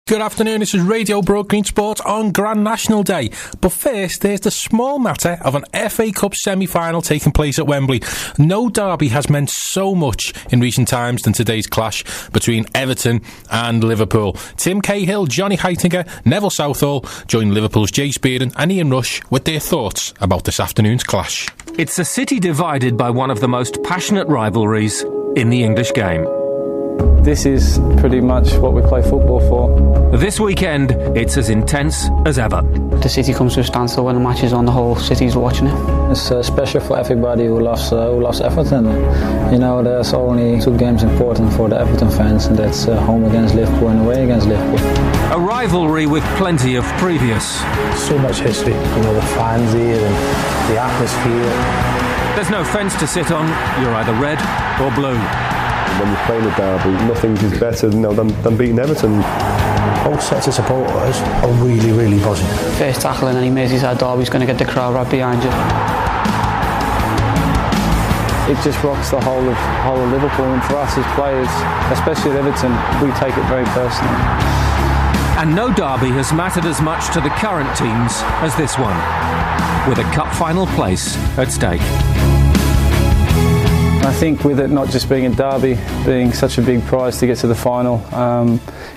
Good afternoon, this is Radio Broadgreen Sport on Grand National Day. But first, there's the small matter of an FA Cup semi-final taking place at Wembley. No derby has meant so much in recent times than today's clash between Everton and Liverpool. Tim Cahill, Johnny Heitinger, Neville Southall join Liverpool's Jay Spearin and Ian Rush with their thoughts about this afternoon's clash. It's a city divided by one of the most passionate rivalries in the English game. This is pretty much what we play football for. This weekend, it's as intense as ever. The city comes to a standstill when the match is on, the whole city's watching it. It's special for everybody who loves Everton. You know, there's only two games important for the Everton fans, and that's home against Liverpool and away against Liverpool. A rivalry with plenty of previous. So much history, you know, the fans here and the atmosphere. There's no fence to sit on, you're either red or blue. When you're playing a derby, nothing is better than beating Everton. Both sets of supporters are really, really buzzing. First tackle in any Merseyside derby is going to get the crowd right behind you. It just rocks the whole of Liverpool, and for us as players, especially at Everton, we take it very personally. And no derby has mattered as much to the current teams as this one, with a cup final place at stake. I think with it not just being a derby, being such a big prize to get to the final,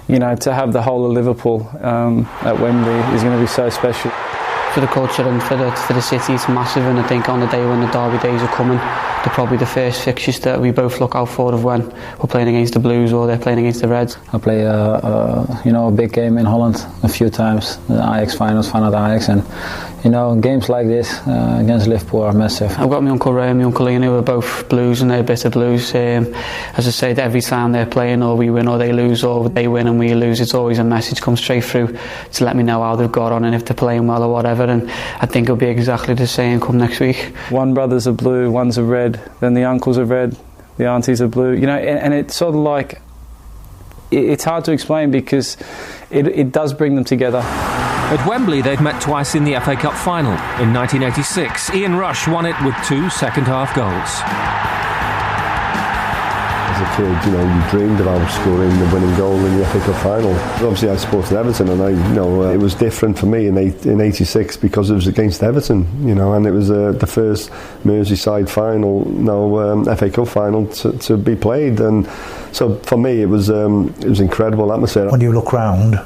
you know, to have the whole of Liverpool at Wembley is going to be so special. For the culture and for the city, it's massive, and I think on the day when the derby days are coming, they're probably the first fixtures that we both look out for of when we're playing against the Blues or they're playing against the Reds. I play a big game in Holland a few times, the Ajax finals, Feyenoord Ajax, and you know, games like this against Liverpool are massive. I've got my Uncle Ray and my Uncle Ian who are both Blues, and they're bitter Blues. As I said, every time they're playing, or we win or they lose, or they win and we lose, it's always a message comes straight through to let me know how they've got on and if they're playing well or whatever, and I think it'll be exactly the same come next week. One brother's a blue, one's a red, then the uncles are red, the aunties are blue, you know, and it's sort of like, it's hard to explain because it does bring them together. At Wembley, they've met twice in the FA Cup final. In 1986, Ian Rush won it with 2 second-half goals. As a kid, you know, you dreamed about scoring the winning goal in the FA Cup final. Obviously, I supported Everton, and it was different for me in '86 because it was against Everton, you know, and it was the first Merseyside final, FA Cup final to be played, and so for me, it was incredible atmosphere. When you look round,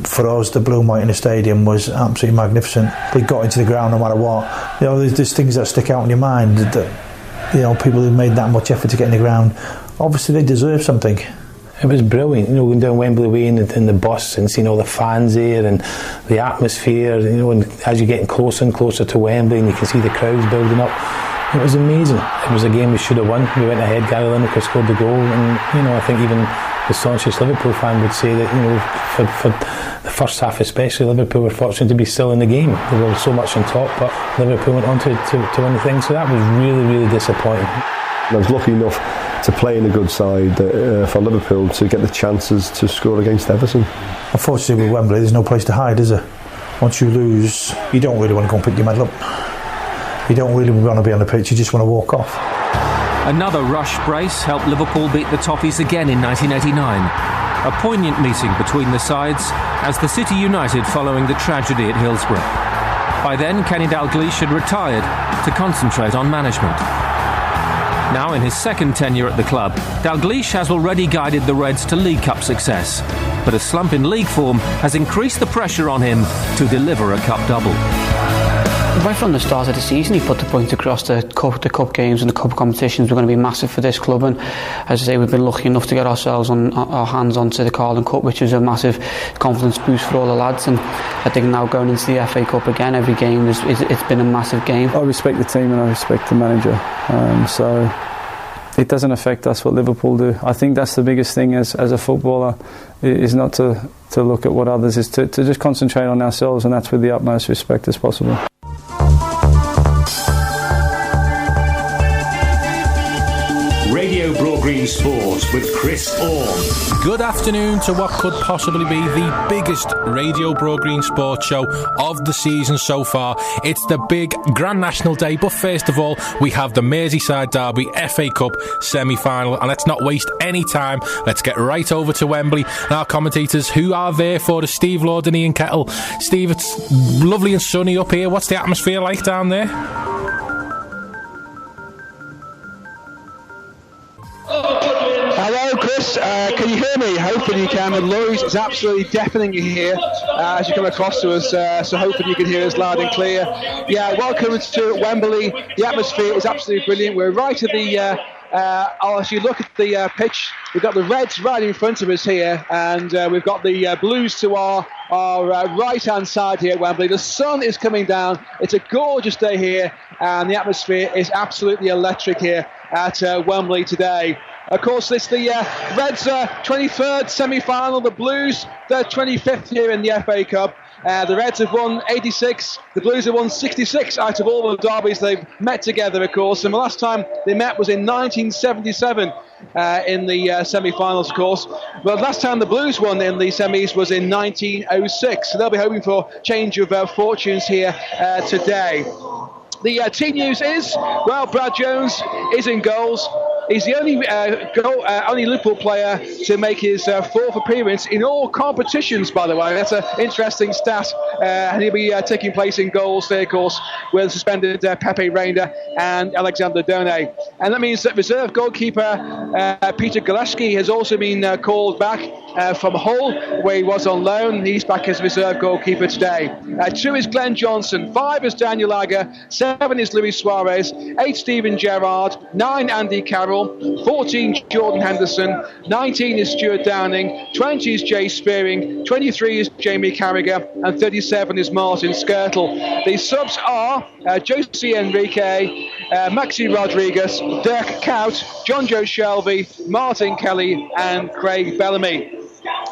for us, the blue and white in the stadium was absolutely magnificent. We got into the ground no matter what. You know, there's things that stick out in your mind that, you know, people who made that much effort to get in the ground, obviously they deserve something. It was brilliant, you know, going down Wembley Way in the bus and seeing all the fans there and the atmosphere, you know, and as you're getting closer and closer to Wembley and you can see the crowds building up. It was amazing. It was a game we should have won. We went ahead, Gary Lineker scored the goal, and you know, I think even the staunchest Liverpool fan would say that, you know, for the first half especially, Liverpool were fortunate to be still in the game. They were so much on top, but Liverpool went on to win the thing, so that was really, really disappointing. I was lucky enough to play in a good side for Liverpool to get the chances to score against Everton. Unfortunately with Wembley, there's no place to hide, is there? Once you lose, you don't really want to go and pick your medal up. You don't really want to be on the pitch, you just want to walk off. Another Rush brace helped Liverpool beat the Toffees again in 1989. A poignant meeting between the sides as the city united following the tragedy at Hillsborough. By then, Kenny Dalglish had retired to concentrate on management. Now in his second tenure at the club, Dalglish has already guided the Reds to League Cup success, but a slump in league form has increased the pressure on him to deliver a cup double. Right from the start of the season, he put the point across the cup games and the cup competitions were going to be massive for this club, and as I say, we've been lucky enough to get our hands onto the Carling Cup, which is a massive confidence boost for all the lads, and I think now going into the FA Cup again, every game it's been a massive game. I respect the team and I respect the manager, so it doesn't affect us what Liverpool do. I think that's the biggest thing as a footballer, is not to look at what others, is to just concentrate on ourselves, and that's with the utmost respect as possible. Radio Broadgreen Sport. Sport with Chris Orme. Good afternoon to what could possibly be the biggest Radio Broadgreen sports show of the season so far. It's the big Grand National Day, but first of all, we have the Merseyside Derby FA Cup semi-final, and let's not waste any time. Let's get right over to Wembley and our commentators who are there for us, Steve Lord and Ian Kettle. Steve, it's lovely and sunny up here. What's the atmosphere like down there? Hello, Chris. Can you hear me? Hopefully you can. The noise is absolutely deafening you here as you come across to us. So hopefully you can hear us loud and clear. Yeah, welcome to Wembley. The atmosphere is absolutely brilliant. We're right at the... as you look at the pitch, we've got the Reds right in front of us here, and we've got the Blues to our right-hand side here at Wembley. The sun is coming down. It's a gorgeous day here, and the atmosphere is absolutely electric here at Wembley today. Of course, it's the Reds' 23rd semi-final, the Blues' their 25th here in the FA Cup. The Reds have won 86, the Blues have won 66 out of all the derbies they've met together, of course, and the last time they met was in 1977 in the semi-finals, of course. Well, the last time the Blues won in the semis was in 1906, so they'll be hoping for change of fortunes here today. The team news is, well, Brad Jones is in goals. He's the only Liverpool player to make his fourth appearance in all competitions, by the way. That's an interesting stat. And he'll be taking place in goals there, of course, with suspended Pepe Reina and Alexander Done. And that means that reserve goalkeeper Peter Gillespie has also been called back from Hull, where he was on loan. He's back as reserve goalkeeper today. 2 is Glenn Johnson, 5 is Daniel Agger, 7 is Luis Suarez, 8 Steven Gerrard, 9 Andy Carroll, 14 Jordan Henderson, 19 is Stuart Downing, 20 is Jay Spearing, 23 is Jamie Carragher, and 37 is Martin Skirtle. The subs are Josie Enrique, Maxi Rodriguez, Dirk Kuyt, John Joe Shelby, Martin Kelly, and Craig Bellamy.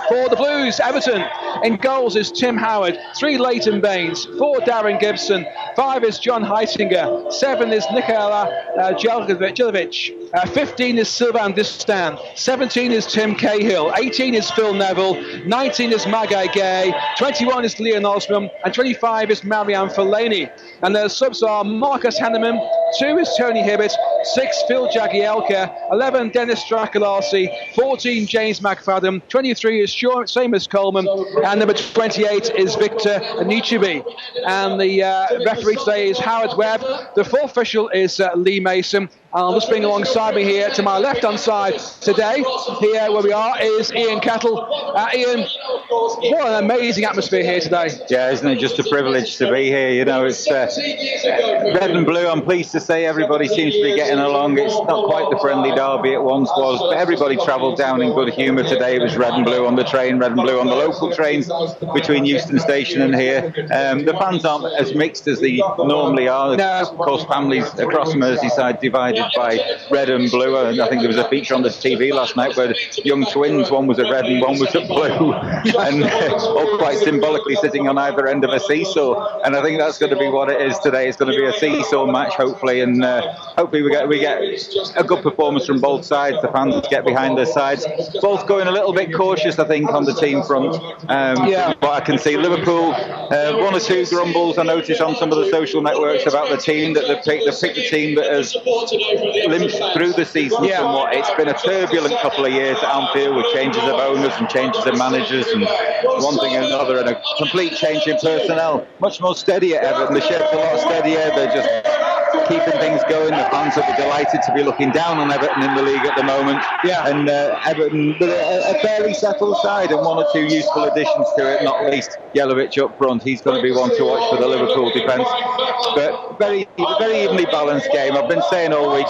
For the Blues, Everton, in goals is Tim Howard, 3 Leighton Baines, 4 Darren Gibson, 5 is John Heisinger, 7 is Nikola Jelavic, 15 is Sylvain Distin, 17 is Tim Cahill, 18 is Phil Neville, 19 is Magai Gay, 21 is Leon Osman, and 25 is Marianne Fellaini. And the subs are Marcus Hanneman, 2 is Tony Hibbert, 6 Phil Jagielka, 11 Dennis Stracolasi, 14 James McFadden, 23 is Seamus Coleman, and number 28 is Victor Nichibi. And the referee today is Howard Webb. The fourth official is Lee Mason. I'll just bring alongside me here to my left-hand side today, here where we are, is Ian Kettle. Ian, what an amazing atmosphere here today. Yeah, isn't it just a privilege to be here? You know, it's red and blue. I'm pleased to say everybody seems to be getting along. It's not quite the friendly derby it once was, but everybody travelled down in good humour today. It was red and blue on the train, red and blue on the local trains between Euston Station and here. The fans aren't as mixed as they normally are. No. Of course, families across Merseyside divided by red and blue, and I think there was a feature on the TV last night where young twins, one was at red and one was at blue, and all quite symbolically sitting on either end of a seesaw. And I think that's going to be what it is today. It's going to be a seesaw match, hopefully, and hopefully we get a good performance from both sides. The fans get behind their sides. Both going a little bit cautious, I think, on the team front. But I can see Liverpool, 1 or 2 grumbles I noticed on some of the social networks about the team, that they've picked the team that has limped through the season somewhat. It's been a turbulent couple of years at Anfield with changes of owners and changes of managers and one thing and another, and a complete change in personnel. Much more steady at Everton. The ship's a lot steadier. They're just keeping things going. The fans will be delighted to be looking down on Everton in the league at the moment. And Everton, a fairly settled side, and 1 or 2 useful additions to it, not least Jelavic up front. He's going to be one to watch for the Liverpool defence. But very, very evenly balanced game. I've been saying all week,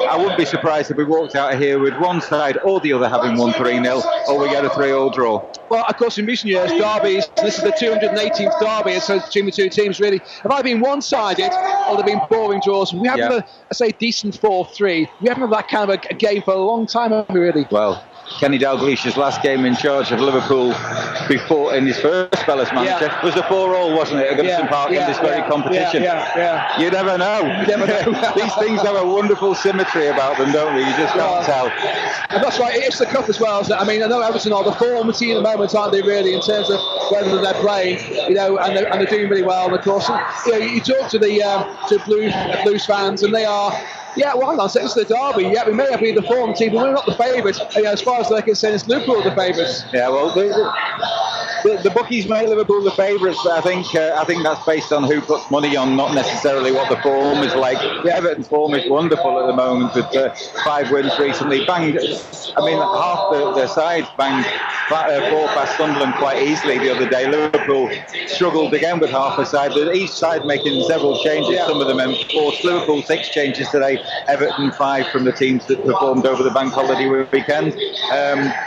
I wouldn't be surprised if we walked out of here with one side or the other having won 3-0, or we get a 3-3 draw. Well, of course, in recent years, derbies, this is the 218th derby, so between the two teams, really, have either been one-sided or they've been boring draws. We haven't had a decent 4-3. We haven't had that kind of a game for a long time, have we, really? Well, Kenny Dalglish's last game in charge of Liverpool before in his first spell as manager was a 4-4, wasn't it, at Goodison Park in this very competition? You never know. These things have a wonderful symmetry about them, don't they? You just can't tell. And that's right, it's the cup as well. I mean, I know Everton are the form team at the moment, aren't they, really, in terms of whether they're playing, and they're doing really well. And of course, you talk to the Blues fans, and they are. Yeah, well, hang on, so it's the derby. Yeah, we may have been the form team, but we're not the favourites. As far as they're concerned, it's Liverpool the favourites. Yeah, well, the bookies make Liverpool the favourites, but I think that's based on who puts money on, not necessarily what the form is like. The Everton form is wonderful at the moment with 5 wins recently. Banged, I mean, half their side banged 4 past Sunderland quite easily the other day. Liverpool struggled again with half a side, but each side making several changes, some of them enforced. Liverpool 6 changes today, Everton 5 from the teams that performed over the bank holiday weekend.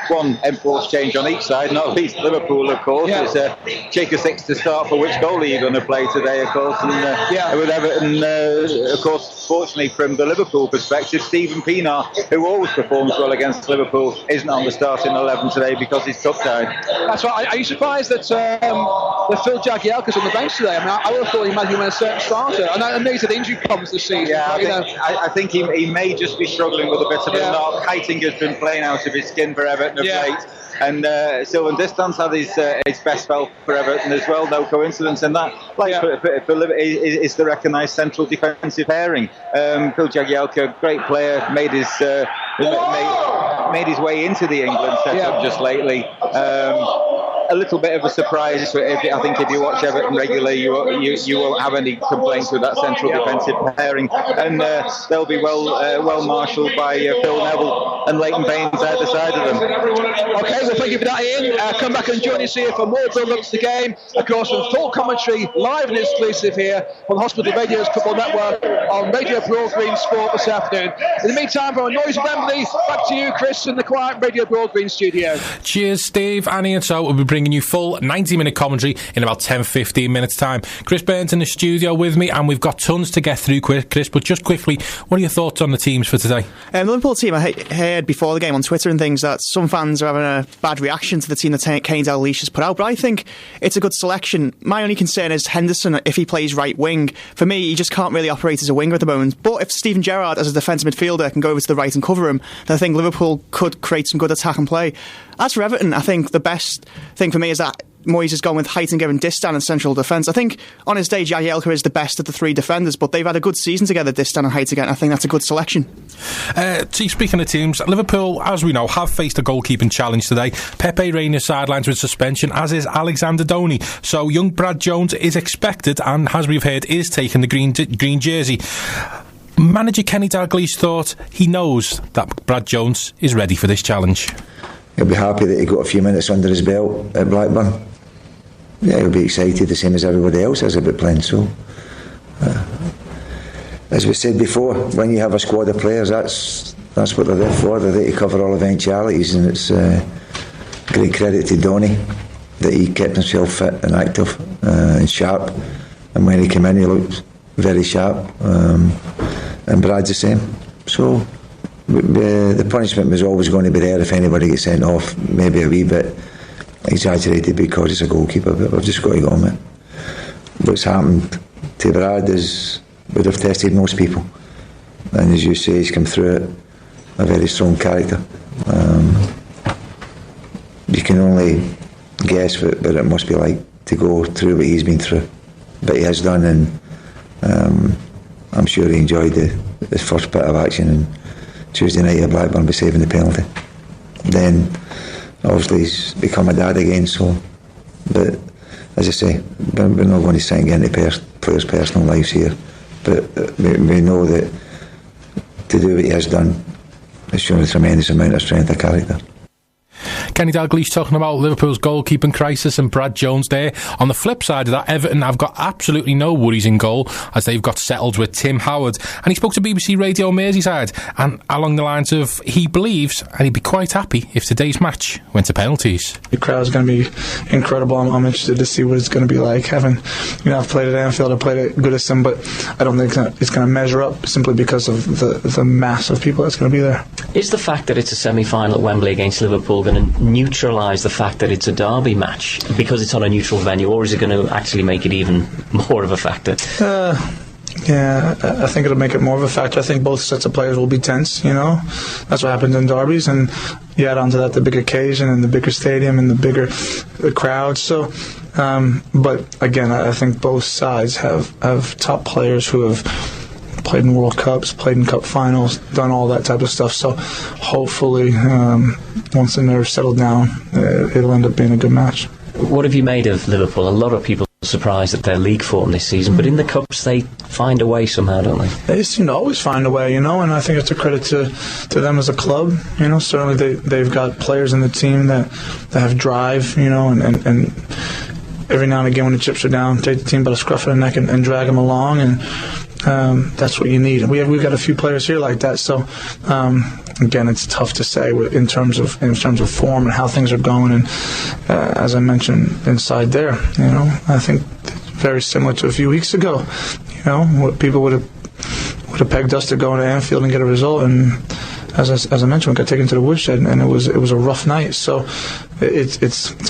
1 enforced change on each side, not least Liverpool, of course. It's a check of 6 to start for which goalie you're going to play today, of course. And with Everton, of course, fortunately from the Liverpool perspective, Stephen Pienaar, who always performs well against Liverpool, isn't on the starting 11 today because he's cup-tied. That's right. Are you surprised that Phil Jagielka's on the bench today? I mean, I would have thought he might have been a certain starter. And I know he's had injury problems this season. Yeah, I think he may just be struggling with a bit of a knock. Heitinger's been playing out of his skin for Everton of late. And Sylvain Distance had his best spell for Everton as well, no coincidence in that. Is the recognised central defensive pairing. Phil Jagielka, great player, made his way into the England setup just lately. A little bit of a surprise. I think if you watch Everton regularly, you won't have any complaints with that central defensive pairing, and they'll be well marshalled by Phil Neville and Leighton Baines either side of them. Okay, well, thank you for that, Ian. Come back and join us here for more build-up to the game. Of course, with full commentary, live and exclusive here on Hospital Radio's Football Network on Radio Broadgreen Sport this afternoon. In the meantime, from a noisy Wembley, back to you, Chris, in the quiet Radio Broadgreen studio. Cheers, Steve, Annie, and so we'll be bringing you full 90-minute commentary in about 10-15 minutes time. Chris Burns in the studio with me, and we've got tons to get through, Chris, but just quickly, what are your thoughts on the teams for today? The Liverpool team, I heard before the game on Twitter and things that some fans are having a bad reaction to the team that Kenny Dalglish has put out, but I think it's a good selection. My only concern is Henderson, if he plays right wing. For me, he just can't really operate as a winger at the moment, but if Steven Gerrard as a defensive midfielder can go over to the right and cover him, then I think Liverpool could create some good attack and play. As for Everton, I think the best thing for me is that Moyes has gone with Heitinga and Distin in central defence. I think on his day Jagielka is the best of the 3 defenders, but they've had a good season together, Distin and Heitinga, and I think that's a good selection. Speaking of teams, Liverpool, as we know, have faced a goalkeeping challenge today. Pepe Reina sidelines with suspension, as is Alexander Donny. So young Brad Jones is expected, and as we've heard, is taking the green jersey. Manager Kenny Dalglish thought he knows that Brad Jones is ready for this challenge. He'll be happy that he got a few minutes under his belt at Blackburn. Yeah, he'll be excited the same as everybody else is about playing. So, as we said before, when you have a squad of players, that's what they're there for. They're there to cover all eventualities, and it's great credit to Donny that he kept himself fit and active and sharp. And when he came in, he looked very sharp. And Brad's the same. So the punishment was always going to be there if anybody gets sent off, maybe a wee bit exaggerated because he's a goalkeeper, but we've just got to go on it. What's happened to Brad would have tested most people, and as you say, he's come through it a very strong character. You can only guess what it must be like to go through what he's been through, but he has done, and I'm sure he enjoyed his first bit of action on Tuesday night at Blackburn by saving the penalty. Then obviously he's become a dad again, so, but as I say, we're not going to sit and get into players' personal lives here, but we know that to do what he has done has shown a tremendous amount of strength of character. Kenny Dalglish talking about Liverpool's goalkeeping crisis and Brad Jones there. On the flip side of that, Everton have got absolutely no worries in goal as they've got settled with Tim Howard. And he spoke to BBC Radio Merseyside and along the lines of he believes and he'd be quite happy if today's match went to penalties. The crowd's going to be incredible. I'm interested to see what it's going to be like. I've played at Anfield, I've played at Goodison, but I don't think it's going to measure up simply because of the mass of people that's going to be there. Is the fact that it's a semi-final at Wembley against Liverpool going to neutralise the fact that it's a derby match because it's on a neutral venue, or is it going to actually make it even more of a factor? Yeah, I think it'll make it more of a factor. I think both sets of players will be tense, That's what happens in derbies, and you add onto that the big occasion and the bigger stadium and the bigger crowd. So, but again, I think both sides have top players who have played in World Cups, played in Cup finals, done all that type of stuff. So hopefully, once the nerves settle down, it'll end up being a good match. What have you made of Liverpool? A lot of people are surprised at their league form this season, but in the Cups they find a way somehow, don't they? They seem to always find a way, and I think it's a credit to them as a club. Certainly they've got players in the team that have drive, and every now and again when the chips are down, take the team by the scruff of the neck and drag them along, and that's what you need. We've got a few players here like that. So again, it's tough to say in terms of form and how things are going. And as I mentioned inside there, I think very similar to a few weeks ago. What people would have pegged us to go into Anfield and get a result, and as I mentioned, we got taken to the woodshed, and it was a rough night. So it's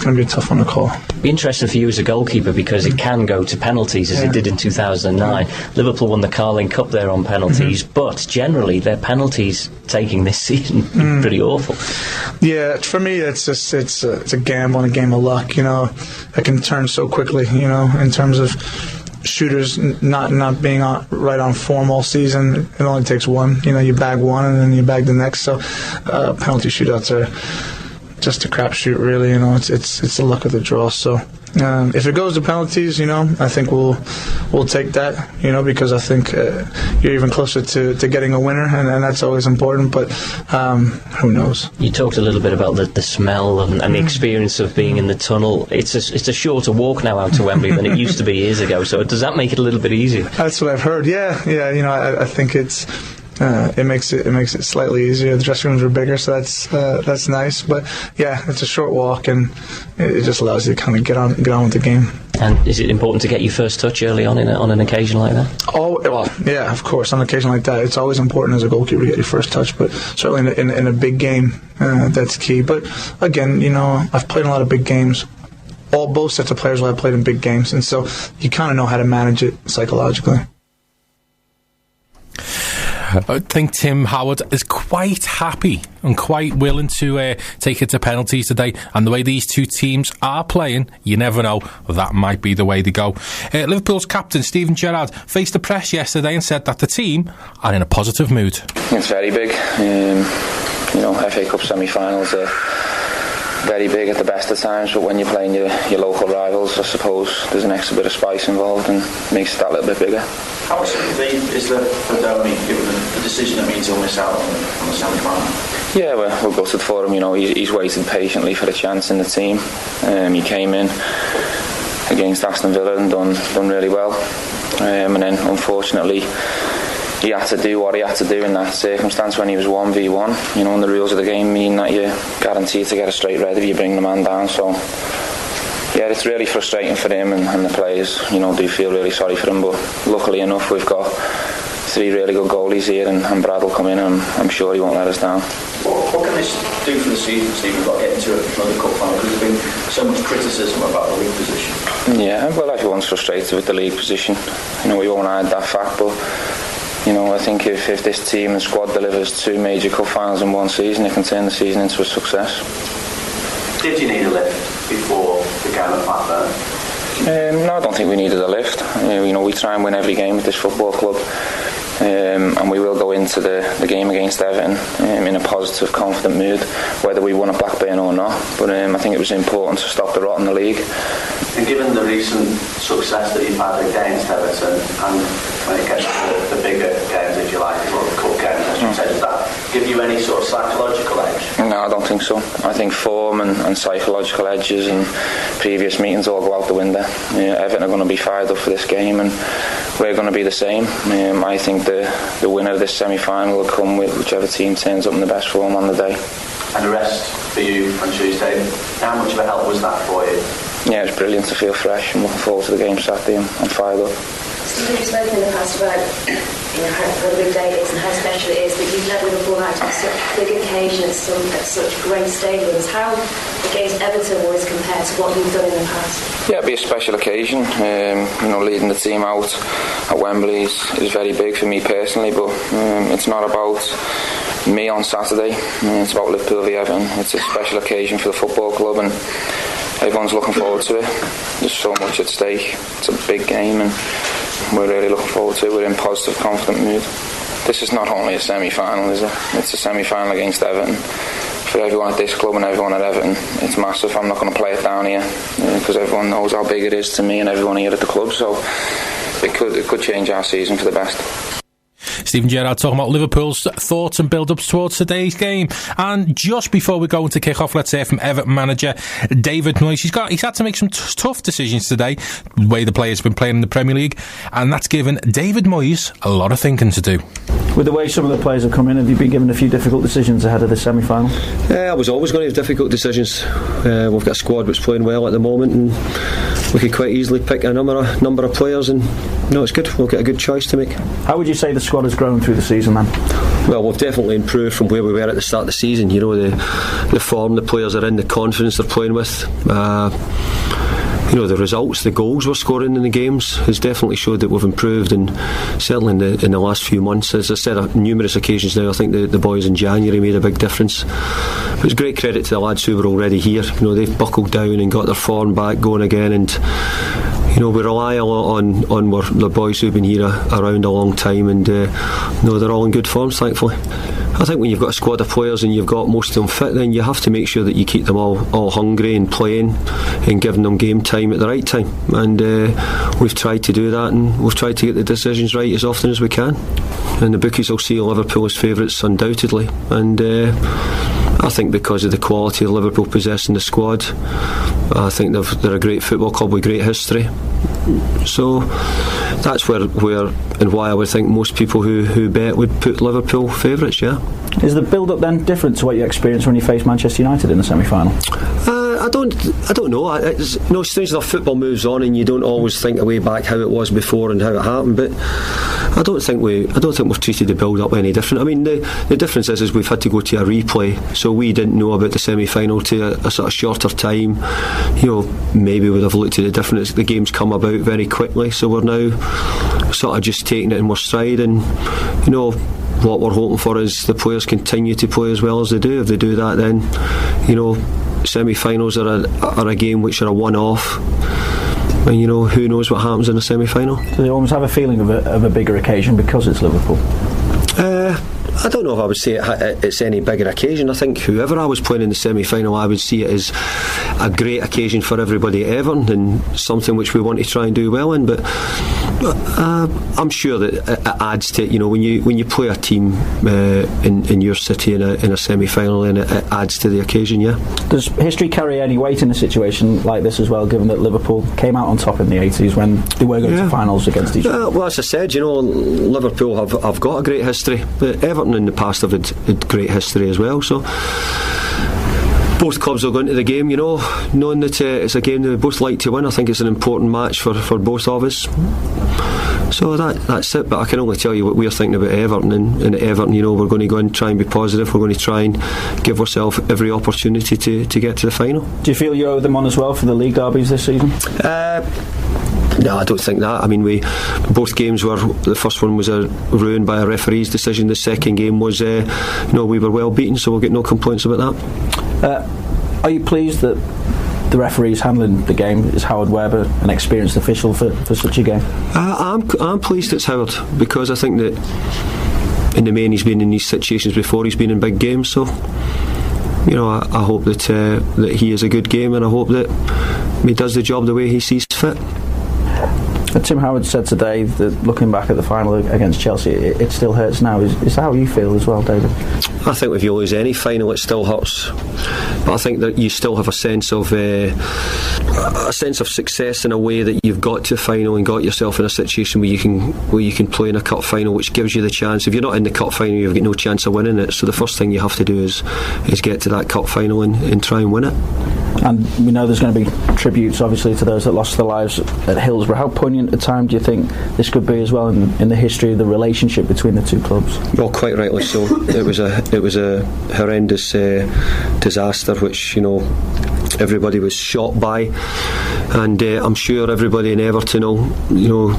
going to be a tough one to call. Be interesting for you as a goalkeeper because it can go to penalties as it did in 2009. Liverpool won the Carling Cup there on penalties, but generally their penalties taking this season pretty awful. Yeah, for me it's a gamble and a game of luck. It can turn so quickly. In terms of shooters not being right on form all season, it only takes one. You bag one and then you bag the next. So penalty shootouts are just a crapshoot, really. It's the luck of the draw. So if it goes to penalties, I think we'll take that. Because I think you're even closer to getting a winner, and that's always important. But who knows? You talked a little bit about the smell and the experience of being in the tunnel. It's a shorter walk now out to Wembley than it used to be years ago. So does that make it a little bit easier? That's what I've heard. Yeah. I think it's. It makes it slightly easier. The dressing rooms are bigger, so that's nice. But yeah, it's a short walk, and it just allows you to kind of get on with the game. And is it important to get your first touch early on on an occasion like that? Oh well, yeah, of course. On an occasion like that, it's always important as a goalkeeper to get your first touch. But certainly in a big game, that's key. But again, I've played in a lot of big games. Both sets of players will have played in big games, and so you kind of know how to manage it psychologically. I think Tim Howard is quite happy and quite willing to take it to penalties today, and the way these two teams are playing, you never know, that might be the way to go. Liverpool's captain Steven Gerrard faced the press yesterday and said that the team are in a positive mood. It's very big. FA Cup semi-finals are very big at the best of times, but when you're playing your local rivals, I suppose there's an extra bit of spice involved and makes it that little bit bigger. How much sympathy is there for Domi given the decision that means he'll miss out on the semi-final? Yeah, we're gutted for him. He's waited patiently for a chance in the team. He came in against Aston Villa and done really well, and then unfortunately he had to do what he had to do in that circumstance when he was 1v1. And the rules of the game mean that you're guaranteed to get a straight red if you bring the man down. So yeah, it's really frustrating for him, and the players, do feel really sorry for him. But luckily enough, we've got three really good goalies here, and Brad will come in, and I'm sure he won't let us down. What can this do for the season, Steve? We've got to get into another cup final because there's been so much criticism about the league position. Yeah, well, everyone's frustrated with the league position. We won't hide that fact, but I think if this team and squad delivers two major cup finals in one season, it can turn the season into a success. Did you need a lift before the game at Blackburn? No, I don't think we needed a lift. We try and win every game with this football club, and we will go into the game against Everton in a positive, confident mood, whether we won at Blackburn or not. But I think it was important to stop the rot in the league. And given the recent success that you've had against Everton, and when it gets to the bigger games, if you like, or the cup games, I should say, does that give you any sort of psychological edge? No, I don't think so. I think form and psychological edges and previous meetings all go out the window. Everton are going to be fired up for this game, and we're going to be the same. I think the winner of this semi-final will come with whichever team turns up in the best form on the day. And the rest for you on Tuesday, how much of a help was that for you? Yeah, it's brilliant to feel fresh. I'm looking forward to the game Saturday. I'm fired up. Stephen, you've spoken in the past about how big day it is and how special it is, but you've led Liverpool out on such big occasions at such great stadiums. How against Everton was compared to what you've done in the past? Yeah, it'll be a special occasion. Leading the team out at Wembley is very big for me personally, but it's not about me on Saturday. It's about Liverpool v Everton. It's a special occasion for the football club, and everyone's looking forward to it. There's so much at stake. It's a big game, and we're really looking forward to it. We're in positive, confident mood. This is not only a semi-final, is it? It's a semi-final against Everton. For everyone at this club and everyone at Everton, it's massive. I'm not going to play it down here because everyone knows how big it is to me and everyone here at the club. So it could change our season for the best. Stephen Gerrard talking about Liverpool's thoughts and build-ups towards today's game. And just before we go into kick-off, let's hear from Everton manager David Moyes. He's had to make some tough decisions today, the way the players have been playing in the Premier League, and that's given David Moyes a lot of thinking to do. With the way some of the players have come in, have you been given a few difficult decisions ahead of the semi-final? I was always going to have difficult decisions. We've got a squad that's playing well at the moment, and we could quite easily pick a number of players, and it's good. We'll get a good choice to make. How would you say the squad has grown through the season then? Well, we've definitely improved from where we were at the start of the season. The form the players are in, the confidence they're playing with. The results, the goals we're scoring in the games has definitely showed that we've improved, and certainly in the last few months, as I said on numerous occasions now, I think the boys in January made a big difference. But it's great credit to the lads who were already here. They've buckled down and got their form back going again, and we rely a lot on the boys who've been here around a long time, and they're all in good form, thankfully. I think when you've got a squad of players and you've got most of them fit, then you have to make sure that you keep them all hungry and playing and giving them game time at the right time, and we've tried to do that, and we've tried to get the decisions right as often as we can, and the bookies will see Liverpool as favourites undoubtedly, and I think because of the quality of Liverpool possess in the squad, I think they're a great football club with great history. So that's where and why I would think most people who bet would put Liverpool favourites. Yeah. Is the build-up then different to what you experienced when you faced Manchester United in the semi-final? I don't know. It's strange enough, football moves on, and you don't always think away back how it was before and how it happened. But I don't think we've treated the build-up any different. I mean, the difference is we've had to go to a replay, so we didn't know about the semi-final to a sort of shorter time. Maybe we'd have looked at the difference. The game's come about very quickly, so we're now sort of just taking it in our stride, and what we're hoping for is the players continue to play as well as they do. If they do that, then semi-finals are a game which are a one-off, and who knows what happens in a semi-final. Do they almost have a feeling of a bigger occasion because it's Liverpool? I don't know if I would say it's any bigger occasion. I think whoever I was playing in the semi-final, I would see it as a great occasion for everybody at Everton, and something which we want to try and do well in. But I'm sure that it adds to it. When you play a team in your city in a semi-final, and it adds to the occasion. Yeah. Does history carry any weight in a situation like this as well, given that Liverpool came out on top in the 80s when they were going to finals against each other? Well, as I said, Liverpool have got a great history, but Everton in the past have had great history as well. So both clubs will go into the game, knowing that it's a game they both like to win. I think it's an important match for both of us. So that's it. But I can only tell you what we're thinking about Everton, and at Everton, we're going to go and try and be positive. We're going to try and give ourselves every opportunity to get to the final. Do you feel you owe them on as well for the league derbies this season? No, I don't think that. I mean, both games were. The first one was ruined by a referee's decision. The second game was, we were well beaten, so we'll get no complaints about that. Are you pleased that the referee's handling the game is Howard Webber, an experienced official for such a game? I'm pleased it's Howard, because I think that in the main he's been in these situations before. He's been in big games, so I hope that he is a good game, and I hope that he does the job the way he sees fit. Tim Howard said today that looking back at the final against Chelsea, it still hurts now. Is that how you feel as well, David? I think if you lose any final, it still hurts. But I think that you still have a sense of success in a way that you've got to a final and got yourself in a situation where you can play in a cup final, which gives you the chance. If you're not in the cup final, you've got no chance of winning it. So the first thing you have to do is get to that cup final and try and win it. And we know there's going to be tributes, obviously, to those that lost their lives at Hillsborough. How poignant a time do you think this could be as well in the history of the relationship between the two clubs? Well, quite rightly so. It was a horrendous disaster, which everybody was shocked by, and I'm sure everybody in Everton will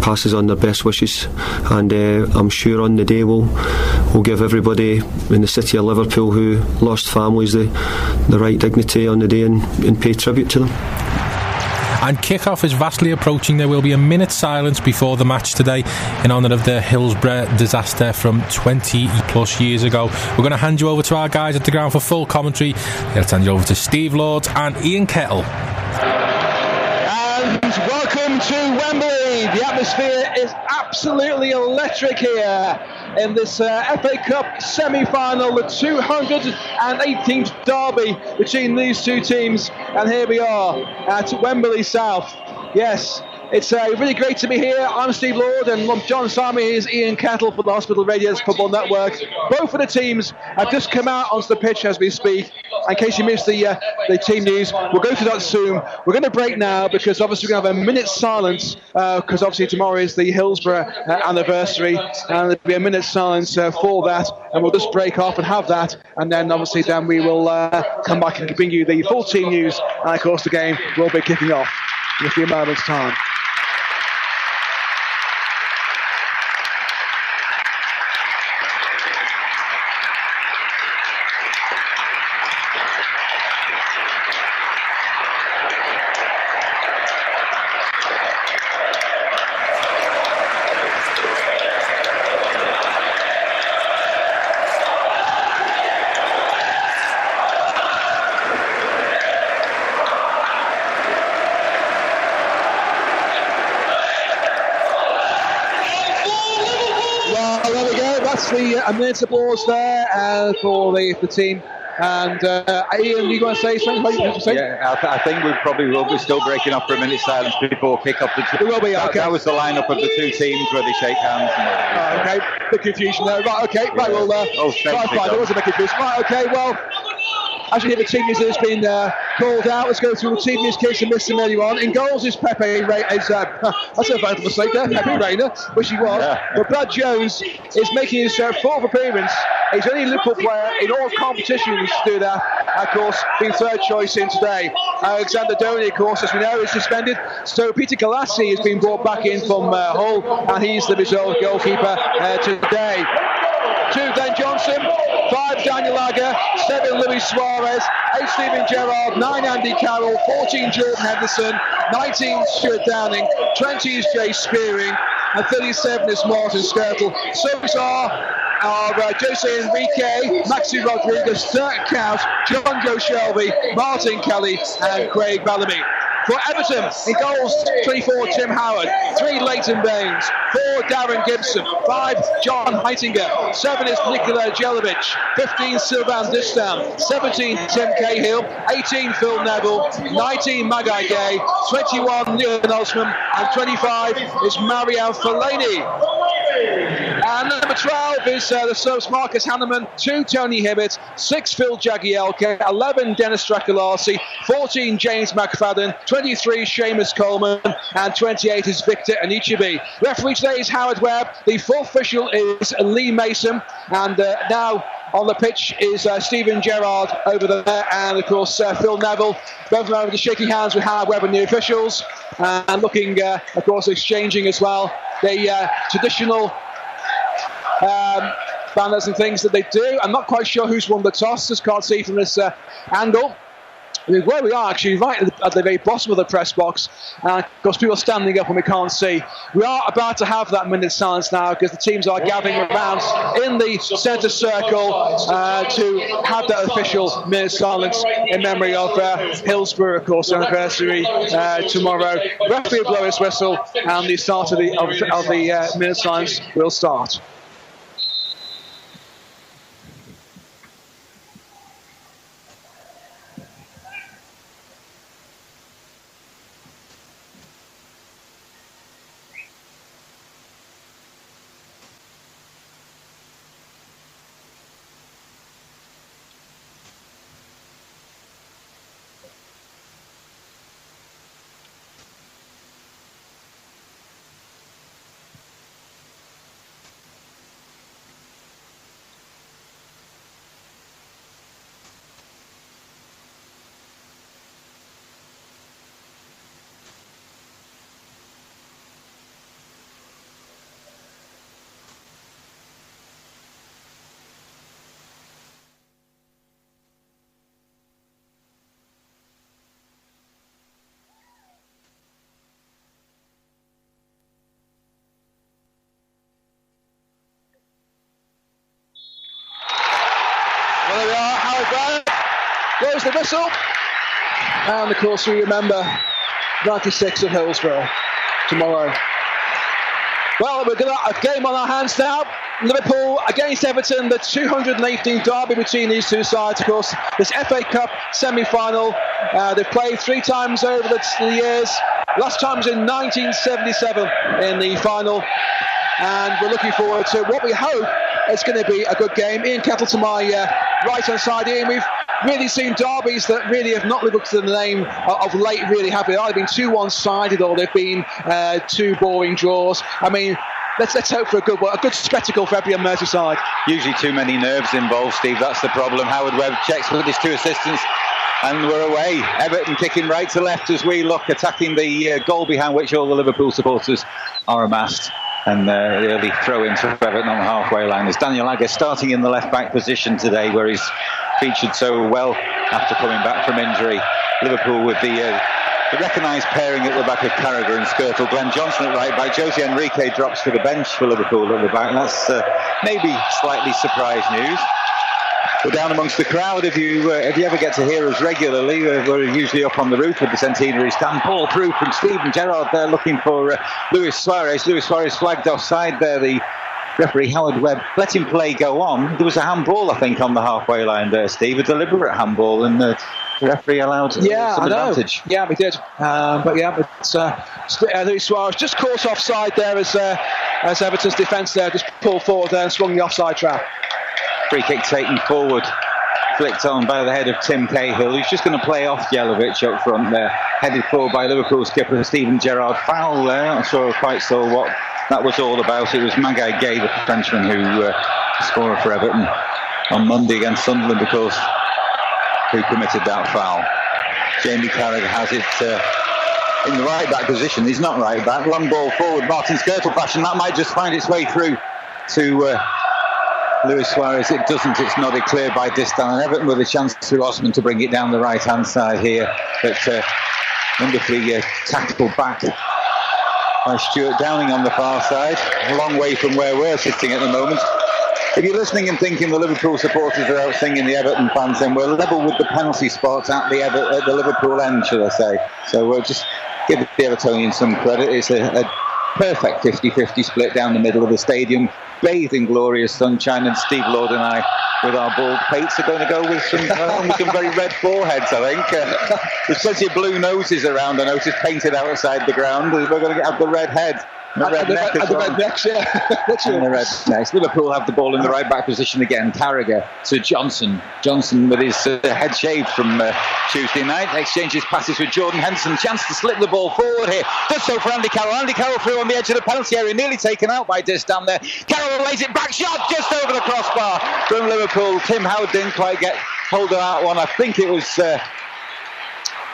passes on their best wishes, and I'm sure on the day we'll give everybody in the city of Liverpool who lost families the right dignity on the day and pay tribute to them. And kick-off is vastly approaching. There will be a minute's silence before the match today in honour of the Hillsborough disaster from 20 plus years ago. We're going to hand you over to our guys at the ground for full commentary. Let's hand you over to Steve Lords and Ian Kettle. And welcome to Wembley. The atmosphere is absolutely electric here in this FA Cup semi-final, the 218th derby between these two teams, and here we are at Wembley South. Yes, it's really great to be here. I'm Steve Lord, and John Simon is Ian Kettle for the Hospital Radio's Football Network. Both of the teams have just come out onto the pitch as we speak. In case you missed the team news, we'll go through that soon. We're going to break now because obviously we're going to have a minute's silence because obviously tomorrow is the Hillsborough anniversary, and there'll be a minute's silence for that, and we'll just break off and have that, and then obviously then we will come back and bring you the full team news, and of course the game will be kicking off in a few moments' time. A minute's applause there for the team. And Ian, you going to say something? Yeah, I think we probably will be still breaking up for a minute's silence before kick-off. We will be, okay. That was the lineup of the two teams where they shake hands. Okay, the confusion there. Right, okay, right, well, there was a bit of confusion. Right, okay, well, as you hear, the team news has been called out. Let's go through the team news case and miss them earlier on. In goals is Pepe Reina. That's a vital mistake there. Pepe Reina, which he was. Yeah. But Brad Jones is making his fourth appearance. He's only a Liverpool player in all competitions to do that. Of course, being third choice in today. Alexander Donny, of course, as we know, is suspended. So Peter Galassi has been brought back in from Hull, and he's the reserve goalkeeper today. 2 Dan Johnson, 5 Daniel Agger, 7 Luis Suarez, 8 Steven Gerrard, 9 Andy Carroll, 14 Jordan Henderson, 19 Stuart Downing, 20 is Jay Spearing, and 37 is Martin Skirtle. So are Jose Enrique, Maxi Rodriguez, Dirk Kuyt, John Joe Shelby, Martin Kelly, and Craig Bellamy. For Everton, in goals, 24 Tim Howard, 3 Leighton Baines, 4 Darren Gibson, 5 John Heitinger, 7 is Nikola Jelavic, 15 Sylvain Distin, 17 Tim Cahill, 18 Phil Neville, 19 Magai Gay, 21 Neil Osman, and 25 is Marianne Fellaini. And number 12 is the Serbs Marcus Hanneman, 2 Tony Hibbert, 6 Phil Jagielka, 11 Dennis Strakulasi, 14 James McFadden, 23 Seamus Coleman, and 28 is Victor Anichebe. Referee today is Howard Webb. The fourth official is Lee Mason, and now on the pitch is Steven Gerrard over there, and of course Phil Neville. Both of them just shaking hands with Howard Webb and the officials, and looking, of course, exchanging as well the traditional banners and things that they do. I'm not quite sure who's won the toss, just can't see from this angle. I mean, where we are actually, right at the very bottom of the press box, and of course people are standing up and we can't see. We are about to have that minute silence now because the teams are gathering around in the centre circle to have that official minute silence in memory of Hillsborough, of course, anniversary tomorrow. Referee will blow his whistle and the start of the minute silence will start. There we are, Howard Brown blows the whistle, and of course we remember 96 of Hillsborough tomorrow. Well, we've got a game on our hands now. Liverpool against Everton, the 218th derby between these two sides, of course. This FA Cup semi-final. They've played 3 times over the years. Last time was in 1977 in the final. And we're looking forward to what we hope is going to be a good game. Ian Kettle to my right-hand side. Ian, we've really seen derbies that really have not lived up to the name of late, really have. They've either been too one-sided or they've been 2 boring draws. I mean, let's hope for a good spectacle for every Merseyside. Usually too many nerves involved, Steve. That's the problem. Howard Webb checks with his 2 assistants. And we're away. Everton kicking right to left as we look, attacking the goal behind which all the Liverpool supporters are amassed. And the early throw into Everton on the halfway line is Daniel Agger starting in the left-back position today, where he's featured so well after coming back from injury. Liverpool with the recognised pairing at the back of Carragher and Skirtle. Glenn Johnson at right back. Jose Enrique drops to the bench for Liverpool at the back. And that's maybe slightly surprise news. We're down amongst the crowd. If you ever get to hear us regularly, we're usually up on the roof of the Centenary stand. Ball through from Stephen Gerrard there looking for Luis Suarez. Luis Suarez flagged offside there. The referee Howard Webb let him play go on. There was a handball, I think, on the halfway line there, Steve. A deliberate handball, and the referee allowed some advantage. Yeah, we did. Luis Suarez just caught offside there as Everton's defence there just pulled forward there and swung the offside trap. Free kick taken forward, flicked on by the head of Tim Cahill, who's just going to play off Jelavic up front there. Headed forward by Liverpool skipper Stephen Gerrard. Foul there, I'm not quite sure what that was all about. It was Magai Gay, the Frenchman, who scored for Everton on Monday against Sunderland, of course, who committed that foul. Jamie Carragher has it in the right back position. He's not right back. Long ball forward, Martin Skirtle fashion. That might just find its way through to Luis Suarez. It doesn't. It's nodded clear by Distal, and Everton with a chance through Osman to bring it down the right hand side here, but wonderfully tactical back by Stuart Downing on the far side, a long way from where we're sitting at the moment. If you're listening and thinking the Liverpool supporters are out singing the Everton fans, then we're level with the penalty spots at the Liverpool end, should I say. So we'll just give the Evertonians some credit. It's a perfect 50-50 split down the middle of the stadium, bathed in glorious sunshine, and Steve Lord and I, with our bald pates, are going to go with some very red foreheads, I think. There's plenty of blue noses around, I noticed, painted outside the ground. We're going to have the red head. The red neck as well. Red necks, yeah. And the red necks. Liverpool have the ball in the right back position again. Carragher to Johnson. Johnson with his head shaved from Tuesday night. Exchanges passes with Jordan Henderson. Chance to slip the ball forward here. Does so for Andy Carroll. Andy Carroll through on the edge of the penalty area. Nearly taken out by Distan there. Carroll lays it back. Shot just over the crossbar from Liverpool. Tim Howard didn't quite get hold of that one. I think it was...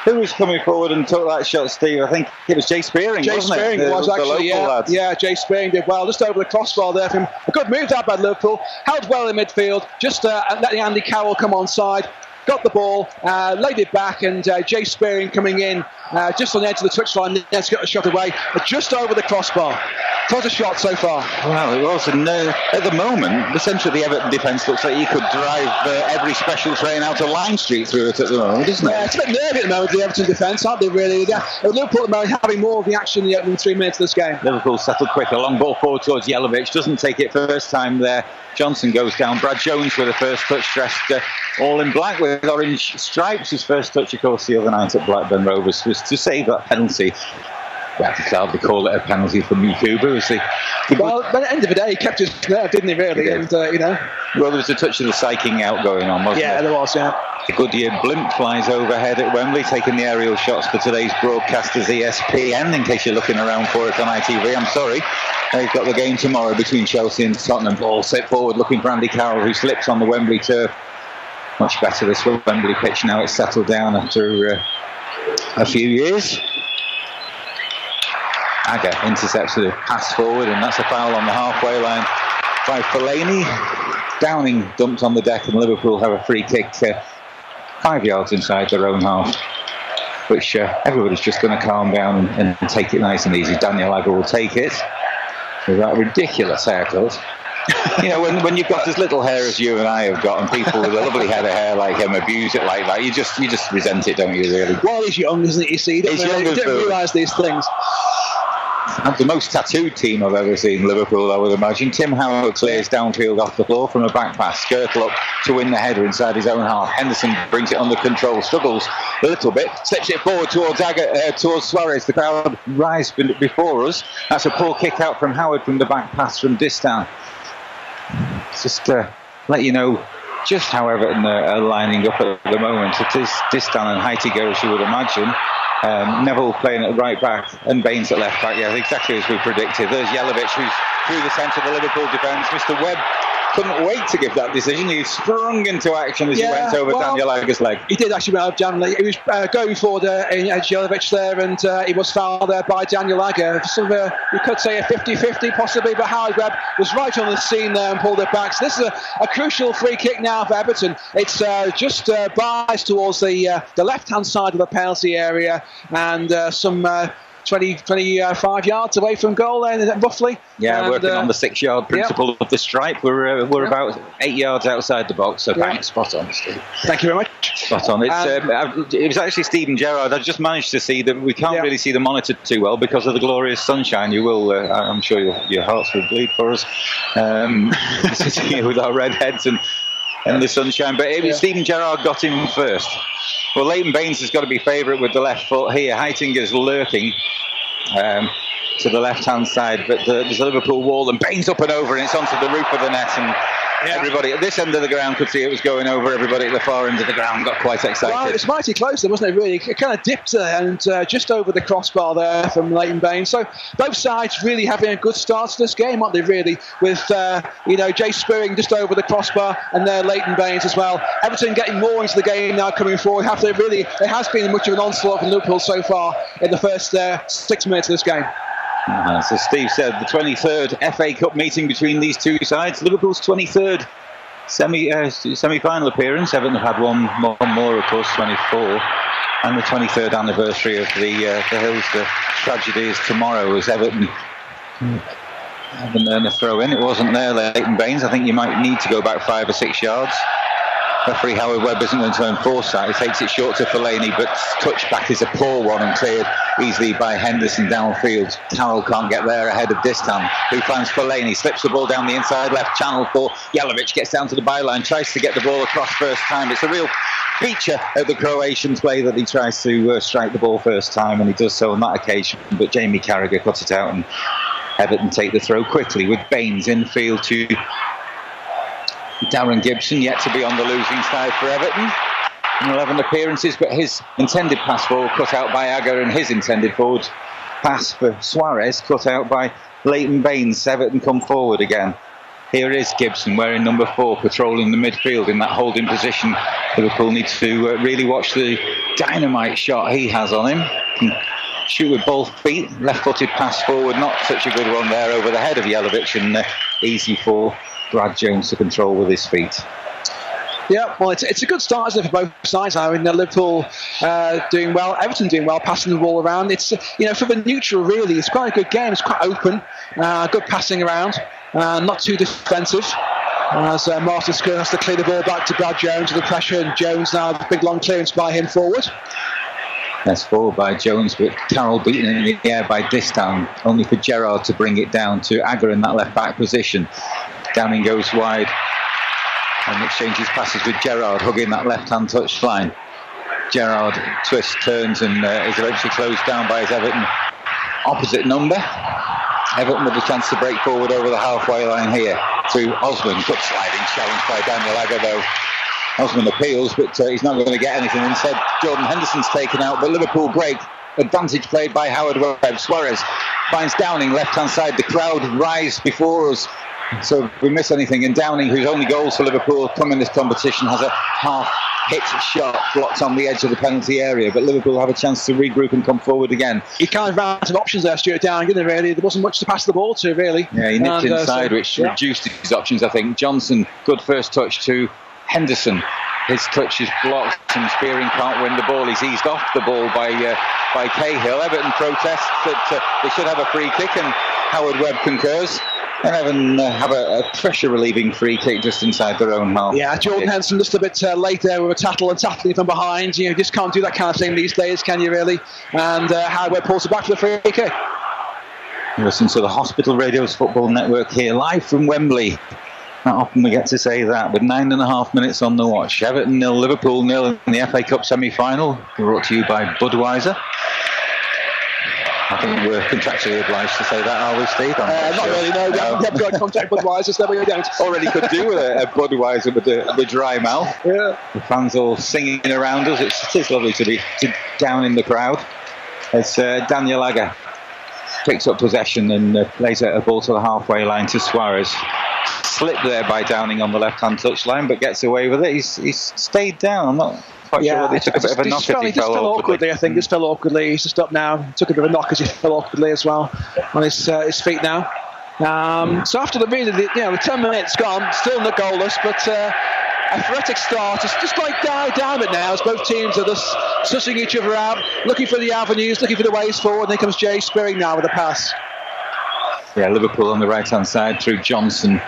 who was coming forward and took that shot, Steve? I think it was Jay Spearing, wasn't it? Spearing was actually, yeah, Jay Spearing did well. Just over the crossbar there from a good move that by Liverpool. Held well in midfield, just letting Andy Carroll come on side. got the ball, laid it back, and Jay Spearing coming in just on the edge of the touchline. Let's get a shot away, just over the crossbar. How's a shot so far? Well, it was, and at the moment, the centre of the Everton defence looks like you could drive every special train out to Lime Street through it at the moment, doesn't it? Yeah, it's a bit nervy at the moment, the Everton defence, aren't they, really? Liverpool at the moment having more of the action in the opening 3 minutes of this game. Liverpool settled quick, a long ball forward towards Jelavic, doesn't take it first time there. Johnson goes down. Brad Jones with the first touch, dressed all in black with orange stripes. His first touch, of course, the other night at Blackburn Rovers was to save that penalty. Well, you could hardly call it a penalty for Mikuba. Well, but at the end of the day, he kept his nerve, didn't he, really? Yeah. And, Well, there was a touch of the psyching out going on, wasn't there? Yeah, there was, yeah. The Goodyear blimp flies overhead at Wembley, taking the aerial shots for today's broadcasters ESPN, in case you're looking around for it on ITV. I'm sorry. They've got the game tomorrow between Chelsea and Tottenham. Ball set forward, looking for Andy Carroll, who slips on the Wembley turf. Much better this Wembley pitch now. It's settled down after a few years. Agger intercepts the pass forward, and that's a foul on the halfway line by Fellaini. Downing dumped on the deck, and Liverpool have a free kick 5 yards inside their own half, which everybody's just going to calm down and take it nice and easy. Daniel Agger will take it with that ridiculous haircut. You know, when you've got as little hair as you and I have got, and people with a lovely head of hair like him abuse it like that, you just resent it, don't you, really? Well, he's young, isn't he? You see, you don't realise these things. And the most tattooed team I've ever seen, Liverpool, I would imagine. Tim Howard clears downfield off the floor from a back pass. Skirtle up to win the header inside his own half. Henderson brings it under control, struggles a little bit, slips it forward towards towards Suarez. The crowd rise before us. That's a poor kick out from Howard from the back pass from Distan. Just to let you know just how Everton are lining up at the moment. It is Distan and Heitiger, as you would imagine. Neville playing at right back and Baines at left back. Yeah, exactly as we predicted. There's Jelavic, who's through the centre of the Liverpool defence. Mr. Webb couldn't wait to give that decision. He sprung into action as he went over Daniel Agger's leg. He did actually well, Daniel. He was going forward in Jelavic there, and he was fouled there by Daniel Agger. Sort of you could say a 50-50 possibly, but Howard Webb was right on the scene there and pulled it back. So this is a crucial free kick now for Everton. It's just biased towards the left-hand side of the penalty area, and some 25 yards away from goal there, roughly. Yeah, and, working on the 6-yard principle of the stripe. We're about 8 yards outside the box, so bang, spot on, Steve. Thank you very much. Spot on. It was actually Stephen Gerrard. I just managed to see that we can't really see the monitor too well because of the glorious sunshine. You will, I'm sure your hearts will bleed for us, sitting here with our red heads and the sunshine. But it was Stephen Gerrard got him first. Well, Leighton Baines has got to be favourite with the left foot here. Heitinger's lurking to the left-hand side, but there's a Liverpool wall, and Baines up and over, and it's onto the roof of the net, and everybody at this end of the ground could see it was going over. Everybody at the far end of the ground got quite excited. Well, it's mighty close there, wasn't it, really? It kind of dipped there and just over the crossbar there from Leighton Baines. So both sides really having a good start to this game, aren't they, really? With, Jay Spearing just over the crossbar, and there Leighton Baines as well. Everton getting more into the game now coming forward. It has been much of an onslaught from Liverpool so far in the first 6 minutes of this game. So Steve said the 23rd FA Cup meeting between these two sides. Liverpool's 23rd semi-final appearance. Everton have had one more, of course, 24. And the 23rd anniversary of the Hillsborough tragedy is tomorrow, as Everton haven't earned a throw in. It wasn't there, Leighton Baines. I think you might need to go back 5 or 6 yards. Referee Howard Webb isn't going to enforce that. He takes it short to Fellaini, but touchback is a poor one and cleared easily by Henderson downfield. Carroll can't get there ahead of Distan, who finds Fellaini, slips the ball down the inside left channel for Jelavic, gets down to the byline, tries to get the ball across first time. It's a real feature of the Croatian play that he tries to strike the ball first time, and he does so on that occasion. But Jamie Carragher cuts it out, and Everton take the throw quickly with Baines infield to Darren Gibson, yet to be on the losing side for Everton in 11 appearances, but his intended pass forward cut out by Agger, and his intended forward pass for Suarez cut out by Leighton Baines. Everton come forward again. Here is Gibson wearing number 4, patrolling the midfield in that holding position. Liverpool need to really watch the dynamite shot he has on him. Can shoot with both feet, left-footed pass forward, not such a good one there over the head of Jelavic, and easy for Brad Jones to control with his feet. Yeah, well, it's a good start, isn't it, for both sides? I mean, Liverpool doing well, Everton doing well, passing the ball around. It's for the neutral, really, it's quite a good game. It's quite open, good passing around, not too defensive. As Martin has to clear the ball back to Brad Jones with the pressure, and Jones now a big long clearance by him forward. That's forward by Jones, but Carroll beaten in the air by Distan, only for Gerrard to bring it down to Agger in that left back position. Downing goes wide and exchanges passes with Gerrard, hugging that left-hand touch line. Gerrard twists, turns, and is eventually closed down by his Everton opposite number. Everton with a chance to break forward over the halfway line here to Osman. Good sliding challenge by Daniel Agger, though. Osman appeals, but he's not going to get anything. Instead, Jordan Henderson's taken out, but Liverpool break. Advantage played by Howard Webb. Suarez finds Downing left-hand side. The crowd rise before us. So if we miss anything, and Downing, whose only goals for Liverpool come in this competition, has a half-hit shot blocked on the edge of the penalty area. But Liverpool have a chance to regroup and come forward again. He kind of ran out of options there, Stuart Downing, didn't he, really? There wasn't much to pass the ball to, really. Yeah, he nipped inside, which reduced his options, I think. Johnson, good first touch to Henderson. His touch is blocked, and Spearing can't win the ball. He's eased off the ball by Cahill. Everton protests that they should have a free kick, and Howard Webb concurs. And Everton have a pressure-relieving free kick just inside their own half. Yeah, Jordan Henderson just a bit late there with a tackling from behind. You just can't do that kind of thing these days, can you, really? And Howard Webb pulls it back for the free kick. Listen to the Hospital Radio's Football Network here, live from Wembley. Not often we get to say that, with 9.5 minutes on the watch. Everton 0, Liverpool 0 in the FA Cup semi-final, brought to you by Budweiser. I think we're contractually obliged to say that, are we, Steve? Not really, no. We haven't got contact with Budweiser, so we don't. Already could do with a Budweiser with the dry mouth. Yeah. The fans all singing around us. It is lovely to be down in the crowd. As Daniel Agger picks up possession and plays a ball to the halfway line to Suarez. Slipped there by Downing on the left-hand touchline, but gets away with it. He's stayed down. I'm not quite sure whether he took a bit of a knock as he fell awkwardly. I think just fell awkwardly. He's just up now. Took a bit of a knock as he fell awkwardly as well on his feet now. So after the 10 minutes gone, still not goalless, but a frenetic start. It's just like died down it now as both teams are just sussing each other out, looking for the avenues, looking for the ways forward. And then comes Jay Spearing now with a pass. Yeah, Liverpool on the right-hand side through Johnson.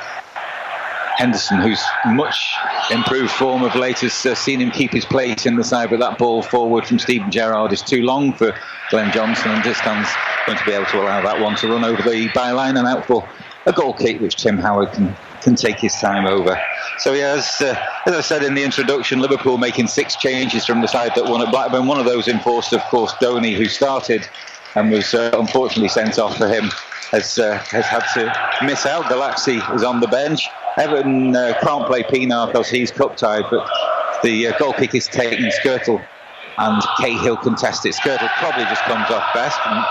Henderson, who's much improved form of late, has seen him keep his place in the side, but that ball forward from Steven Gerrard is too long for Glenn Johnson, and Distan's going to be able to allow that one to run over the byline and out for a goal kick, which Tim Howard can take his time over. So yeah, as I said in the introduction, Liverpool making 6 changes from the side that won at Blackburn. One of those enforced, of course, Donny, who started and was unfortunately sent off for him, has had to miss out. Galaxy is on the bench. Everton can't play Pienaar because he's cup-tied, but the goal kick is taken. Skirtle and Cahill contest it. Skirtle probably just comes off best, and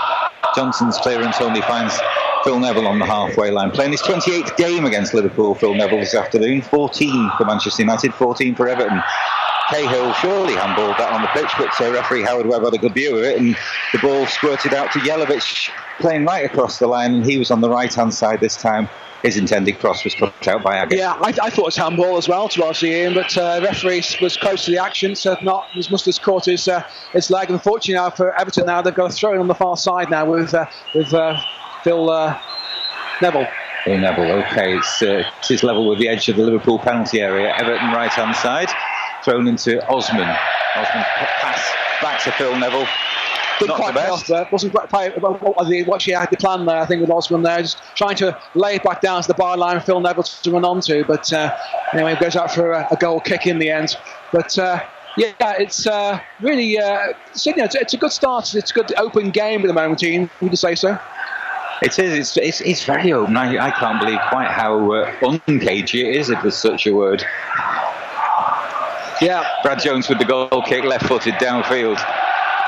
Johnson's clearance only finds Phil Neville on the halfway line. Playing his 28th game against Liverpool, Phil Neville, this afternoon. 14 for Manchester United, 14 for Everton. Cahill surely handballed that on the pitch, but referee Howard Webb had a good view of it, and the ball squirted out to Jelavic, playing right across the line, and he was on the right-hand side this time. His intended cross was cut out by Agger. Yeah, I thought it was handball as well, to be honest with you, but referee was close to the action, so not. He must have caught his leg. Unfortunately now for Everton, now they've got a throw in on the far side now with Phil Neville. Phil Neville, okay, it's level with the edge of the Liverpool penalty area. Everton right-hand side, thrown into Osman. Osman pass back to Phil Neville. Didn't quite pay off there. Wasn't quite what she had the plan there, I think, with Osman there. Just trying to lay it back down to the byline for Phil Neville to run onto. But anyway, it goes out for a goal kick in the end. But yeah, it's really it's a good start. It's a good open game at the moment, Ian. Would you say so? It is. It's very open. I can't believe quite how uncagey it is, if there's such a word. Yeah. Brad Jones with the goal kick, left-footed downfield.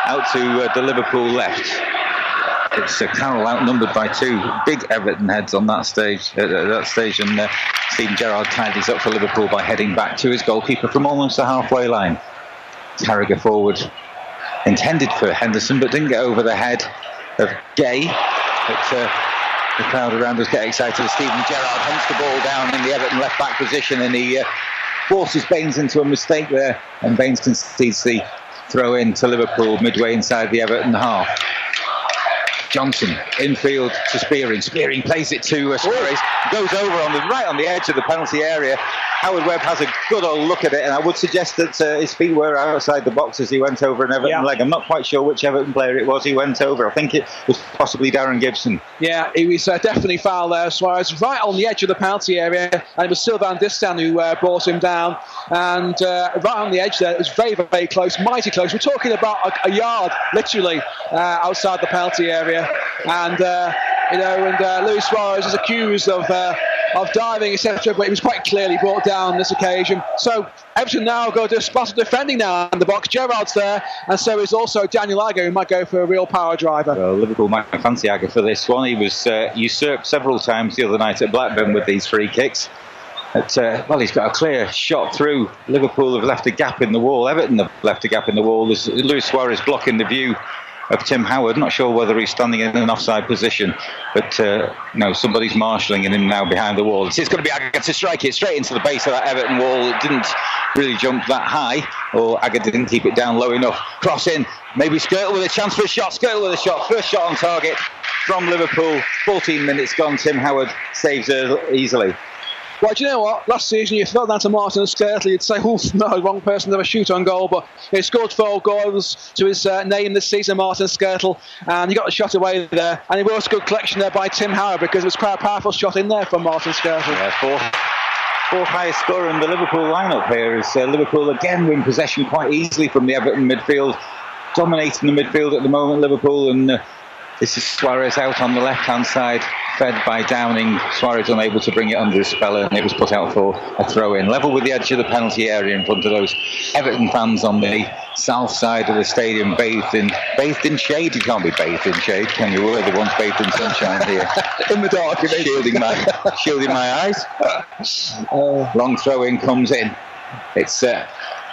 Out to the Liverpool left. It's Carroll outnumbered by 2 big Everton heads on that stage. And Steven Gerrard tidies up for Liverpool by heading back to his goalkeeper from almost the halfway line. Carragher forward, intended for Henderson, but didn't get over the head of Gay. But the crowd around us get excited as Steven Gerrard hunts the ball down in the Everton left back position, and he forces Baines into a mistake there, and Baines concedes the throw in to Liverpool midway inside the Everton half. Johnson infield to Spearing. Spearing plays it to Suarez. Goes over right on the edge of the penalty area. Howard Webb has a good old look at it, and I would suggest that his feet were outside the box as he went over an Everton leg. I'm not quite sure which Everton player it was he went over. I think it was possibly Darren Gibson. Yeah, he was definitely foul there. Suarez right on the edge of the penalty area, and it was Sylvain Distin who brought him down. And right on the edge there, it was very, very close, mighty close. We're talking about a yard, literally, outside the penalty area. And Luis Suarez is accused of diving, etc., but he was quite clearly brought down on this occasion. So Everton now go to spot of defending now in the box. Gerrard's there, and so is also Daniel Agger, who might go for a real power driver. Well, Liverpool might fancy Agger for this one. He was usurped several times the other night at Blackburn with these free kicks. He's got a clear shot through. Liverpool have left a gap in the wall. Everton have left a gap in the wall. There's Luis Suarez blocking the view of Tim Howard. Not sure whether he's standing in an offside position, but somebody's marshalling him now behind the wall. It's going to be Agger to strike it straight into the base of that Everton wall. It didn't really jump that high, or Agger didn't keep it down low enough. Cross in, maybe Skirtle with a chance for a shot. Skirtle with a shot, first shot on target from Liverpool. 14 minutes gone, Tim Howard saves easily. Well, do you know what? Last season, you fell down to Martin Skirtle, you'd say, oof, no, wrong person to have a shoot on goal, but he scored 4 goals to his name this season, Martin Skirtle, and he got the shot away there. And it was a good collection there by Tim Howard, because it was quite a powerful shot in there from Martin Skirtle. Yeah, fourth highest scorer in the Liverpool lineup here as Liverpool again win possession quite easily from the Everton midfield. Dominating the midfield at the moment, Liverpool, and this is Suarez out on the left-hand side, fed by Downing. Suarez unable to bring it under his spell, and it was put out for a throw-in. Level with the edge of the penalty area in front of those Everton fans on the south side of the stadium, bathed in shade. You can't be bathed in shade, can you? We're the ones bathed in sunshine here. In the dark, shielding my eyes. Long throw-in comes in. It's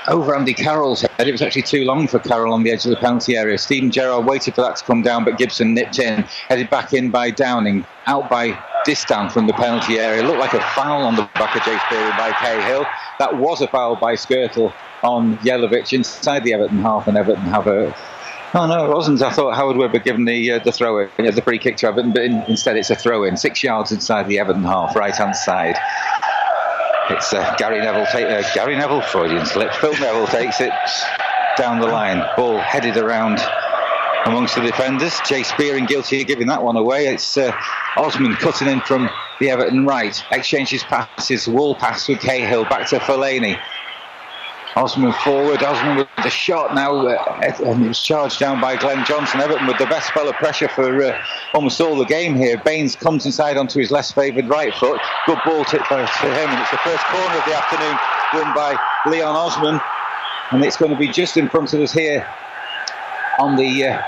over Andy Carroll's head. It was actually too long for Carroll on the edge of the penalty area. Steven Gerrard waited for that to come down, but Gibson nipped in, headed back in by Downing, out by Distin from the penalty area. It looked like a foul on the back of Jay Spearing by Cahill. That was a foul by Skirtle on Jelavic inside the Everton half, and Everton have a... Oh no, it wasn't. I thought Howard Webb had given the throw-in, the free kick to Everton, but instead it's a throw-in. 6 yards inside the Everton half, right-hand side. It's Gary Neville, Freudian slip. Phil Neville takes it down the line. Ball headed around amongst the defenders. Jay Spearing guilty of giving that one away. It's Osman cutting in from the Everton right. Exchanges passes, wall pass with Cahill back to Fellaini. Osman forward, Osman with the shot now, and it was charged down by Glenn Johnson. Everton with the best spell of pressure for almost all the game here. Baines comes inside onto his less favoured right foot. Good ball tip to him, and it's the first corner of the afternoon won by Leon Osman, and it's going to be just in front of us here on the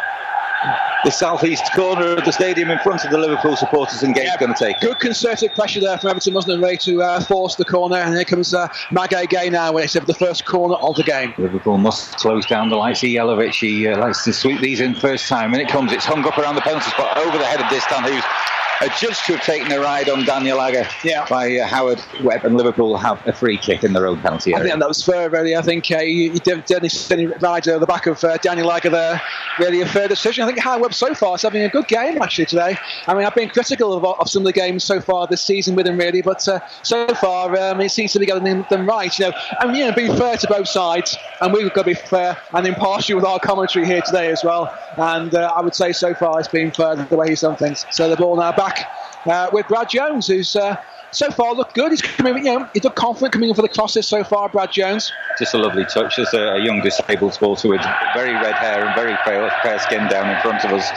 southeast corner of the stadium in front of the Liverpool supporters, and Gate's going to take it. Good concerted pressure there from Everton, wasn't it, Ray, to force the corner, and here comes Maguire Gay now when it's the first corner of the game. Liverpool must close down the lights. Jelavic, he likes to sweep these in first time, and it comes. It's hung up around the penalty spot over the head of Distin, who's adjudged to have taken a ride on Daniel Agger by Howard Webb, and Liverpool have a free kick in their own penalty area. I think that was fair, really. I think he definitely rides over the back of Daniel Agger there. Really a fair decision. I think Howard Webb so far is having a good game actually today. I mean, I've been critical of some of the games so far this season with him, really, but so far it seems to be getting them right. Being fair to both sides, and we've got to be fair and impartial with our commentary here today as well. And I would say so far it's been fair the way he's done things. So the ball now back with Brad Jones, who's so far looked good. He's coming, he's looked confident coming in for the crosses so far, Brad Jones. Just a lovely touch. There's a young disabled supporter with very red hair and very fair skin down in front of us.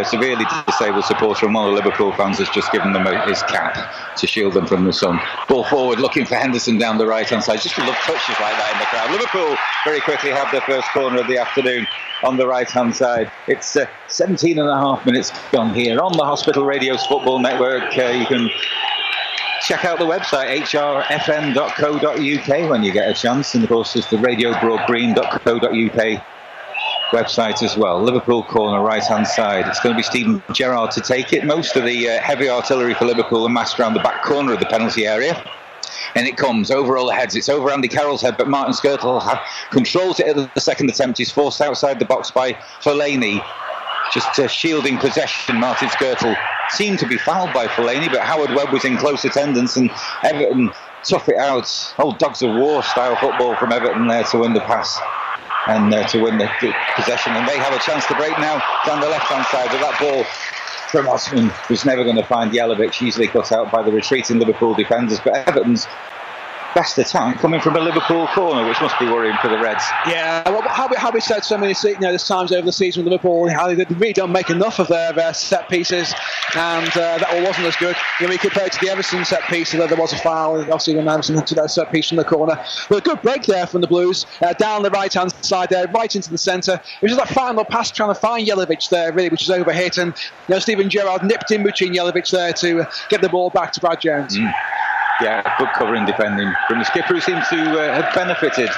Severely disabled supporter, and one of the Liverpool fans has just given them his cap to shield them from the sun. Ball forward, looking for Henderson down the right-hand side. Just love touches like that in the crowd. Liverpool very quickly have their first corner of the afternoon on the right-hand side. It's 17 and a half minutes gone here on the Hospital Radio's Football Network. You can check out the website hrfm.co.uk when you get a chance, and of course there's the radiobroadgreen.co.uk website as well. Liverpool corner, right hand side. It's going to be Steven Gerrard to take it. Most of the heavy artillery for Liverpool are massed around the back corner of the penalty area. And it comes over all the heads. It's over Andy Carroll's head, but Martin Skirtle controls it at the second attempt. He's forced outside the box by Fellaini. Just shielding possession. Martin Skirtle seemed to be fouled by Fellaini, but Howard Webb was in close attendance, and Everton tough it out. Old Dogs of War style football from Everton there to win the pass and to win the possession. And they have a chance to break now down the left-hand side, but that ball from Osman was never going to find Jelavic, easily cut out by the retreating Liverpool defenders. But Everton's best attack coming from a Liverpool corner, which must be worrying for the Reds. Yeah, well, how we said so many there's times over the season with Liverpool, how they really don't make enough of their set pieces, and that one wasn't as good. We compare it to the Everton set piece, although there was a foul, obviously, when Everton had to that set piece from the corner. But a good break there from the Blues, down the right-hand side there, right into the centre. It was just that final pass trying to find Jelavic there, really, which is overhit, and Steven Gerrard nipped in between Jelavic there to get the ball back to Brad Jones. Yeah, good covering defending from the skipper, who seems to have benefited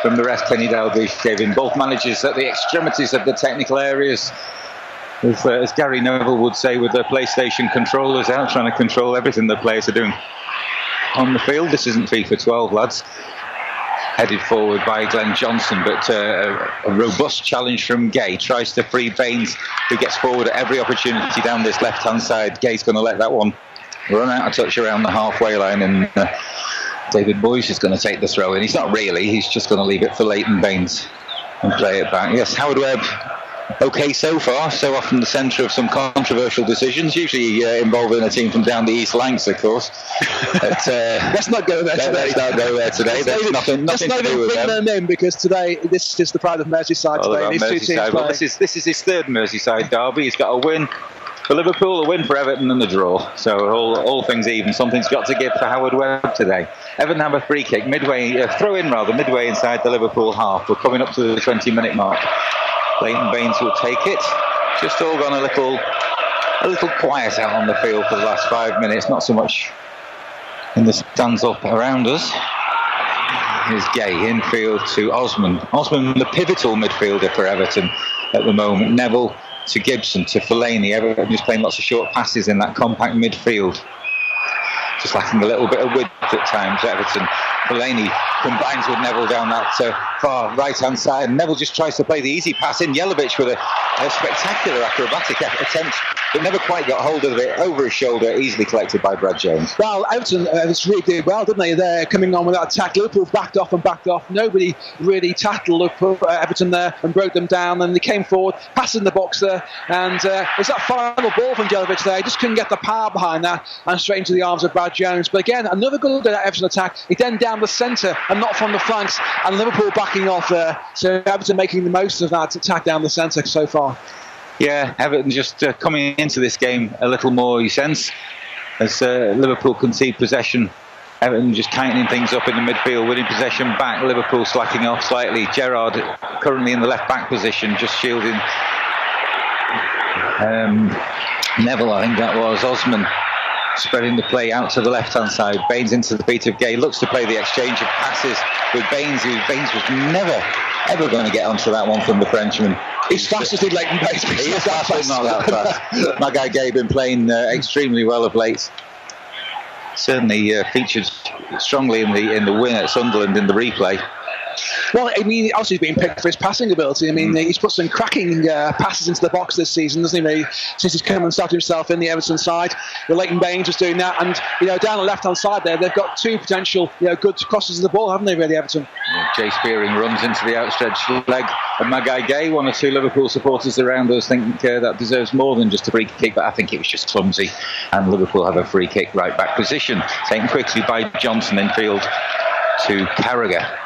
from the rest Kenny Dalglish gave him. Both managers at the extremities of the technical areas, as Gary Neville would say, with the PlayStation controllers out, trying to control everything the players are doing on the field. This isn't FIFA 12, lads. Headed forward by Glenn Johnson, but a robust challenge from Gay. Tries to free Baines, who gets forward at every opportunity down this left-hand side. Gay's going to let that one run out of touch around the halfway line, and David Boyce is going to take the throw in. He's not really, he's just going to leave it for Leighton Baines and play it back. Yes, Howard Webb, okay so far, so often the centre of some controversial decisions, usually involving a team from down the East Lancs, of course. But, let's not go there today. Let's not go there today. There's nothing to do with them. In, because today this is the pride of Merseyside today. These two teams well, this is his third Merseyside derby. He's got a win for Liverpool, a win for Everton, and a draw. So all things even. Something's got to give for Howard Webb today. Everton have a free kick midway inside the Liverpool half. We're coming up to the 20-minute mark. Leighton Baines will take it. Just all gone a little quiet out on the field for the last 5 minutes. Not so much in the stands up around us. Here's Gay infield to Osman. Osman, the pivotal midfielder for Everton at the moment. Neville to Gibson, to Fellaini. Everton is playing lots of short passes in that compact midfield. Just lacking a little bit of width at times, Everton. Fellaini combines with Neville down that far right-hand side. And Neville just tries to play the easy pass in. Jelavic with a spectacular acrobatic attempt, but never quite got hold of it. Over his shoulder, easily collected by Brad Jones. Well, Everton really did well, didn't they? They're coming on with that attack. Liverpool backed off. Nobody really tackled Everton there and broke them down. And they came forward, passed in the box there. And it's that final ball from Jelavic there. He just couldn't get the power behind that and straight into the arms of Brad Jones. But again, another good Everton attack. He then down the centre and not from the flanks. And Liverpool backing off there. So Everton making the most of that attack down the centre so far. Yeah, Everton just coming into this game a little more, you sense, as Liverpool concede possession. Everton just tightening things up in the midfield, winning possession back. Liverpool slacking off slightly. Gerrard currently in the left-back position, just shielding Neville, I think that was. Osman spreading the play out to the left-hand side. Baines into the feet of Gay, looks to play the exchange of passes with Baines, who Baines was never, ever going to get onto that one from the Frenchman. He's fast as did Leighton Baines. He is fast, but not that fast. My guy Gay been playing extremely well of late. Certainly featured strongly in the win at Sunderland in the replay. Well, I mean, obviously he's been picked for his passing ability. I mean, he's put some cracking passes into the box this season, doesn't he? Since he's come and started himself in the Everton side, with Leighton Baines just doing that, and down the left-hand side there, they've got two potential, good crosses of the ball, haven't they? Really, Everton. Jay Spearing runs into the outstretched leg of Magai Gay. One or two Liverpool supporters around us think that deserves more than just a free kick, but I think it was just clumsy. And Liverpool have a free kick right back position, taken quickly by Johnson infield to Carragher.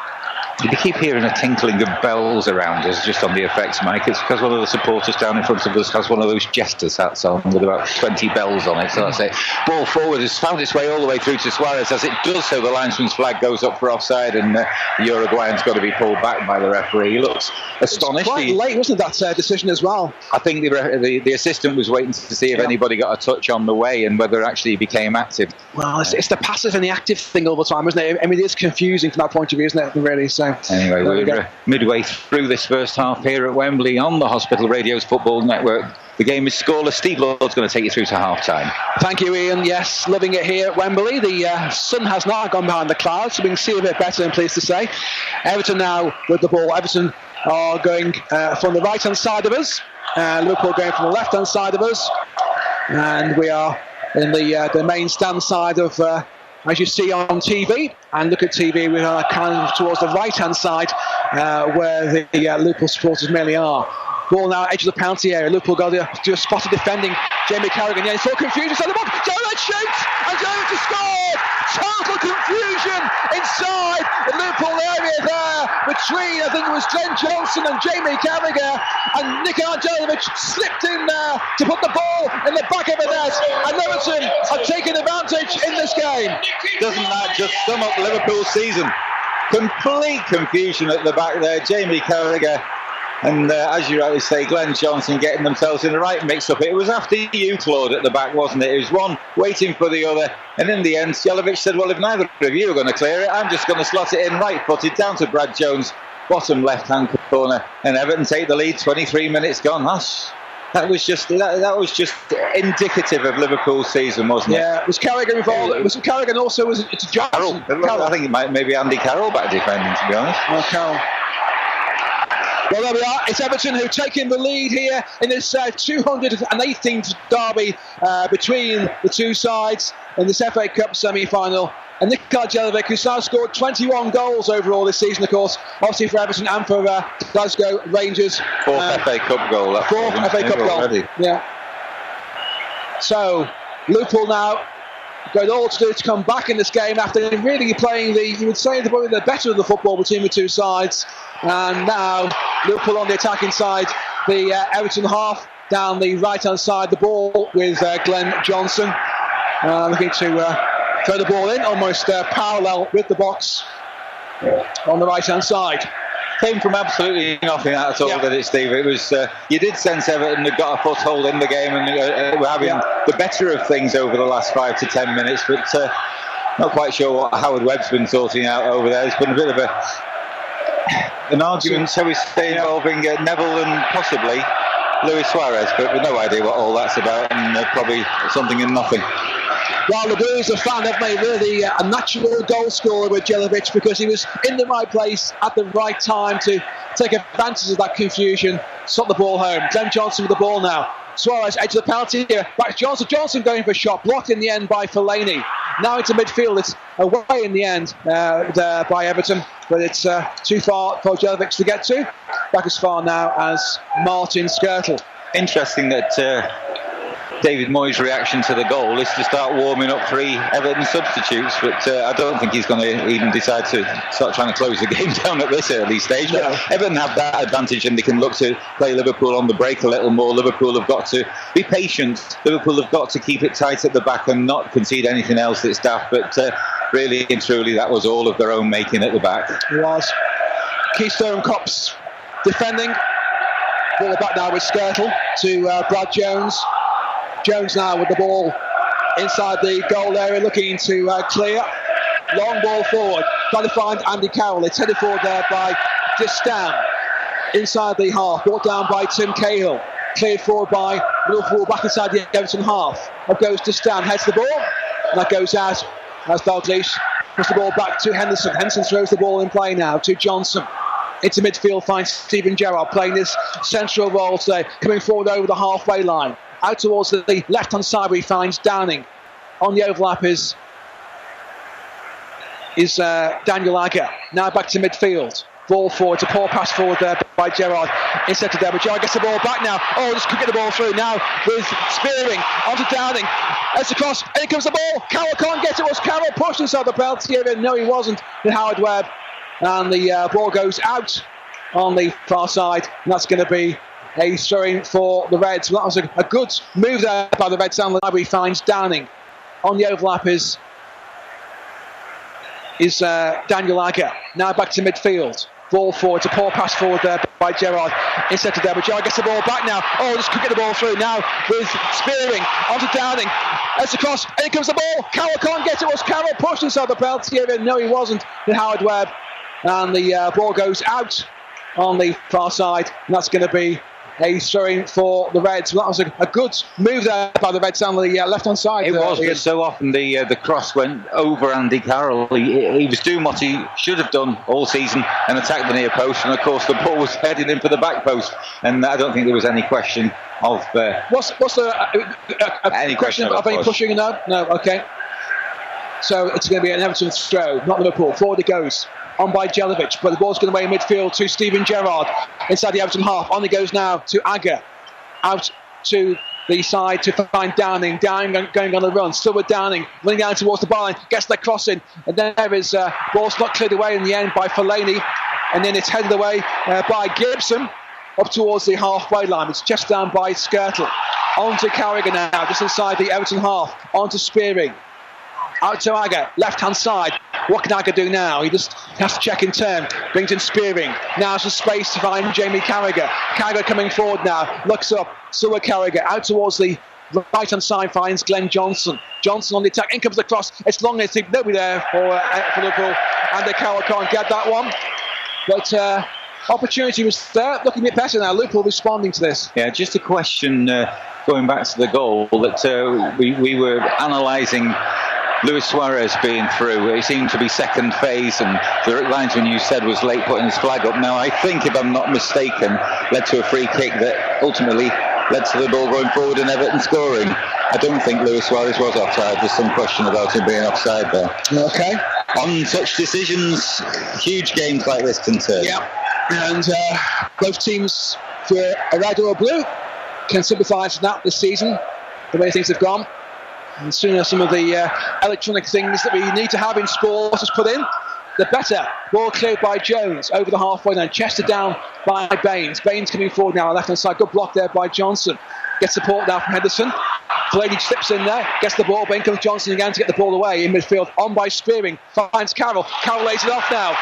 You keep hearing a tinkling of bells around us just on the effects mic. It's because one of the supporters down in front of us has one of those jesters hats on with about 20 bells on it. So that's it. Ball forward has found its way all the way through to Suarez. As it does so, the linesman's flag goes up for offside, and the Uruguayan's got to be pulled back by the referee. He looks astonished. It's quite late, wasn't it, that decision as well? I think the assistant was waiting to see if anybody got a touch on the way and whether it actually became active. Well, it's the passive and the active thing all the time, isn't it? I mean, it is confusing from that point of view, isn't it, really? So So anyway, we're midway through this first half here at Wembley on the Hospital Radio's Football Network. The game is scoreless. Steve Lord's going to take you through to half-time. Thank you, Ian. Yes, loving it here at Wembley. The sun has not gone behind the clouds, so we can see a bit better, I'm pleased to say. Everton now with the ball. Everton are going from the right-hand side of us. Liverpool going from the left-hand side of us. And we are in the main stand side of, as you see on TV. And look at TV, we are kind of towards the right-hand side where the Liverpool supporters mainly are. Ball now, edge of the penalty area. Liverpool got to a spotted defending. Jamie Carragher, yeah, it's all confusion inside the box. Jelic shoots, and Jelic has scored! Total confusion inside the Liverpool area there between, I think it was Glenn Johnson and Jamie Carragher, and Nikolaj Jelic slipped in there to put the ball in the back of the net, and Everton are taking advantage in this game. Doesn't that just sum up Liverpool's season? Complete confusion at the back there. Jamie Carragher and as you rightly say, Glenn Johnson getting themselves in the right mix-up. It was after you, Claude, at the back, wasn't it? It was one waiting for the other, and in the end, Jelic said, well, if neither of you are going to clear it, I'm just going to slot it in right-footed down to Brad Jones, bottom left-hand corner, and Everton take the lead. 23 minutes gone. That was just indicative of Liverpool's season, wasn't it? Yeah, was Carragher involved? Was it Carragher and also was it Johnson? Carroll. I think it might maybe Andy Carroll back defending, to be honest. Oh, Carroll. Well, there we are. It's Everton who've taken the lead here in this 218th derby between the two sides in this FA Cup semi-final. And Nikolaj Jelic, who's now scored 21 goals overall this season, of course, obviously for Everton and for Glasgow Rangers. Fourth FA Cup goal. Fourth FA Cup goal. Already. Yeah. So, Liverpool now got all to do to come back in this game after really playing you would say, probably the better of the football between the two sides. And now Liverpool on the attacking side, the Everton half down the right-hand side, the ball with Glenn Johnson looking to throw the ball in, almost parallel with the box on the right-hand side. Came from absolutely nothing at all, did it, Steve? It was you did sense Everton had got a foothold in the game and were having the better of things over the last 5 to 10 minutes, but not quite sure what Howard Webb's been sorting out over there. There's been a bit of an argument, shall we say, involving Neville and possibly Luis Suarez, but with no idea what all that's about, and probably something in nothing. Well, the Blues have found they've made really a natural goal scorer with Jelic, because he was in the right place at the right time to take advantage of that confusion, stop the ball home. Glenn Johnson with the ball now. Suarez, edge of the penalty here. Back to Johnson. Johnson going for a shot, blocked in the end by Fellaini. Now into midfield. It's away in the end there by Everton, but it's too far for Jelic to get to. Back as far now as Martin Skirtle. Interesting that David Moyes' reaction to the goal is to start warming up 3 Everton substitutes, but I don't think he's going to even decide to start trying to close the game down at this early stage. But Everton have that advantage and they can look to play Liverpool on the break a little more. Liverpool have got to be patient. Liverpool have got to keep it tight at the back and not concede anything else that's daft, but really and truly that was all of their own making at the back. It was. Keystone Cops defending. Ball back now with Skirtle to Brad Jones. Jones now with the ball inside the goal area, looking to clear. Long ball forward, trying to find Andy Carroll. It's headed forward there by Distan. Inside the half, brought down by Tim Cahill. Cleared forward by Liverpool, back inside the Everton half. Up goes Distan, heads the ball. And that goes out as Dalglish puts the ball back to Henderson. Henderson throws the ball in play now to Johnson. Into midfield, finds Stephen Gerrard playing this central role today, coming forward over the halfway line. Out towards the left-hand side where he finds Downing. On the overlap is Daniel Agger. Now back to midfield. Ball forward, it's a poor pass forward there by Gerrard. Intercepted there, but Gerrard gets the ball back now. Oh, just could get the ball through now with Spearing onto Downing. It's across, and here comes the ball. Carroll can't get it. Was Carroll pushed inside the penalty area? No, he wasn't. With Howard Webb. And the ball goes out on the far side, and that's going to be a throw-in for the Reds. Well, that was a good move there by the Reds. And he finds Downing. On the overlap is Daniel Agger. Now back to midfield. Ball forward. It's a poor pass forward there by Gerrard. Intercepted there, but Gerrard gets the ball back now. Oh, just could get the ball through now with Spearing onto Downing. It's across, and here comes the ball. Carroll can't get it. Was Carroll pushed inside the penalty area? No, he wasn't. With Howard Webb. and the ball goes out on the far side, and that's going to be a throw-in for the Reds. Well, that was a good move there by the Reds on the left-hand side. It was, but so often the cross went over Andy Carroll. He was doing what he should have done all season and attacked the near post, and of course the ball was headed in for the back post, and I don't think there was any question of... What's the any question of any pushing? No, okay. So it's going to be an Everton throw, not Liverpool. Forward it goes. On by Jelic, but the ball's going away in midfield to Steven Gerrard inside the Everton half. On it goes now to Agger, out to the side to find Downing. Downing going on the run, still with Downing running down towards the byline, gets the cross in, and there is ball's not cleared away in the end by Fellaini, and then it's headed away by Gibson up towards the halfway line. It's chest down by Skirtle. On to Carragher now, just inside the Everton half. On to Spearing. Out to Agger, left-hand side. What can Agger do now? He just has to check in turn. Brings in Spearing. Now's the space to find Jamie Carragher. Carragher coming forward now. Looks up. Suwa Carragher out towards the right-hand side finds Glenn Johnson. Johnson on the attack. In comes the cross. It's long. It's nobody there for Liverpool. And the Carroll can't get that one. But opportunity was there. Looking a bit better now. Liverpool responding to this. Yeah, just a question going back to the goal that we were analysing Luis Suarez being through. It seemed to be second phase, and the linesman you said was late putting his flag up. Now, I think, if I'm not mistaken, led to a free kick that ultimately led to the ball going forward and Everton scoring. I don't think Luis Suarez was offside. There's some question about him being offside there. Okay. On such decisions, huge games like this can turn. Yeah, and both teams, for a red or a blue, can sympathise with that this season, the way things have gone. And sooner some of the electronic things that we need to have in sports is put in, the better. Ball cleared by Jones over the halfway line, chested down by Baines. Baines coming forward now on the left-hand side. Good block there by Johnson. Gets support now from Henderson. Fellaini slips in there, gets the ball, but in comes Johnson again to get the ball away in midfield. On by Spearing, finds Carroll. Carroll lays it off now.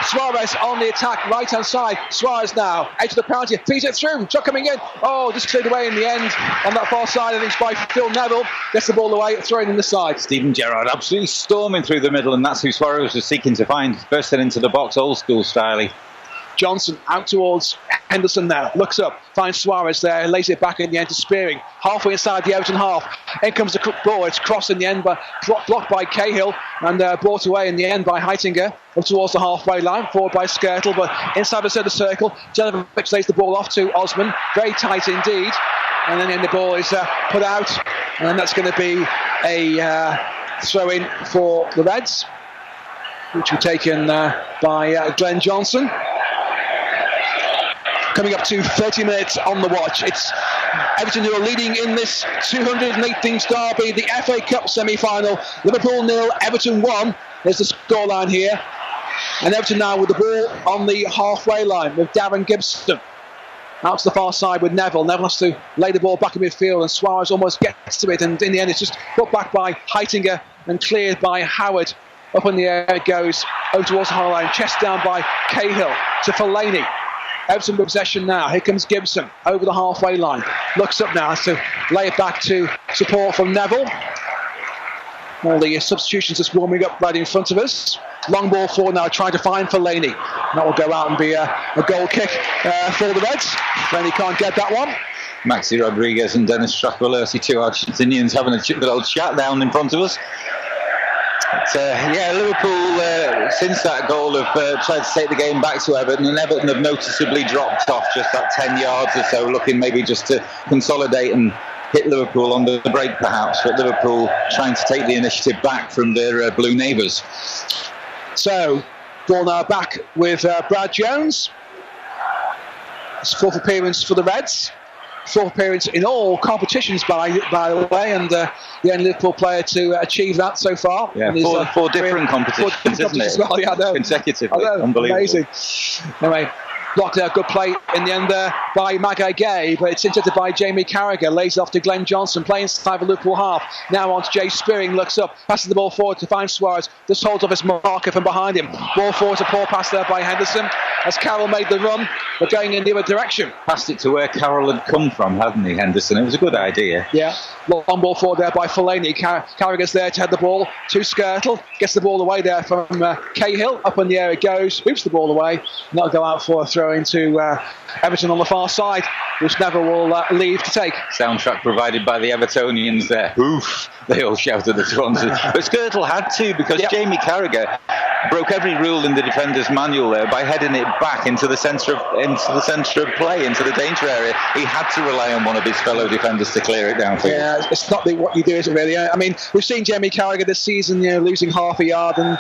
Suarez on the attack, right-hand side. Suarez now, edge of the penalty, feeds it through. Shot coming in. Oh, just cleared away in the end. On that far side, I think it's by Phil Neville. Gets the ball away, throwing in the side. Steven Gerrard absolutely storming through the middle, and that's who Suarez was seeking to find. Bursting into the box, old school style. Johnson out towards Henderson now, looks up, finds Suarez there, lays it back in the end to Spearing, halfway inside the Everton half. In comes the ball, it's crossed in the end, but blocked by Cahill and brought away in the end by Heitinger up towards the halfway line, forward by Skirtle, but inside the centre circle, Jelic lays the ball off to Osman, very tight indeed, and then the ball is put out, and then that's going to be a throw-in for the Reds, which will be taken by Glenn Johnson. Coming up to 30 minutes on the watch. It's Everton who are leading in this 218th derby, the FA Cup semi-final. Liverpool 0, Everton 1. There's the scoreline here. And Everton now with the ball on the halfway line with Darren Gibson. Out to the far side with Neville. Neville has to lay the ball back in midfield, and Suarez almost gets to it. And in the end, it's just put back by Heitinger and cleared by Howard. Up in the air it goes, over towards the high line. Chest down by Cahill to Fellaini. Everton with possession now. Here comes Gibson over the halfway line. Looks up now to lay it back to support from Neville. All the substitutions just warming up right in front of us. Long ball forward now, trying to find Fellaini. That will go out and be a goal kick for the Reds. Fellaini can't get that one. Maxi Rodriguez and Dennis Stracqualursi, two Argentinians, having a good old chat down in front of us. But, Liverpool, since that goal, have tried to take the game back to Everton, and Everton have noticeably dropped off just that 10 yards or so, looking maybe just to consolidate and hit Liverpool on the break perhaps, but Liverpool trying to take the initiative back from their blue neighbours. So, ball now back with Brad Jones. His fourth appearance for the Reds. Fourth appearance in all competitions, by the way, and the only Liverpool player to achieve that so far. Yeah, four different competitions, isn't it? Well, yeah, I know. Consecutively, I know. Unbelievable. Amazing. Anyway, Blocked a good play in the end there by Magai Gay, but it's intercepted by Jamie Carragher. Lays off to Glenn Johnson, playing inside the Liverpool half. Now on to Jay Spearing, looks up, passes the ball forward to find Suarez. Just holds off his marker from behind him. Ball forward, a poor pass there by Henderson as Carroll made the run, but going in the other direction. Passed it to where Carroll had come from, hadn't he, Henderson? It was a good idea. Yeah, long ball forward there by Fellaini. Carragher's there to head the ball to Skirtle. Gets the ball away there from Cahill. Up in the air it goes, sweeps the ball away, and that'll go out for a throw into Everton on the far side, which Neville will leave to take. Soundtrack provided by the Evertonians there. Oof, they all shouted at once. But Skirtle had to, because Jamie Carragher broke every rule in the defender's manual there by heading it back into the centre of play, into the danger area. He had to rely on one of his fellow defenders to clear it downfield. Yeah, it's not what you do, is it really? I mean, we've seen Jamie Carragher this season, losing half a yard, and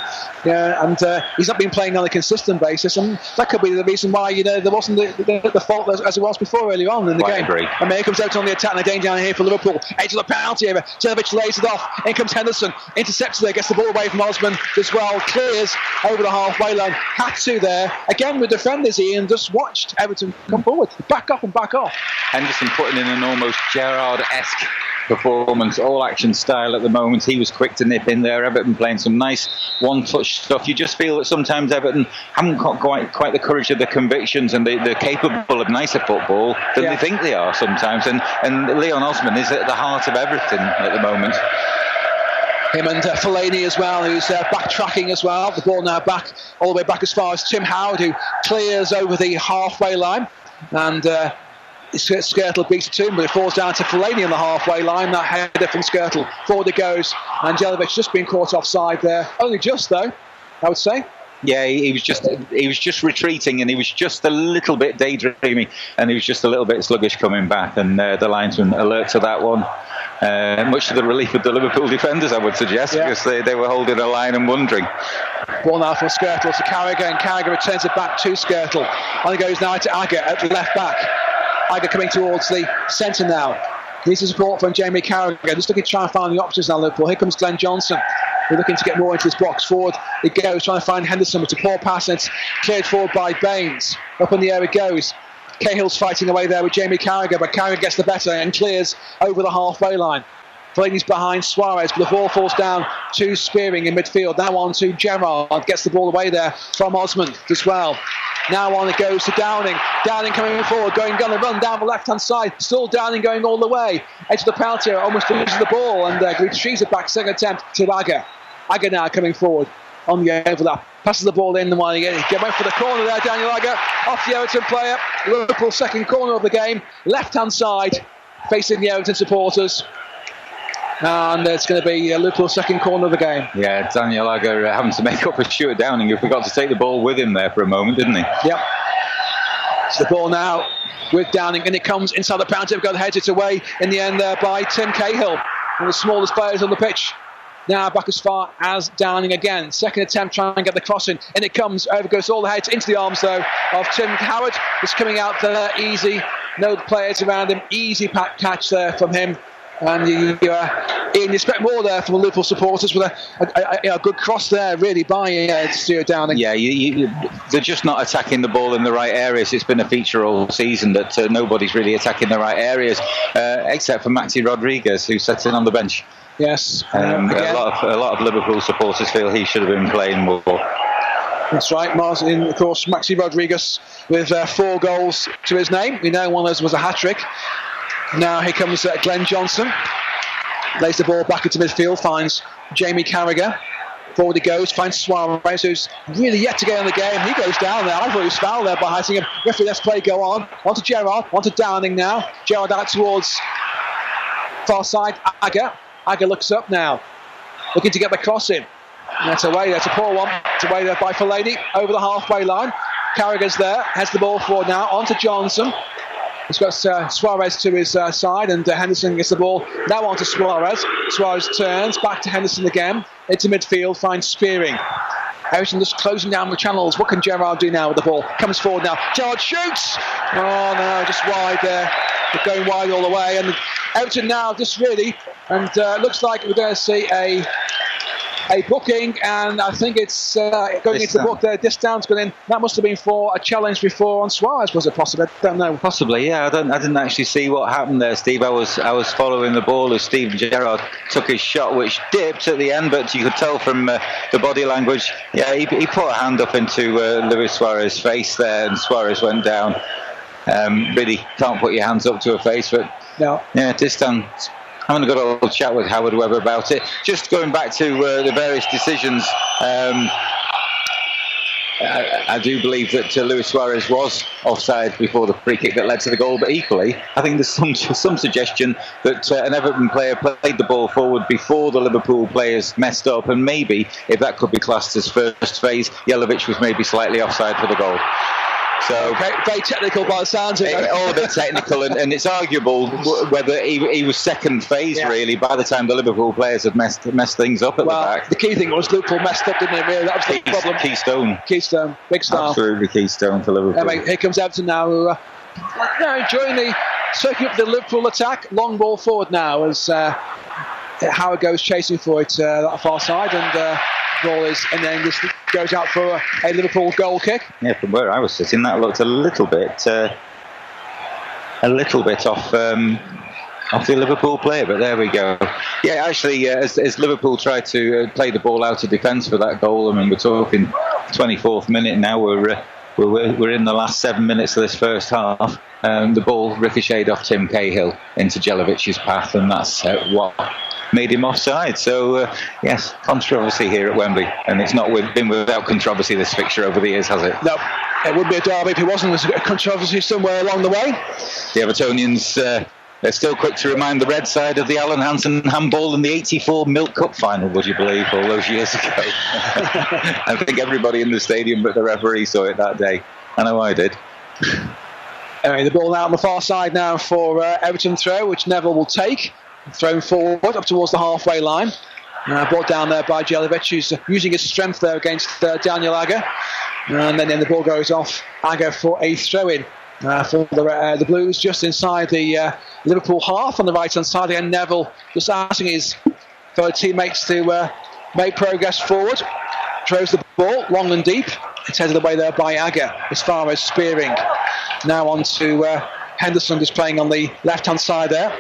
he's not been playing on a consistent basis, and that could be the reason why there wasn't the fault as it was before earlier on in the game. I agree. And here comes out on the attack, and a danger down here for Liverpool. Edge of the penalty area. Jelovic lays it off. In comes Henderson, intercepts there, gets the ball away from Osman as well, clears over the halfway line. Had to there again with defenders, Ian just watched Everton come forward, back up and back off. Henderson putting in an almost Gerrard-esque performance, all action style at the moment. He was quick to nip in there. Everton playing some nice one-touch stuff. You just feel that sometimes Everton haven't got quite the courage of their convictions, and they're capable of nicer football than they think they are sometimes, and Leon Osman is at the heart of everything at the moment. Him and Fellaini as well, who's backtracking as well. The ball now back, all the way back as far as Tim Howard, who clears over the halfway line, and Skirtle beats it to him, but it falls down to Fellaini on the halfway line. That header from Skirtle, forward it goes, and Jelovic just been caught offside there, only just though, I would say. Yeah, he was just retreating, and he was just a little bit daydreaming, and he was just a little bit sluggish coming back, and the linesman alert to that one. Much to the relief of the Liverpool defenders, I would suggest, because they were holding a line and wondering. Ball now from Skirtle to Carragher, and Carragher returns it back to Skirtle. On it goes now to Agger at the left back. Agger coming towards the centre now. Needs the support from Jamie Carragher. Just looking to try and find the options now, Liverpool. Here comes Glenn Johnson. We're looking to get more into this box. Forward it goes, trying to find Henderson. It's a poor pass, and it's cleared forward by Baines. Up in the air it goes. Cahill's fighting away there with Jamie Carragher, but Carragher gets the better and clears over the halfway line. Fellaini's behind Suarez, but the ball falls down to Spearing in midfield. Now on to Gerrard, gets the ball away there from Osman as well. Now on it goes to Downing. Downing coming forward, going on the run down the left-hand side. Still Downing going all the way. Edge of the penalty, almost loses the ball, and retrieves it back, second attempt to Agger. Agger now coming forward on the overlap. Passes the ball in, and while he went for the corner there, Daniel Agger, off the Everton player. Liverpool second corner of the game, left-hand side, facing the Everton supporters. And it's going to be Liverpool's second corner of the game. Yeah, Daniel Agger having to make up for Stuart Downing, who forgot to take the ball with him there for a moment, didn't he? Yep. It's the ball now with Downing, and it comes inside the penalty. We've got headed away in the end there by Tim Cahill, one of the smallest players on the pitch. Now back as far as Downing again. Second attempt, trying to get the cross in, and it comes over, goes all the heads into the arms though of Tim Howard. It's coming out there easy, no players around him, easy catch there from him. And you expect more there from the Liverpool supporters with a good cross there, really, by Stuart Downing. Yeah, they're just not attacking the ball in the right areas. It's been a feature all season that nobody's really attacking the right areas, except for Maxi Rodriguez, who's sitting on the bench. Yes. A lot of Liverpool supporters feel he should have been playing more. That's right, Martin. Of course, Maxi Rodriguez with 4 goals to his name. We know one of those was a hat-trick. Now here comes Glenn Johnson. Lays the ball back into midfield, finds Jamie Carragher. Forward he goes, finds Suarez, who's really yet to get on the game. He goes down there. I thought he was fouled there by hitting him. Referee, let's play go on. On to Gerrard, on to Downing now. Gerrard out towards far side. Agger looks up now, looking to get the cross in. And that's away, that's a poor one. It's away there by Fellaini, over the halfway line. Carragher's there, has the ball forward now, on to Johnson. He's got Suarez to his side, and Henderson gets the ball now on to Suarez. Suarez turns back to Henderson again into midfield, finds Spearing. Everton just closing down the channels. What can Gerrard do now with the ball? Comes forward now. Gerrard shoots! Oh no, just wide there. They're going wide all the way, and Everton now just really, and looks like we're going to see a a booking, and I think it's going into the book there. Disdown's gone in. That must have been for a challenge before on Suarez, was it possibly? I don't know. Possibly, yeah. I didn't actually see what happened there, Steve. I was following the ball as Steven Gerrard took his shot, which dipped at the end, but you could tell from the body language. Yeah, he put a hand up into Luis Suarez's face there, and Suarez went down. Really can't put your hands up to a face, but yeah, Distan. I'm going to go a little chat with Howard Webber about it. Just going back to the various decisions, I do believe that Luis Suarez was offside before the free kick that led to the goal, but equally, I think there's some suggestion that an Everton player played the ball forward before the Liverpool players messed up, and maybe, if that could be classed as first phase, Jelavic was maybe slightly offside for the goal. So very technical by the sounds of it. All a bit technical, and it's arguable whether he was second phase really by the time the Liverpool players had messed things up at the back. The key thing was Liverpool messed up, didn't they? Really, that was the problem. Keystone, big star. Absolutely keystone for Liverpool. Here comes Everton now, who enjoying the circuit of the Liverpool attack. Long ball forward now as Howard goes chasing for it that far side, and ball is, and then this goes out for a Liverpool goal kick. Yeah, from where I was sitting, that looked a little bit off the Liverpool player, but there we go. Yeah, actually, as Liverpool tried to play the ball out of defence for that goal, I mean, we're talking 24th minute now. We're in the last 7 minutes of this first half. The ball ricocheted off Tim Cahill into Jelovic's path, and that's what made him offside. So yes, controversy here at Wembley, and it's not been without controversy this fixture over the years, has it? No, it would be a derby if it wasn't. There's a controversy somewhere along the way. The Evertonians they're still quick to remind the red side of the Alan Hansen handball in the '84 Milk Cup final, would you believe, all those years ago. I think everybody in the stadium but the referee saw it that day. I know I did. Anyway, the ball out on the far side now for Everton throw, which Neville will take. Thrown forward up towards the halfway line. Brought down there by Jelavic, who's using his strength there against Daniel Agger. And then the ball goes off Agger for a throw-in for the Blues, just inside the Liverpool half on the right-hand side. And Neville just asking his fellow teammates to make progress forward. Throws the ball long and deep. It's headed away there by Agger as far as Spearing. Now on to Henderson, just playing on the left-hand side there.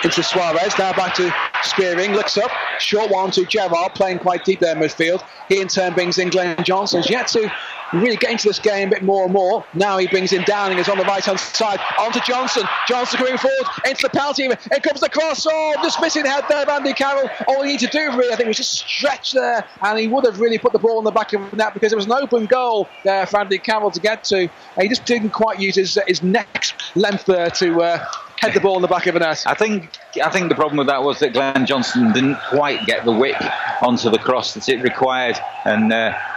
Into Suarez, now back to Spearing, looks up, short one to Gerrard, playing quite deep there in midfield. He in turn brings in Glenn Johnson. He's yet to really get into this game a bit more and more. Now he brings in Downing, who's on the right-hand side, onto Johnson. Johnson coming forward into the penalty area. It comes across, just missing head there of Andy Carroll. All he needed to do, really, I think, was just stretch there, and he would have really put the ball in the back of the net, because it was an open goal there for Andy Carroll to get to. And he just didn't quite use his neck length there to head the ball in the back of the net. I think the problem with that was that Glenn Johnson didn't quite get the whip onto the cross that it required, and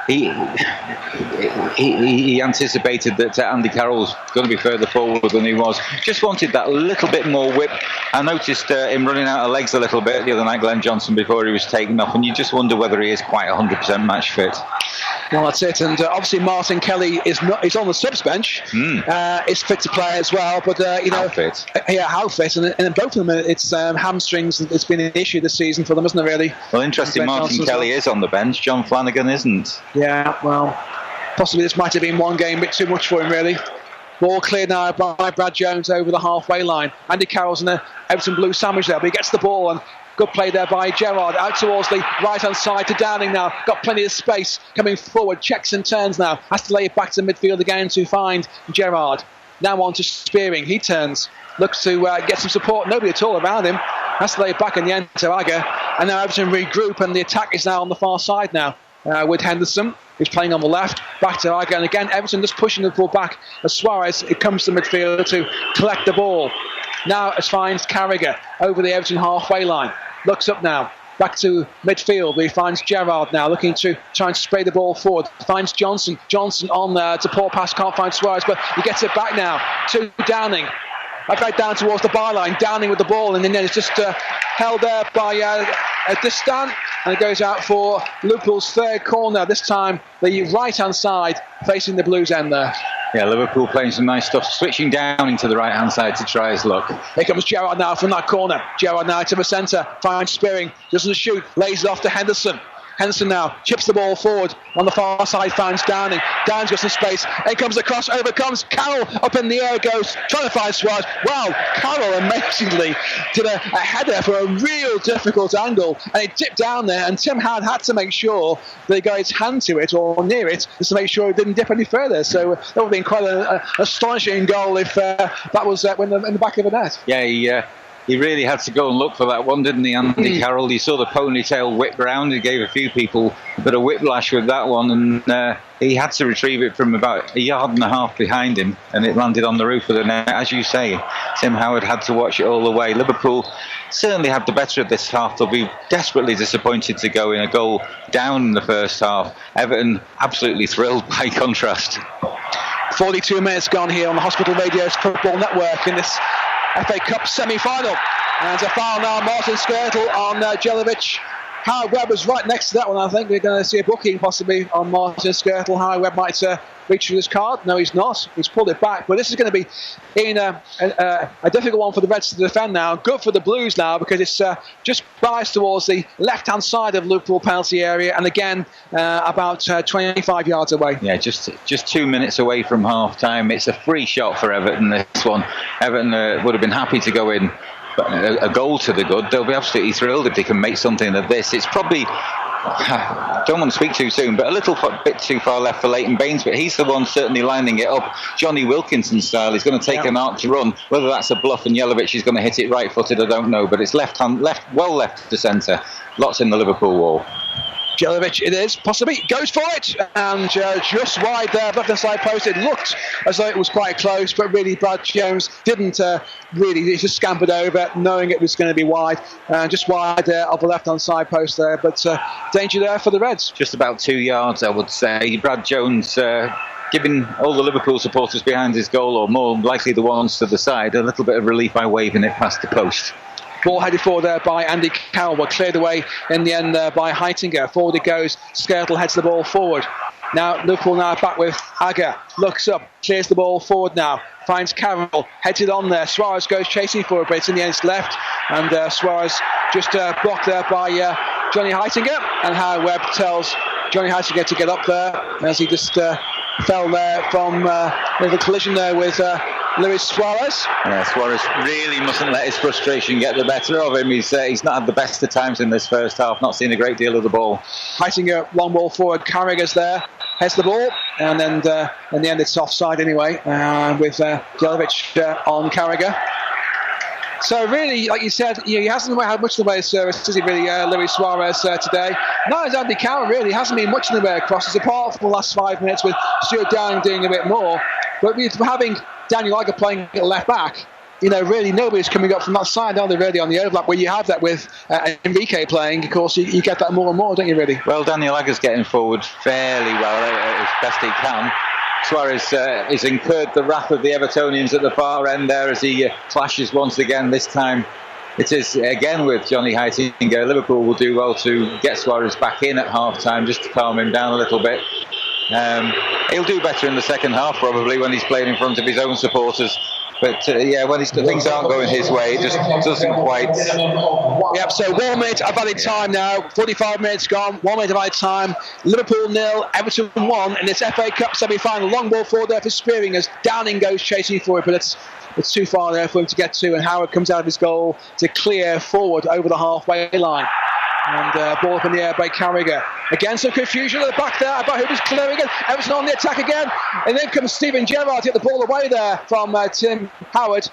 he anticipated that Andy Carroll was going to be further forward than he was. Just wanted that little bit more whip. I noticed him running out of legs a little bit the other night, Glenn Johnson, before he was taken off, and you just wonder whether he is quite 100% match fit. Well, that's it, and obviously Martin Kelly is on the subs bench. Is fit to play as well, but how fit? How fit, and both of them, it's hamstrings. It's been an issue this season for them, isn't it? Really. Well, interesting. Martin Kelly is on the bench. John Flanagan isn't. Yeah, well, possibly this might have been one game a bit too much for him, really. Ball cleared now by Brad Jones over the halfway line. Andy Carroll's in the Everton blue sandwich there, but he gets the ball, and good play there by Gerrard, out towards the right-hand side to Downing now. Got plenty of space coming forward, checks and turns now. Has to lay it back to midfield again to find Gerrard. Now on to Spearing. He turns, looks to get some support. Nobody at all around him. Has to lay it back in the end to Agger. And now Everton regroup, and the attack is now on the far side now with Henderson, who's playing on the left. Back to Agger, and again Everton just pushing the ball back as Suarez, it comes to midfield to collect the ball. Now as finds Carragher over the Everton halfway line. Looks up now, back to midfield, where he finds Gerrard now, looking to try and spray the ball forward. Finds Johnson. Johnson on there to poor pass, can't find Suarez, but he gets it back now to Downing. Back down towards the byline, Downing with the ball, and then it's just held there by Distan, and it goes out for Liverpool's third corner, this time the right-hand side, facing the Blues end there. Yeah, Liverpool playing some nice stuff, switching down into the right-hand side to try his luck. Here comes Gerrard now from that corner. Gerrard now to the centre, finds Spearing, doesn't shoot, lays it off to Henderson. Henderson now chips the ball forward on the far side, finds Downing. Downing's got some space. In comes the cross, over comes Carroll, up in the air goes, trying to find Suarez. Wow, Carroll amazingly did a header for a real difficult angle, and it dipped down there, and Tim Howard had to make sure that he got his hand to it or near it just to make sure it didn't dip any further. So that would have been quite an astonishing goal if that was in the back of the net. Yeah, he really had to go and look for that one, didn't he, Andy Carroll? You saw the ponytail whip round. He gave a few people a bit of whiplash with that one, and he had to retrieve it from about a yard and a half behind him, and it landed on the roof of the net. As you say, Tim Howard had to watch it all the way. Liverpool certainly had the better of this half. They'll be desperately disappointed to go in a goal down in the first half. Everton absolutely thrilled by contrast. 42 minutes gone here on the Hospital Radio's Football Network in this FA Cup semi-final, and a foul now, Martin Skrtel on Jelavic. Howard Webb was right next to that one. I think we're going to see a booking possibly on Martin Skrtel. Howard Webb might reach for his card. No, he's not. He's pulled it back. But this is going to be a difficult one for the Reds to defend now. Good for the Blues now, because it's just biased towards the left-hand side of Liverpool penalty area, and again about 25 yards away. Yeah, just 2 minutes away from half-time. It's a free shot for Everton, this one. Everton would have been happy to go in. But a goal to the good. They'll be absolutely thrilled if they can make something of this. It's probably, I don't want to speak too soon, but a little bit too far left for Leighton Baines, but he's the one certainly lining it up. Johnny Wilkinson style. He's going to take an arch run. Whether that's a bluff and Jelavic is going to hit it right-footed, I don't know, but it's left to centre. Lots in the Liverpool wall. Jelavic it is, possibly, goes for it, and just wide there, left-hand side post. It looked as though it was quite close, but really Brad Jones didn't really, he just scampered over, knowing it was going to be wide, just wide of the left-hand side post there, but danger there for the Reds. Just about 2 yards, I would say. Brad Jones giving all the Liverpool supporters behind his goal, or more likely the ones to the side, a little bit of relief by waving it past the post. Ball headed forward there by Andy Carroll, but cleared away in the end by Heitinger. Forward it goes. Skrtel heads the ball forward. Now Liverpool now back with Agger. Looks up, clears the ball forward now. Finds Carroll, heads it on there. Suarez goes chasing for it, but it's in the end it's left. And Suarez just blocked there by Johnny Heitinger. And Howard Webb tells Johnny Heitinger to get up there as he just fell there from the collision there with Luis Suarez. Yeah, Suarez really mustn't let his frustration get the better of him. He's not had the best of times in this first half, not seen a great deal of the ball. Heitinger, long ball forward, Carragher's there, heads the ball, and then in the end it's offside anyway, with Jelavic on Carragher. So really, like you said, he hasn't had much in the way of service, has he really, Luis Suarez today? No, it's Andy Carroll really hasn't been much in the way of crosses, apart from the last 5 minutes with Stuart Downing doing a bit more. But with having Daniel Agger playing at left back, really nobody's coming up from that side, are they, really, on the overlap? Where you have that with Enrique playing, of course, you get that more and more, don't you, really? Well, Daniel Agger's getting forward fairly well, as best he can. Suarez has incurred the wrath of the Evertonians at the far end there as he clashes once again. This time it is again with Johnny Heitinger. Liverpool will do well to get Suarez back in at half-time just to calm him down a little bit. He'll do better in the second half probably when he's playing in front of his own supporters. But when things aren't going his way, it just doesn't quite. Yep, so 1 minute of added time now. 45 minutes gone. 1 minute of added time. Liverpool 0, Everton 1 in this FA Cup semi-final. Long ball forward there for Spearing as Downing goes chasing for it, but it's too far there for him to get to. And Howard comes out of his goal to clear forward over the halfway line. And ball up in the air by Carragher. Again, some confusion at the back there about who was clearing it. Everton on the attack again. And then comes Steven Gerrard to get the ball away there from Tim Howard.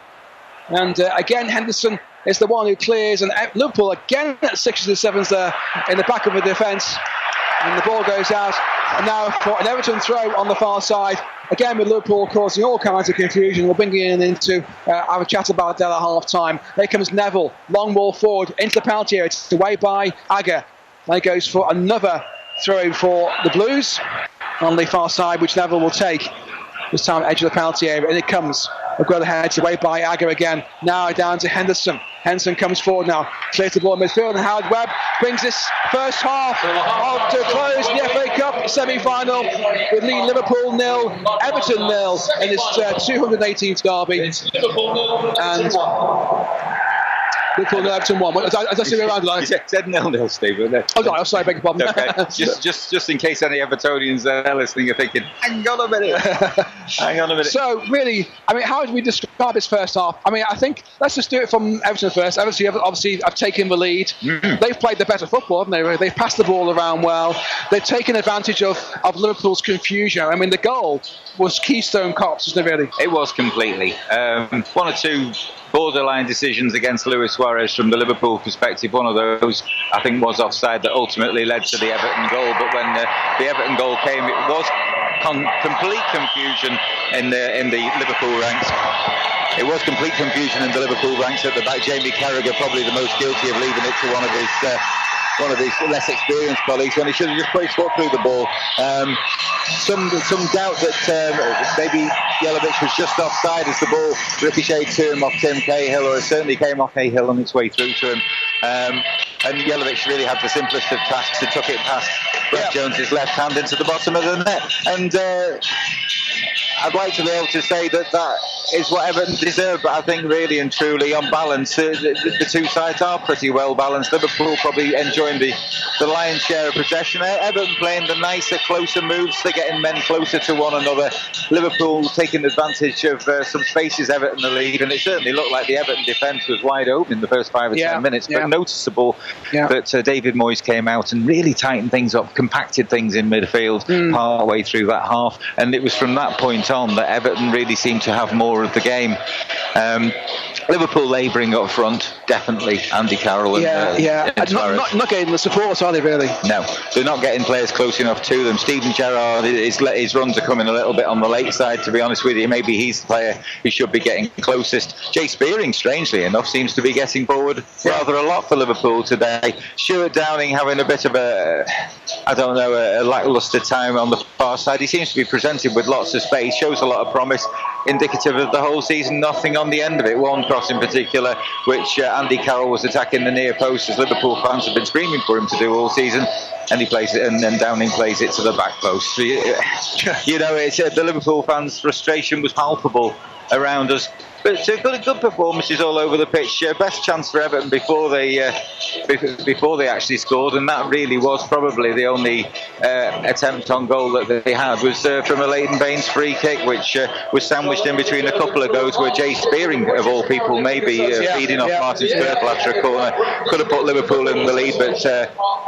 And again, Henderson is the one who clears. And Liverpool again at 6s and 7s there in the back of the defence. And the ball goes out. And now for an Everton throw on the far side. Again with Liverpool causing all kinds of confusion. We'll bring you in to have a chat about that at half-time. Here comes Neville. Long ball forward into the penalty area. It's away by Agger. And he goes for another throw for the Blues on the far side, which Neville will take. This time edge of the penalty area. And it comes. We've got the heads away by Agger again. Now down to Henderson. Henderson comes forward now. Clears the ball in midfield. And Howard Webb brings this first half to a close in the FA Cup semi-final with Liverpool 0, Everton 0 in this 218th derby. And Liverpool 0, Everton 1. As I see around, like, you said 0-0, Steve. Oh, sorry, beg your pardon. Okay. just in case any Evertonians listening are thinking, hang on a minute. So, really, I mean, how would we describe this first half? I mean, I think let's just do it from Everton first. Everton obviously have taken the lead. They've played the better football, haven't they? They've passed the ball around well. They've taken advantage of Liverpool's confusion. I mean, the goal was Keystone Cops, isn't it, really? It was completely. One or two borderline decisions against Luis Suarez from the Liverpool perspective. One of those, I think, was offside that ultimately led to the Everton goal. But when the Everton goal came, it was complete confusion in the Liverpool ranks. It was complete confusion in the Liverpool ranks at the back. Jamie Carragher probably the most guilty of leaving it to one of his less experienced colleagues when he should have just put his foot through the ball. Some doubt that maybe Jelavic was just offside as the ball ricocheted to him off Tim Cahill, or it certainly came off Cahill on its way through to him. And Jelavic really had the simplest of tasks. He took it past Brett Jones's left hand into the bottom of the net. And I'd like to be able to say that is what Everton deserve, but I think really and truly on balance the two sides are pretty well balanced. Liverpool probably enjoying the lion's share of possession. Everton playing the nicer, closer moves. They're getting men closer to one another. Liverpool taking advantage of some spaces Everton the lead, and it certainly looked like the Everton defence was wide open in the first 5 or 10 minutes, but noticeable that David Moyes came out and really tightened things up, compacted things in midfield part way through that half, and it was from that point on that Everton really seemed to have more of the game. Liverpool labouring up front, definitely. Andy Carroll and not getting the support, are they, really? No, they're not getting players close enough to them. Steven Gerrard, his runs are coming a little bit on the late side, to be honest with you. Maybe he's the player who should be getting closest. Jay Spearing, strangely enough, seems to be getting forward rather a lot for Liverpool today. Stuart Downing having a bit of a lacklustre time on the far side. He seems to be presented with lots of space, shows a lot of promise, indicative of the whole season. Nothing on the end of it. One cross in particular, which Andy Carroll was attacking the near post, as Liverpool fans have been screaming for him to do all season, and he plays it, and then Downing plays it to the back post. You know, the Liverpool fans' frustration was palpable around us. But good performances all over the pitch. Best chance for Everton before they actually scored, and that really was probably the only attempt on goal that they had, was from a Leighton Baines free kick, which was sandwiched in between a couple of goals where Jay Spearing, of all people, maybe feeding off Martin Skirtle after a corner, could have put Liverpool in the lead, but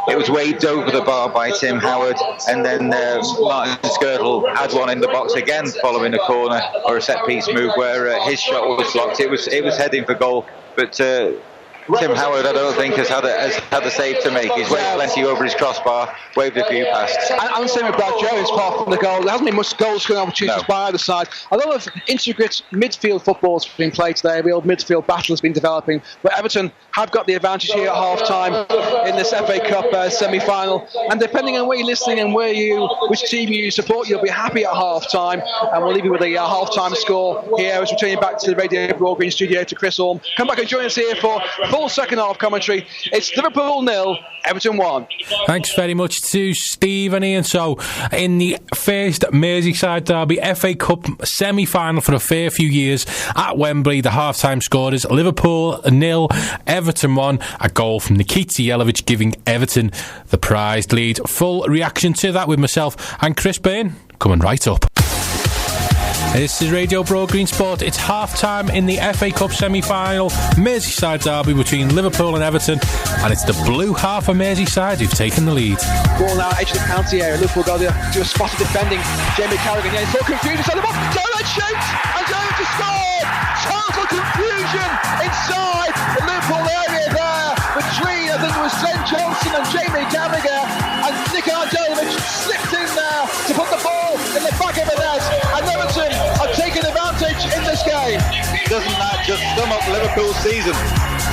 it was waved over the bar by Tim Howard, and then Martin Skirtle had one in the box again following a corner or a set piece move where his shot was blocked. It was heading for goal, but Tim Howard, I don't think, has had a save to make. He's waved plenty over his crossbar, waved a few past. And the same with Brad Jones, apart from the goal. There hasn't been much goal-scoring opportunities by either side. A lot of intricate midfield football's been played today. A real midfield battle has been developing. But Everton have got the advantage here at half-time in this FA Cup semi-final. And depending on where you're listening and which team you support, you'll be happy at half-time. And we'll leave you with a half-time score here as we turn you back to the Radio Broadgreen studio to Chris Orme. Come back and join us here for full second half commentary. It's Liverpool 0, Everton 1. Thanks very much to Steve and Ian. So, in the first Merseyside derby, FA Cup semi-final for a fair few years at Wembley, the half-time score is Liverpool 0, Everton 1. A goal from Nikita Jelavic giving Everton the prized lead. Full reaction to that with myself and Chris Byrne coming right up. This is Radio Broadgreen Sport. It's half-time in the FA Cup semi-final Merseyside derby between Liverpool and Everton, and it's the blue half of Merseyside who've taken the lead. Ball now edge of the penalty area. Liverpool go there to a spot of defending. Jamie Carragher, yeah, full confusion inside the box. Jelavic shoots and going to score. Total confusion inside the Liverpool area there between, I think it was Glenn Johnson and Jamie Carragher, and Nikolaj Jelavic slipped in there to put the ball in the back of the net, and Everton have taken advantage in this game. Doesn't that just sum up Liverpool's season?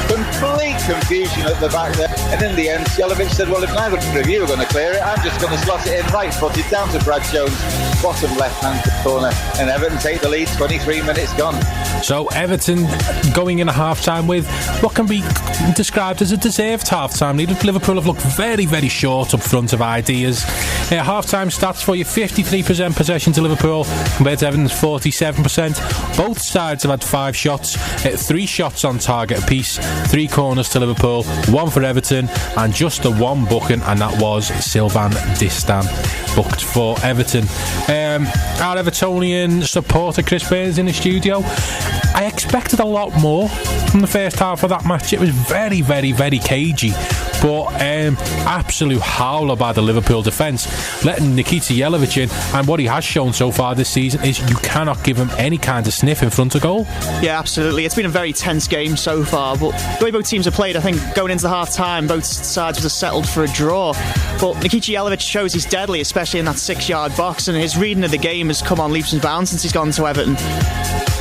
Complete confusion at the back there, and in the end Jelavic said, well, if neither of you are going to clear it, I'm just going to slot it in right-footed down to Brad Jones, bottom left-hand corner, and Everton take the lead. 23 minutes gone. So Everton going in a half-time with what can be described as a deserved half-time lead. Liverpool have looked very, very short up front of ideas. Half-time stats for you: 53% possession to Liverpool compared to Everton's 47%. Both sides have had 5 shots, 3 shots on target apiece, 3 corners to Liverpool, 1 for Everton, and just the 1 booking, and that was Sylvain Distin booked for Everton. Our Evertonian supporter Chris Burns in the studio. I expected a lot more from the first half of that match. It was very, very, very cagey, but absolute howler by the Liverpool defence, letting Nikita Jelavic in, and what he has shown so far this season is you cannot give him any kind of sniff in front of goal. Yeah, absolutely. It's been a very tense game so far, but the way both teams have played, I think going into the half-time, both sides were settled for a draw. But Nikita Jelavic shows he's deadly, especially in that 6-yard box, and his reading of the game has come on leaps and bounds since he's gone to Everton.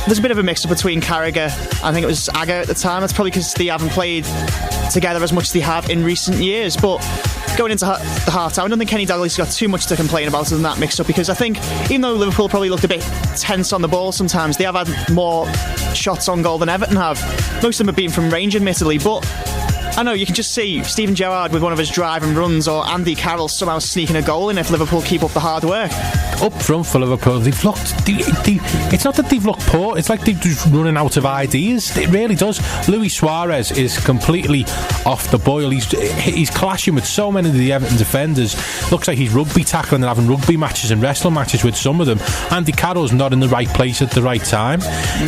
There's a bit of a mix-up between Carragher, I think it was Agger at the time. That's probably because they haven't played together as much as they have in recent years. But going into the half-time, I don't think Kenny Dalglish's got too much to complain about than that mix-up, because I think even though Liverpool probably looked a bit tense on the ball sometimes, they have had more shots on goal than Everton have. Most of them have been from range, admittedly, but I know you can just see Steven Gerrard with one of his drive and runs, or Andy Carroll somehow sneaking a goal in if Liverpool keep up the hard work. Up front for Liverpool, they've looked. It's not that they've looked poor, it's like they're just running out of ideas. It really does. Luis Suarez is completely off the boil. He's clashing with so many of the Everton defenders. Looks like he's rugby tackling and having rugby matches and wrestling matches with some of them. Andy Carroll's not in the right place at the right time.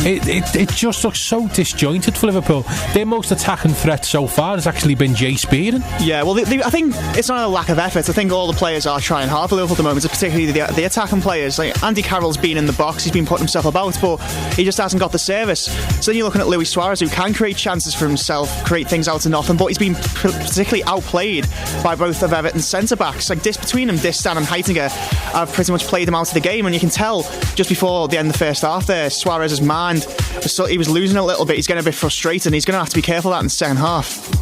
It just looks so disjointed for Liverpool. Their most attacking threat so far has actually been Jay Spearing. Yeah, well, I think it's not a lack of effort. I think all the players are trying hard for Liverpool at the moment, particularly the attacking players. Like Andy Carroll's been in the box, he's been putting himself about, but he just hasn't got the service. So then you're looking at Luis Suarez, who can create chances for himself, create things out of nothing, but he's been particularly outplayed by both of Everton's centre-backs. Like between them, Distin and Heitinger have pretty much played him out of the game, and you can tell just before the end of the first half there, Suarez's mind, he was losing a little bit. He's getting a bit frustrated, and he's going to have to be careful of that in the second half.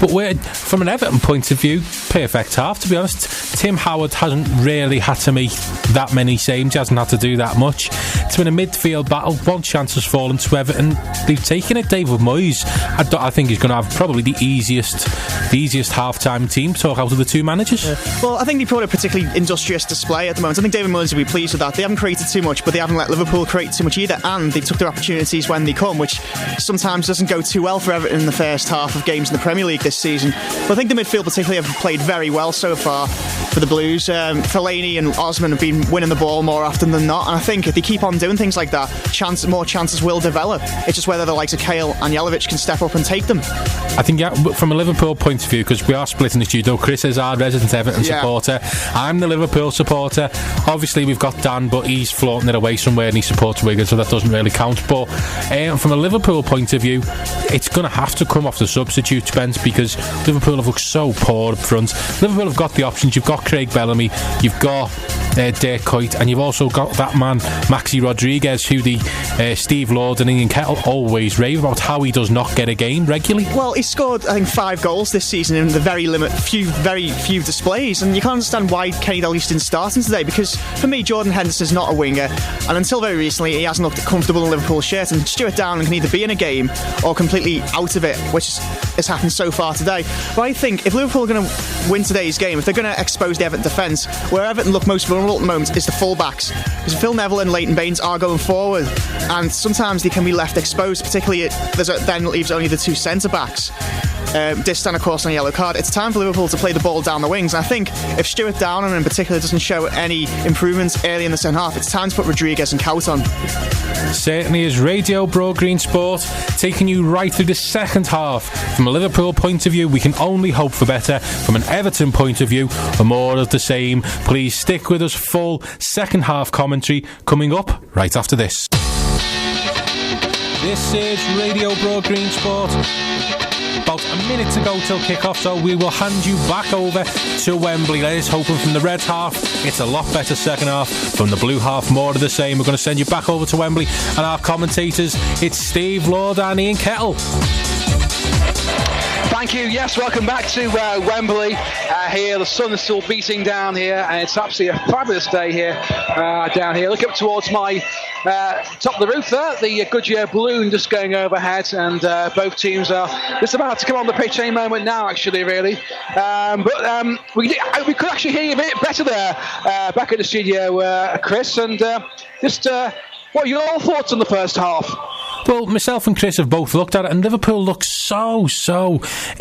But from an Everton point of view, perfect half, to be honest. Tim Howard hasn't really had to make that many saves. He hasn't had to do that much. It's been a midfield battle. One chance has fallen to Everton. They've taken it. David Moyes, I think he's going to have probably the easiest half-time team talk out of the two managers. Yeah. Well, I think they put a particularly industrious display at the moment. I think David Moyes will be pleased with that. They haven't created too much, but they haven't let Liverpool create too much either, and they took their opportunities when they come, which sometimes doesn't go too well for Everton in the first half of games in the Premier League this season. But I think the midfield particularly have played very well so far for the Blues. Fellaini and Osman have been winning the ball more often than not, and I think if they keep on doing things like that, more chances will develop. It's just whether the likes of Cahill and Jelavic can step up and take them. I think from a Liverpool point of view, because we are split in the studio, Chris is our resident Everton supporter, I'm the Liverpool supporter. Obviously we've got Dan, but he's floating it away somewhere and he supports Wigan, so that doesn't really count. But from a Liverpool point of view, it's going to have to come off the substitute bench, because Liverpool have looked so poor up front. Liverpool have got the options. You've got Craig Bellamy, you've got Dirk Kuyt, and you've also got that man Maxi Rodriguez, who the Steve Lorden and Kettle always rave about how he does not get a game regularly. Well, he scored I think 5 goals this season in the very few displays, and you can't understand why Kenny Dalglish didn't start him today, because for me Jordan Henderson's not a winger, and until very recently he hasn't looked comfortable in Liverpool's shirt, and Stuart Downing can either be in a game or completely out of it, which has happened so far today. But I think if Liverpool are going to win today's game, if they're going to expose the Everton defence, where Everton look most vulnerable at the moment is the full-backs, because Phil Neville and Leighton Baines are going forward, and sometimes they can be left exposed, particularly then leaves only the 2 centre-backs. Distin, of course, on a yellow card. It's time for Liverpool to play the ball down the wings, and I think if Stuart Downing in particular doesn't show any improvements early in the second half, it's time to put Rodriguez and Kuyt on. Certainly is. Radio Broadgreen Sport taking you right through the second half. From a Liverpool point of view, we can only hope for better. From an Everton point of view, more of the same. Please stick with us. Full second half commentary coming up right after this. This is Radio Broadgreen Sport. About a minute to go till kick-off, so we will hand you back over to Wembley. Let's hoping from the red half it's a lot better second half, from the blue half more of the same. We're going to send you back over to Wembley, and our commentators, it's Steve Lord and Ian Kettle. Thank you. Yes, welcome back to Wembley. Here, the sun is still beating down here, and it's absolutely a fabulous day here down here. Look up towards my top of the roof there, the Goodyear balloon just going overhead, and both teams are just about to come on the pitch any moment now, actually, really. But we could actually hear you a bit better there back at the studio, Chris, and just What are your thoughts on the first half? Well, myself and Chris have both looked at it, and Liverpool look so.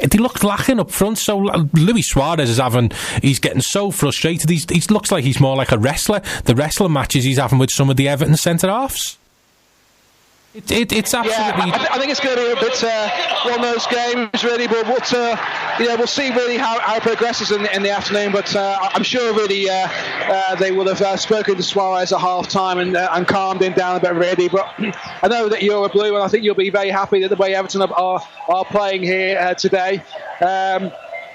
They look lacking up front. So Luis Suarez he's getting so frustrated. He looks like he's more like a wrestler. The wrestling matches he's having with some of the Everton centre halves. It's absolutely. Yeah, I think it's going to be a bit one of those games, really. But we'll see really how it progresses in the afternoon. But I'm sure really they will have spoken to Suarez at half time and calmed him down a bit, really. But I know that you're a Blue, and I think you'll be very happy that the way Everton are playing here today.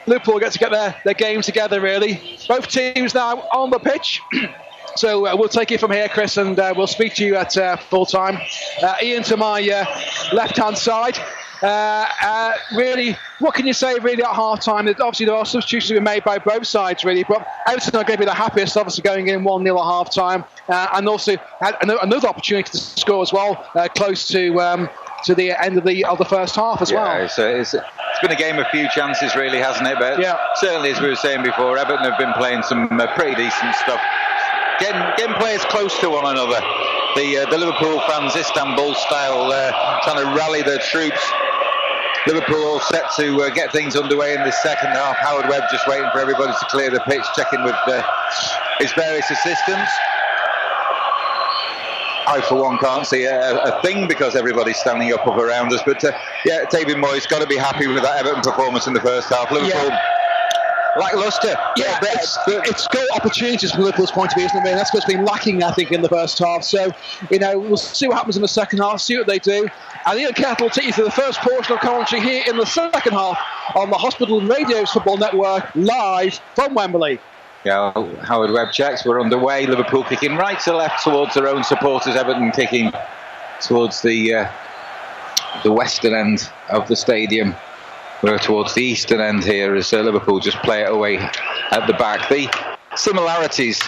Liverpool get to get their game together, really. Both teams now on the pitch. So we'll take it from here, Chris, and we'll speak to you at full time. Ian to my left-hand side. Really, what can you say really at half-time? Obviously, there are substitutions being made by both sides, really, but Everton are going to be the happiest, obviously, going in 1-0 at half-time, and also had another opportunity to score as well, close to the end of the first half as well. It's been a game of few chances, really, hasn't it? But certainly, as we were saying before, Everton have been playing some pretty decent stuff. Getting players close to one another. The Liverpool fans, Istanbul style, trying to rally their troops. Liverpool all set to get things underway in the second half. Howard Webb just waiting for everybody to clear the pitch, checking with his various assistants. I, for one, can't see a thing because everybody's standing up around us. But David Moyes got to be happy with that Everton performance in the first half. Liverpool. Lacklustre. Yeah, it's got opportunities from Liverpool's point of view, isn't it? That's what's been lacking, I think, in the first half. So, we'll see what happens in the second half, see what they do. And Ian Kettle will take you through the first portion of commentary here in the second half on the Hospital Radio's Football Network, live from Wembley. Yeah, Howard Webb checks. We're underway. Liverpool kicking right to left towards their own supporters. Everton kicking towards the western end of the stadium. We're towards the eastern end here as Liverpool just play it away at the back. The similarities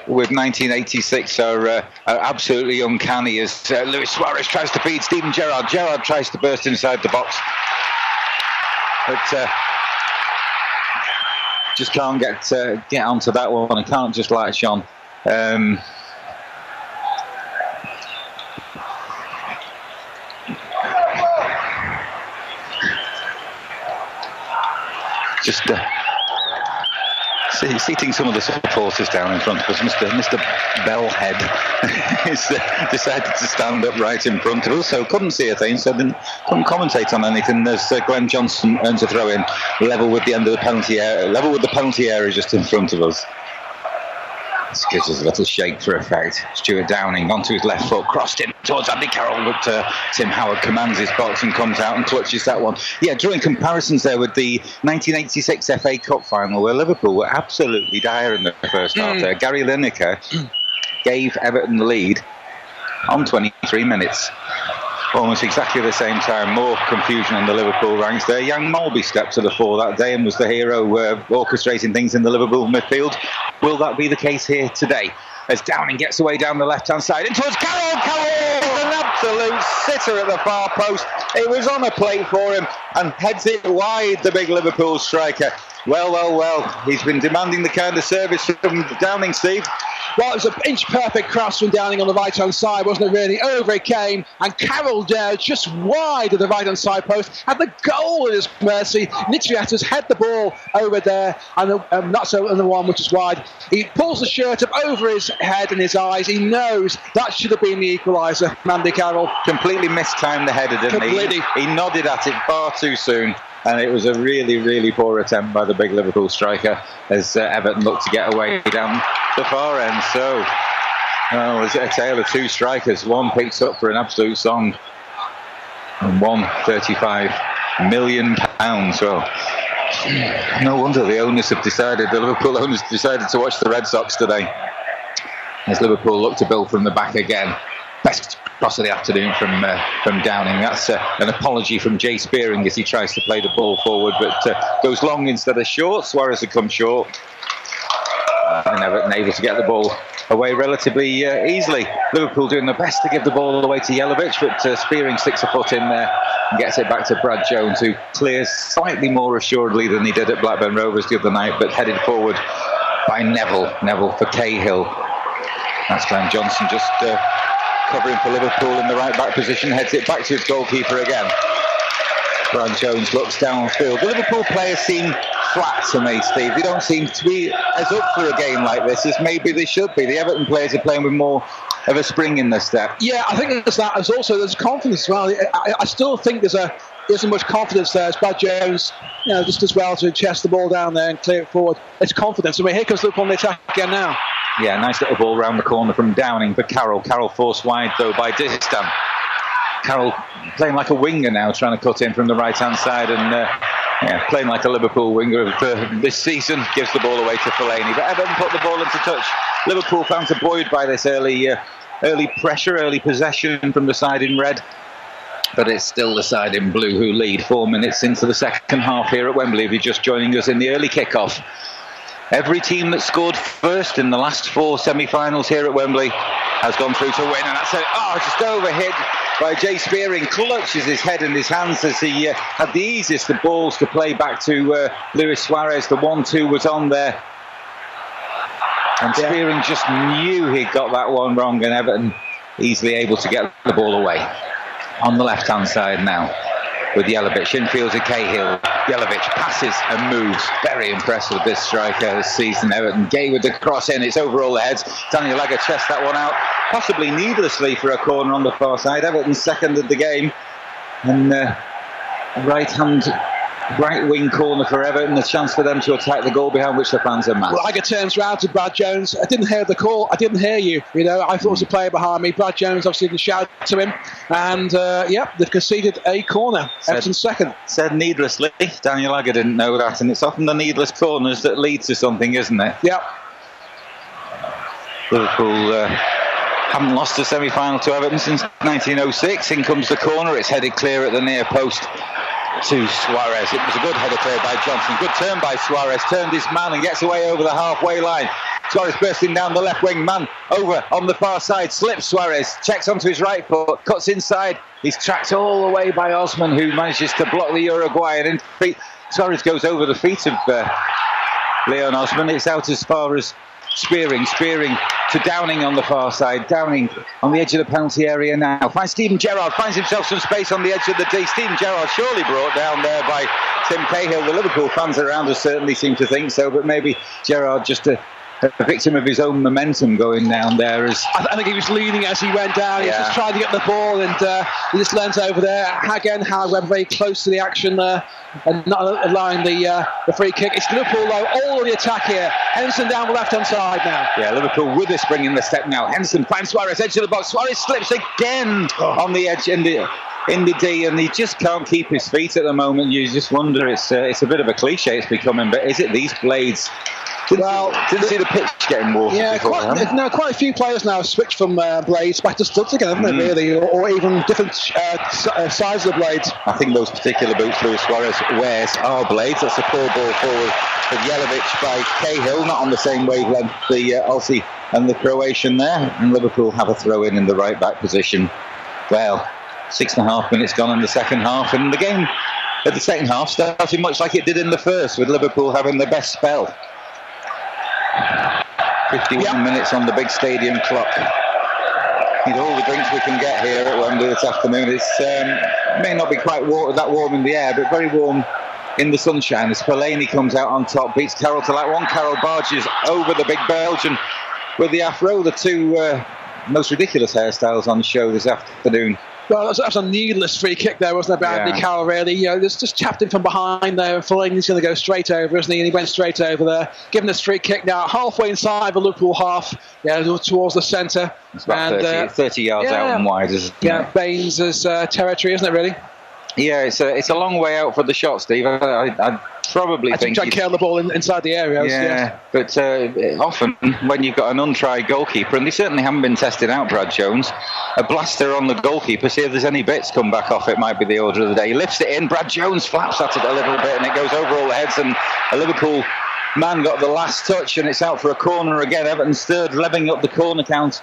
with 1986 are absolutely uncanny as Luis Suarez tries to feed Steven Gerrard. Gerrard tries to burst inside the box. But just can't get onto that one. I can't just latch on. Just seating some of the supporters down in front of us. Mr. Bellhead has decided to stand up right in front of us, so couldn't see a thing, so couldn't commentate on anything. There's Glenn Johnson earns a throw in, level with the end of the penalty area just in front of us. This gives us a little shake for effect. Stuart Downing onto his left foot, crossed in towards Andy Carroll, but Tim Howard commands his box and comes out and clutches that one. Yeah, drawing comparisons there with the 1986 FA Cup final where Liverpool were absolutely dire in the first half there. Gary Lineker gave Everton the lead on 23 minutes. Almost exactly the same time, more confusion in the Liverpool ranks there. Young Molby stepped to the fore that day and was the hero orchestrating things in the Liverpool midfield. Will that be the case here today? As Downing gets away down the left-hand side and towards Carroll. Carroll is an absolute sitter at the far post. It was on a plate for him and heads it wide, the big Liverpool striker. Well. He's been demanding the kind of service from Downing, Steve. Well, it was an inch-perfect cross from Downing on the right-hand side, wasn't it, really? Over it came, and Carroll there, just wide of the right-hand side post, had the goal at his mercy. Literally had to head the ball over there, and that's another one which is wide. He pulls the shirt up over his head and his eyes. He knows that should have been the equaliser, Andy Carroll. Completely mistimed the header, didn't he? He nodded at it far too soon. And it was a really, really poor attempt by the big Liverpool striker as Everton looked to get away down the far end. So, it's a tale of two strikers. One picks up for an absolute song, and one £35 million. Well, no wonder the Liverpool owners decided to watch the Red Sox today. As Liverpool look to build from the back again. Best cross of the afternoon from Downing. That's an apology from Jay Spearing as he tries to play the ball forward, but goes long instead of short. Suarez had come short and Everton able to get the ball away relatively easily. Liverpool doing their best to give the ball away to Jelavic, but Spearing sticks a foot in there and gets it back to Brad Jones, who clears slightly more assuredly than he did at Blackburn Rovers the other night, but headed forward by Neville for Cahill. That's Glenn Johnson just covering for Liverpool in the right back position, heads it back to his goalkeeper again. Brad Jones looks downfield. The Liverpool players seem flat to me, Steve. They don't seem to be as up for a game like this as maybe they should be. The Everton players are playing with more of a spring in their step. Yeah, I think there's that. There's confidence as well. I still think there's isn't much confidence there. As Brad Jones, just as well to chest the ball down there and clear it forward. It's confidence. I mean, here comes Liverpool on the attack again now. Yeah, nice little ball round the corner from Downing for Carroll. Carroll forced wide though by Distan. Carroll playing like a winger now, trying to cut in from the right-hand side and playing like a Liverpool winger this season. Gives the ball away to Fellaini, but Everton put the ball into touch. Liverpool fans are buoyed by this early pressure, early possession from the side in red. But it's still the side in blue who lead 4 minutes into the second half here at Wembley. If you're just joining us in the early kick-off. Every team that scored first in the last 4 semi-finals here at Wembley has gone through to win. And that's just overhit by Jay Spearing. Clutches his head in his hands as he had the easiest of balls to play back to Luis Suarez. The 1-2 was on there. And Spearing just knew he'd got that one wrong, and Everton easily able to get the ball away. On the left-hand side now with Jelavic. Infield to Cahill. Jelavic passes and moves. Very impressed with this striker this season. Everton. Gay with the cross in. It's over all the heads. Daniel Agger chests that one out. Possibly needlessly for a corner on the far side. Everton seconded the game. And right wing corner for Everton. A chance for them to attack the goal behind which the fans are mad. Well, Agger turns round to Brad Jones. I didn't hear the call. I didn't hear you. I thought it was a player behind me. Brad Jones obviously didn't shout to him. And they've conceded a corner. Everton second. Said needlessly. Daniel Agger didn't know that, and it's often the needless corners that lead to something, isn't it? Yep. Liverpool haven't lost a semi-final to Everton since 1906. In comes the corner. It's headed clear at the near post to Suarez. It was a good header clear by Johnson. Good turn by Suarez. Turned his man and gets away over the halfway line. Suarez bursting down the left wing. Man over on the far side. Slips Suarez. Checks onto his right foot. Cuts inside. He's tracked all the way by Osman, who manages to block the Uruguayan. Suarez goes over the feet of Leon Osman. It's out as far as Spearing to Downing on the far side. Downing on the edge of the penalty area now. Finds Steven Gerrard. Finds himself some space on the edge of the D. Steven Gerrard surely brought down there by Tim Cahill. The Liverpool fans around us certainly seem to think so, but maybe Gerrard just a victim of his own momentum going down there. I think he was leaning as he went down. He was just trying to get the ball, and he just leant over there. Again, however, very close to the action there and not allowing the free kick. It's Liverpool though, all on the attack here. Henderson down the left-hand side now. Yeah, Liverpool with a spring in the step now. Henderson finds Suarez, edge of the box. Suarez slips again on the edge in the D, and he just can't keep his feet at the moment. You just wonder, it's a bit of a cliche it's becoming, but is it these blades? Didn't see the pitch getting watered. Yeah, quite a few players now have switched from blades back to studs again, haven't they, really? Or even different size of the blades. I think those particular boots Luis Suarez wears are blades. That's a poor ball forward of Jelavic by Cahill, not on the same wavelength, the Aussie and the Croatian there. And Liverpool have a throw in the right back position. Well, 6.5 minutes gone in the second half, and the game at the second half started much like it did in the first, with Liverpool having the best spell. 51 minutes on the big stadium clock. Need all the drinks we can get here at Wembley this afternoon. It may not be quite that warm in the air, but very warm in the sunshine as Fellaini comes out on top, beats Carroll to like one. Carroll barges over the big Belgian with the afro. The two most ridiculous hairstyles on show this afternoon. Well, that was a needless free kick there, wasn't it, by Andy Carroll, really? There's just tapped him from behind there, and Fellaini's going to go straight over, isn't he? And he went straight over there. Given this free kick now, halfway inside the Liverpool half, towards the centre. It's about 30 yards out and wide, isn't it? Yeah, Baines' territory, isn't it, really? Yeah, it's a long way out for the shot, Steve. I probably think try and kill the ball inside the area. Yeah, but often when you've got an untried goalkeeper, and they certainly haven't been tested out, Brad Jones, a blaster on the goalkeeper, see if there's any bits come back off it, might be the order of the day. He lifts it in, Brad Jones flaps at it a little bit, and it goes over all the heads, and a Liverpool man got the last touch, and it's out for a corner again. Everton's third, levelling up the corner count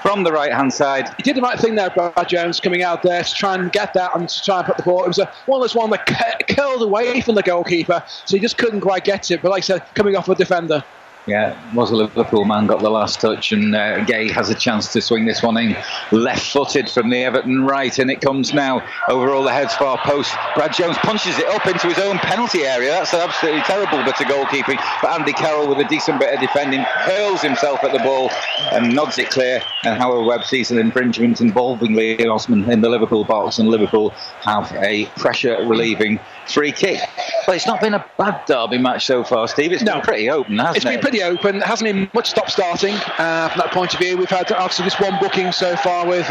from the right-hand side. He did the right thing there, Brad Jones, coming out there to try and get that and to try and put the ball. It was one of those ones that curled away from the goalkeeper, so he just couldn't quite get it. But like I said, coming off a defender. Yeah, was a Liverpool man, got the last touch, and Gay has a chance to swing this one in left-footed from the Everton right, and it comes now over all the heads, far post. Brad Jones punches it up into his own penalty area. That's an absolutely terrible bit of goalkeeping, but Andy Carroll, with a decent bit of defending, hurls himself at the ball and nods it clear, and Howard Webb sees an infringement involving Leon Osman in the Liverpool box, and Liverpool have a pressure-relieving free kick. But it's not been a bad derby match so far, Steve. It's been pretty open, hasn't it? It's been pretty open. There hasn't been much stop-starting from that point of view. We've had obviously just one booking so far with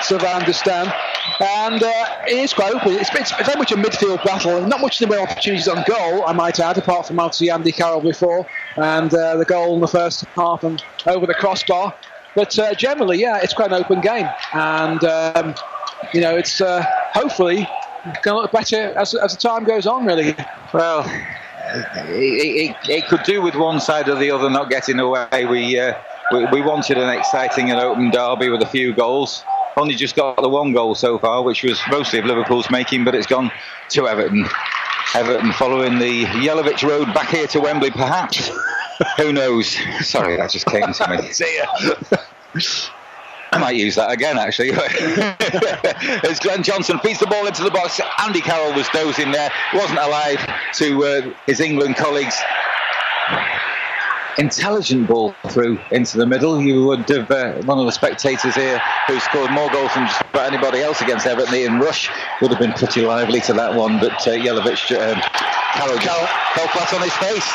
Sylvain, and it is quite open. It's very much a midfield battle. Not much in the way of opportunities on goal, I might add, apart from obviously Andy Carroll before, and the goal in the first half and over the crossbar. But generally, yeah, it's quite an open game, and it's hopefully going to look better as the time goes on, really. Well, it could do with one side or the other not getting away. We wanted an exciting and open derby with a few goals. Only just got the one goal so far, which was mostly of Liverpool's making, but it's gone to Everton. Everton following the Jelovic road back here to Wembley, perhaps. Who knows? Sorry, that just came to me. See ya. I might use that again, actually. As Glenn Johnson feeds the ball into the box, Andy Carroll was dozing there, wasn't alive to his England colleagues. Intelligent ball through into the middle. You would have one of the spectators here who scored more goals than just about anybody else against Everton, Ian Rush, would have been pretty lively to that one, but Jelovic, Carroll fell flat on his face.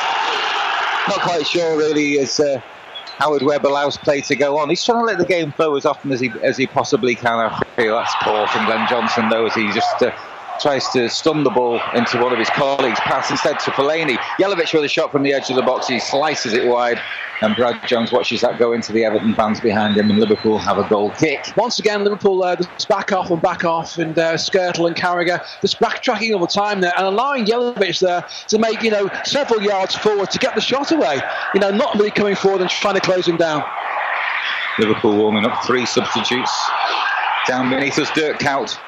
Not quite sure really as Howard Webb allows play to go on. He's trying to let the game flow as often as he possibly can. I feel that's poor from Glenn Johnson, though, as he just tries to stun the ball into one of his colleagues. Pass instead to Fellaini. Jelovic with a shot from the edge of the box. He slices it wide, and Brad Jones watches that go into the Everton fans behind him, and Liverpool have a goal kick. Once again, Liverpool just back off, and Skirtle and Carragher just backtracking all the time there, and allowing Jelovic there to make several yards forward to get the shot away. Not really coming forward and trying to close him down. Liverpool warming up, 3 substitutes. Down beneath us, Dirk Kuyt,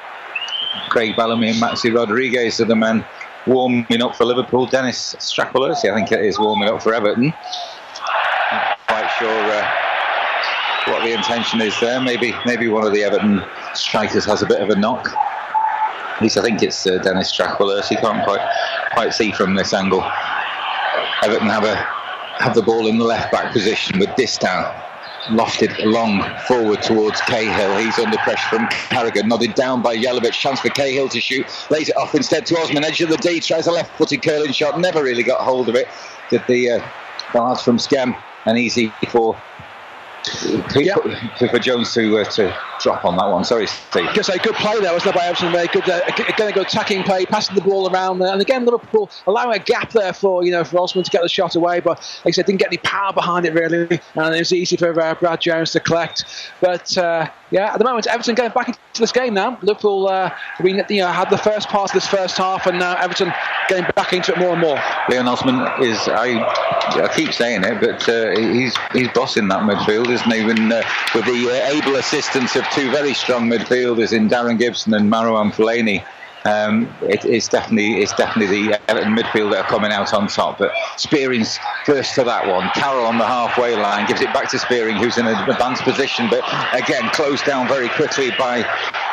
Craig Bellamy and Maxi Rodriguez are the men warming up for Liverpool. Dennis Strapolursi, I think it is, warming up for Everton. Not quite sure what the intention is there. Maybe one of the Everton strikers has a bit of a knock. At least I think it's Dennis Strapolursi. Can't quite see from this angle. Everton have the ball in the left back position with Distin lofted along forward towards Cahill. He's under pressure from Carragher, nodded down by Jelovic. Chance for Cahill to shoot, lays it off instead to Osman, edge of the D, tries a left-footed curling shot, never really got hold of it. Did the lads from Skem, and easy for Jones to drop on that one. Sorry, Steve. Just a good play there, wasn't it, by Everton? Very good, again, a good attacking play, passing the ball around there, and again Liverpool allowing a gap there for Osman to get the shot away, but like I said, didn't get any power behind it really, and it was easy for Brad Jones to collect. But at the moment, Everton going back into this game now. Liverpool had the first part of this first half, and now Everton getting back into it more and more. Leon Osman is, I keep saying it, but he's bossing that midfield, isn't he? With the able assistance of 2 very strong midfielders in Darren Gibson and Marouane Fellaini. It's definitely the Everton midfield that are coming out on top. But Spearing's first to that one. Carroll on the halfway line gives it back to Spearing, who's in an advanced position, but again closed down very quickly by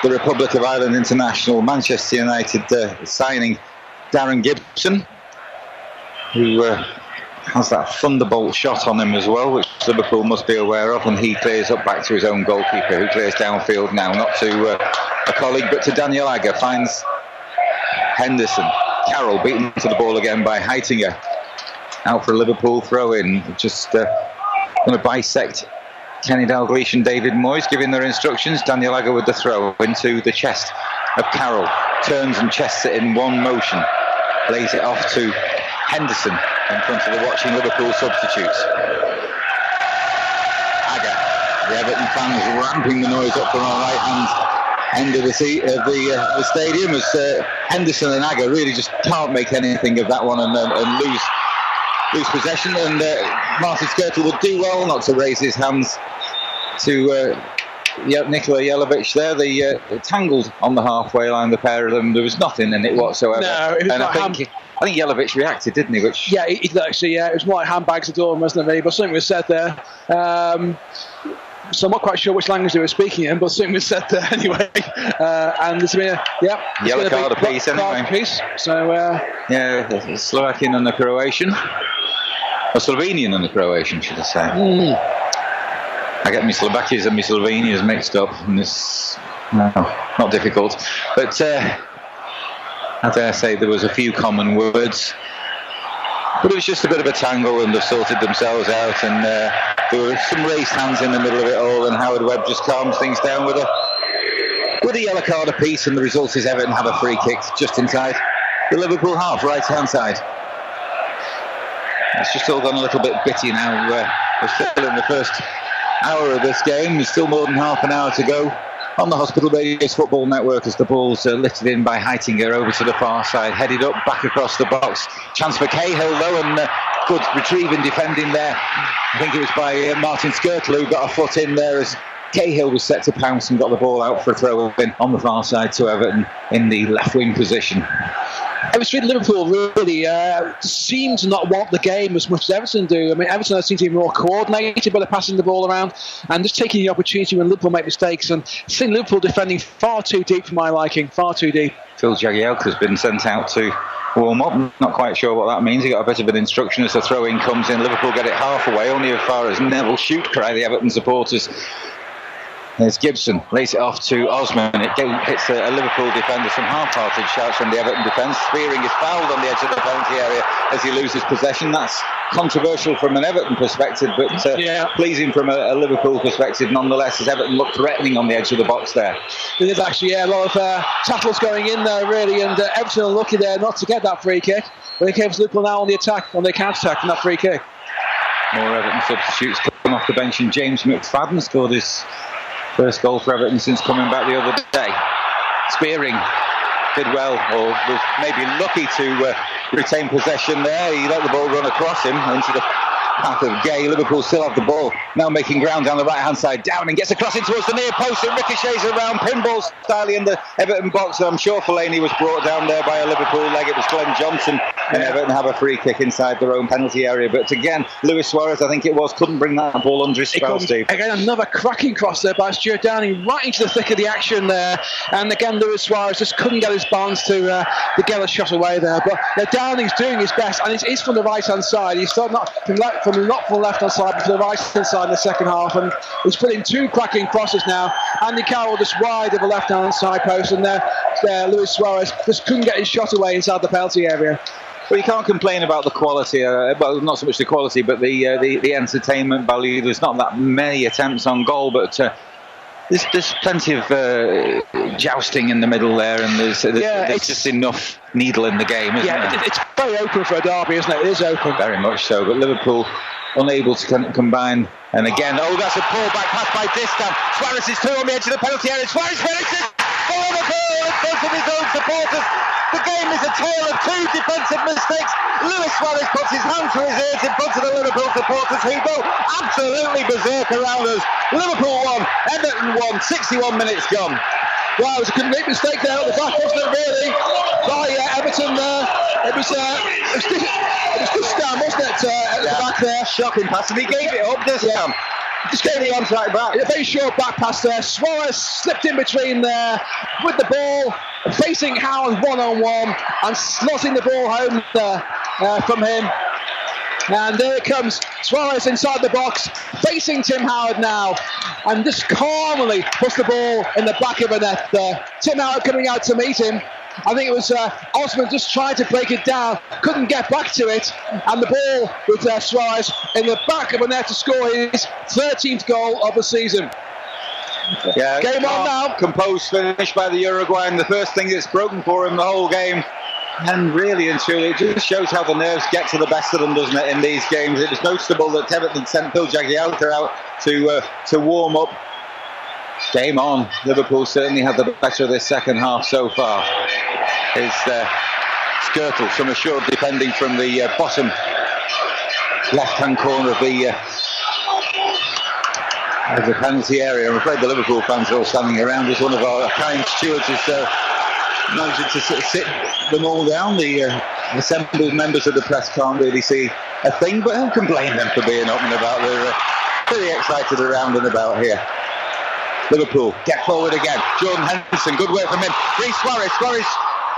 the Republic of Ireland international. Manchester United signing Darren Gibson, who has that thunderbolt shot on him as well, which Liverpool must be aware of, and he clears up back to his own goalkeeper, who clears downfield now, not to a colleague but to Daniel Agger. Finds Henderson. Carroll beaten to the ball again by Heitinger. Out for a Liverpool throw-in. Just going to bisect Kenny Dalglish and David Moyes, giving their instructions. Daniel Agger with the throw into the chest of Carroll. Turns and chests it in one motion. Lays it off to Henderson in front of the watching Liverpool substitutes. Agger. The Everton fans ramping the noise up from our right-hand end of the stadium as Henderson and Agger really just can't make anything of that one and lose possession. And Martin Skirtle would do well not to raise his hands to Nikola Jelavic there. They tangled on the halfway line, the pair of them. There was nothing in it whatsoever. No, it was and like I think Jelavic reacted, didn't he? Which it was more like handbags at all, wasn't it, really? But something was said there. So I'm not quite sure which language they were speaking in, but something was said there anyway. And there's been yellow card apiece anyway. So Slovakian and the Croatian, or Slovenian and the Croatian, should I say? I get my Slovakias and my Slovenias mixed up, and it's not difficult. But I dare say there was a few common words. But it was just a bit of a tangle, and they've sorted themselves out, and there were some raised hands in the middle of it all, and Howard Webb just calms things down with a yellow card apiece, and the result is Everton have a free kick just inside the Liverpool half, right-hand side. It's just all gone a little bit bitty now. We're still in the first hour of this game. There's still more than half an hour to go on the Hospital Radios Football Network as the ball's lifted in by Heitinger over to the far side, headed up, back across the box. Chance for Cahill though, and good retrieving defending there. I think it was by Martin Skirtle who got a foot in there as Cahill was set to pounce and got the ball out for a throw-in on the far side to Everton in the left-wing position. Liverpool really seem to not want the game as much as Everton do. I mean, Everton seem to be more coordinated by passing the ball around and just taking the opportunity when Liverpool make mistakes. And seeing Liverpool defending far too deep for my liking, far too deep. Phil Jagielka's been sent out to warm up. Not quite sure what that means. He got a bit of an instruction as the throw-in comes in. Liverpool get it half away, only as far as Neville shoot, cry the Everton supporters. There's Gibson, lays it off to Osman. It hits a Liverpool defender. Some half-hearted shouts from the Everton defence. Spearing is fouled on the edge of the penalty area as he loses possession. That's controversial from an Everton perspective, but pleasing from a Liverpool perspective nonetheless, as Everton looked threatening on the edge of the box there. There's actually a lot of tackles going in there, really, and Everton are lucky there not to get that free kick. But it comes Liverpool now on the attack, on the counter-attack from that free kick. More Everton substitutes coming off the bench, and James McFadden scored his first goal for Everton since coming back the other day. Spearing did well, or was maybe lucky to retain possession there. He let the ball run across him into the path of Gay. Liverpool still have the ball, now making ground down the right hand side. Downing gets across in towards the near post and ricochets around pinball style in the Everton box. I'm sure Fellaini was brought down there by a Liverpool leg. It was Glenn Johnson, and Everton have a free kick inside their own penalty area. But again, Luis Suarez, I think it was, couldn't bring that ball under his spell, Steve. Again, another cracking cross there by Stuart Downing, right into the thick of the action there. And again, Luis Suarez just couldn't get his balance to get a shot away there. But Downing's doing his best, and it's from the right hand side. He's not from the left hand side, but from the right hand side in the second half. And he's put in two cracking crosses now. Andy Carroll just wide of the left hand side post, and Luis Suarez just couldn't get his shot away inside the penalty area. Well, you can't complain about the quality, well, not so much the quality, but the entertainment value. There's not that many attempts on goal, but there's plenty of jousting in the middle there, and there's just enough needle in the game, isn't there? It's very open for a derby, isn't it? It is open. Very much so, but Liverpool unable to combine. And again, that's a poor back pass by Distam. Suarez is through on the edge of the penalty area. Suarez finishes for Liverpool in front of his own supporters. The game is a tale of two defensive mistakes. Luis Suarez puts his hand to his ears in front of the Liverpool supporters, who go absolutely berserk around us. Liverpool won, Everton won, 61 minutes gone. Wow, it was a complete mistake there at the back, wasn't it, really? By Everton there. It was Distam, wasn't it, at the back there? Shocking pass, and he gave it up, Distam. Just gave the on right back. A very short back pass there. Suarez slipped in between there with the ball, facing Howard one-on-one and slotting the ball home there from him. And there it comes, Suarez inside the box, facing Tim Howard now, and just calmly puts the ball in the back of the net there. Tim Howard coming out to meet him. I think it was Osman just trying to break it down, couldn't get back to it, and the ball with Suarez in the back of the net to score his 13th goal of the season. Yeah, game on now. Composed finish by the Uruguayan, the first thing that's broken for him the whole game. And really and truly, it just shows how the nerves get to the best of them, doesn't it, in these games. It was noticeable that Everton sent Phil Jagielka out to warm up. Game on. Liverpool certainly had the better of this second half so far. Is Skirtle, some assured defending from the bottom left-hand corner of the of the penalty area. I'm afraid the Liverpool fans are all standing around as one of our kind stewards is managing to sit them all down. The assembled members of the press can't really see a thing, but who can blame them for being up and about? They're pretty excited around and about here. Liverpool get forward again. Jordan Henderson, good work from him. Luis Suarez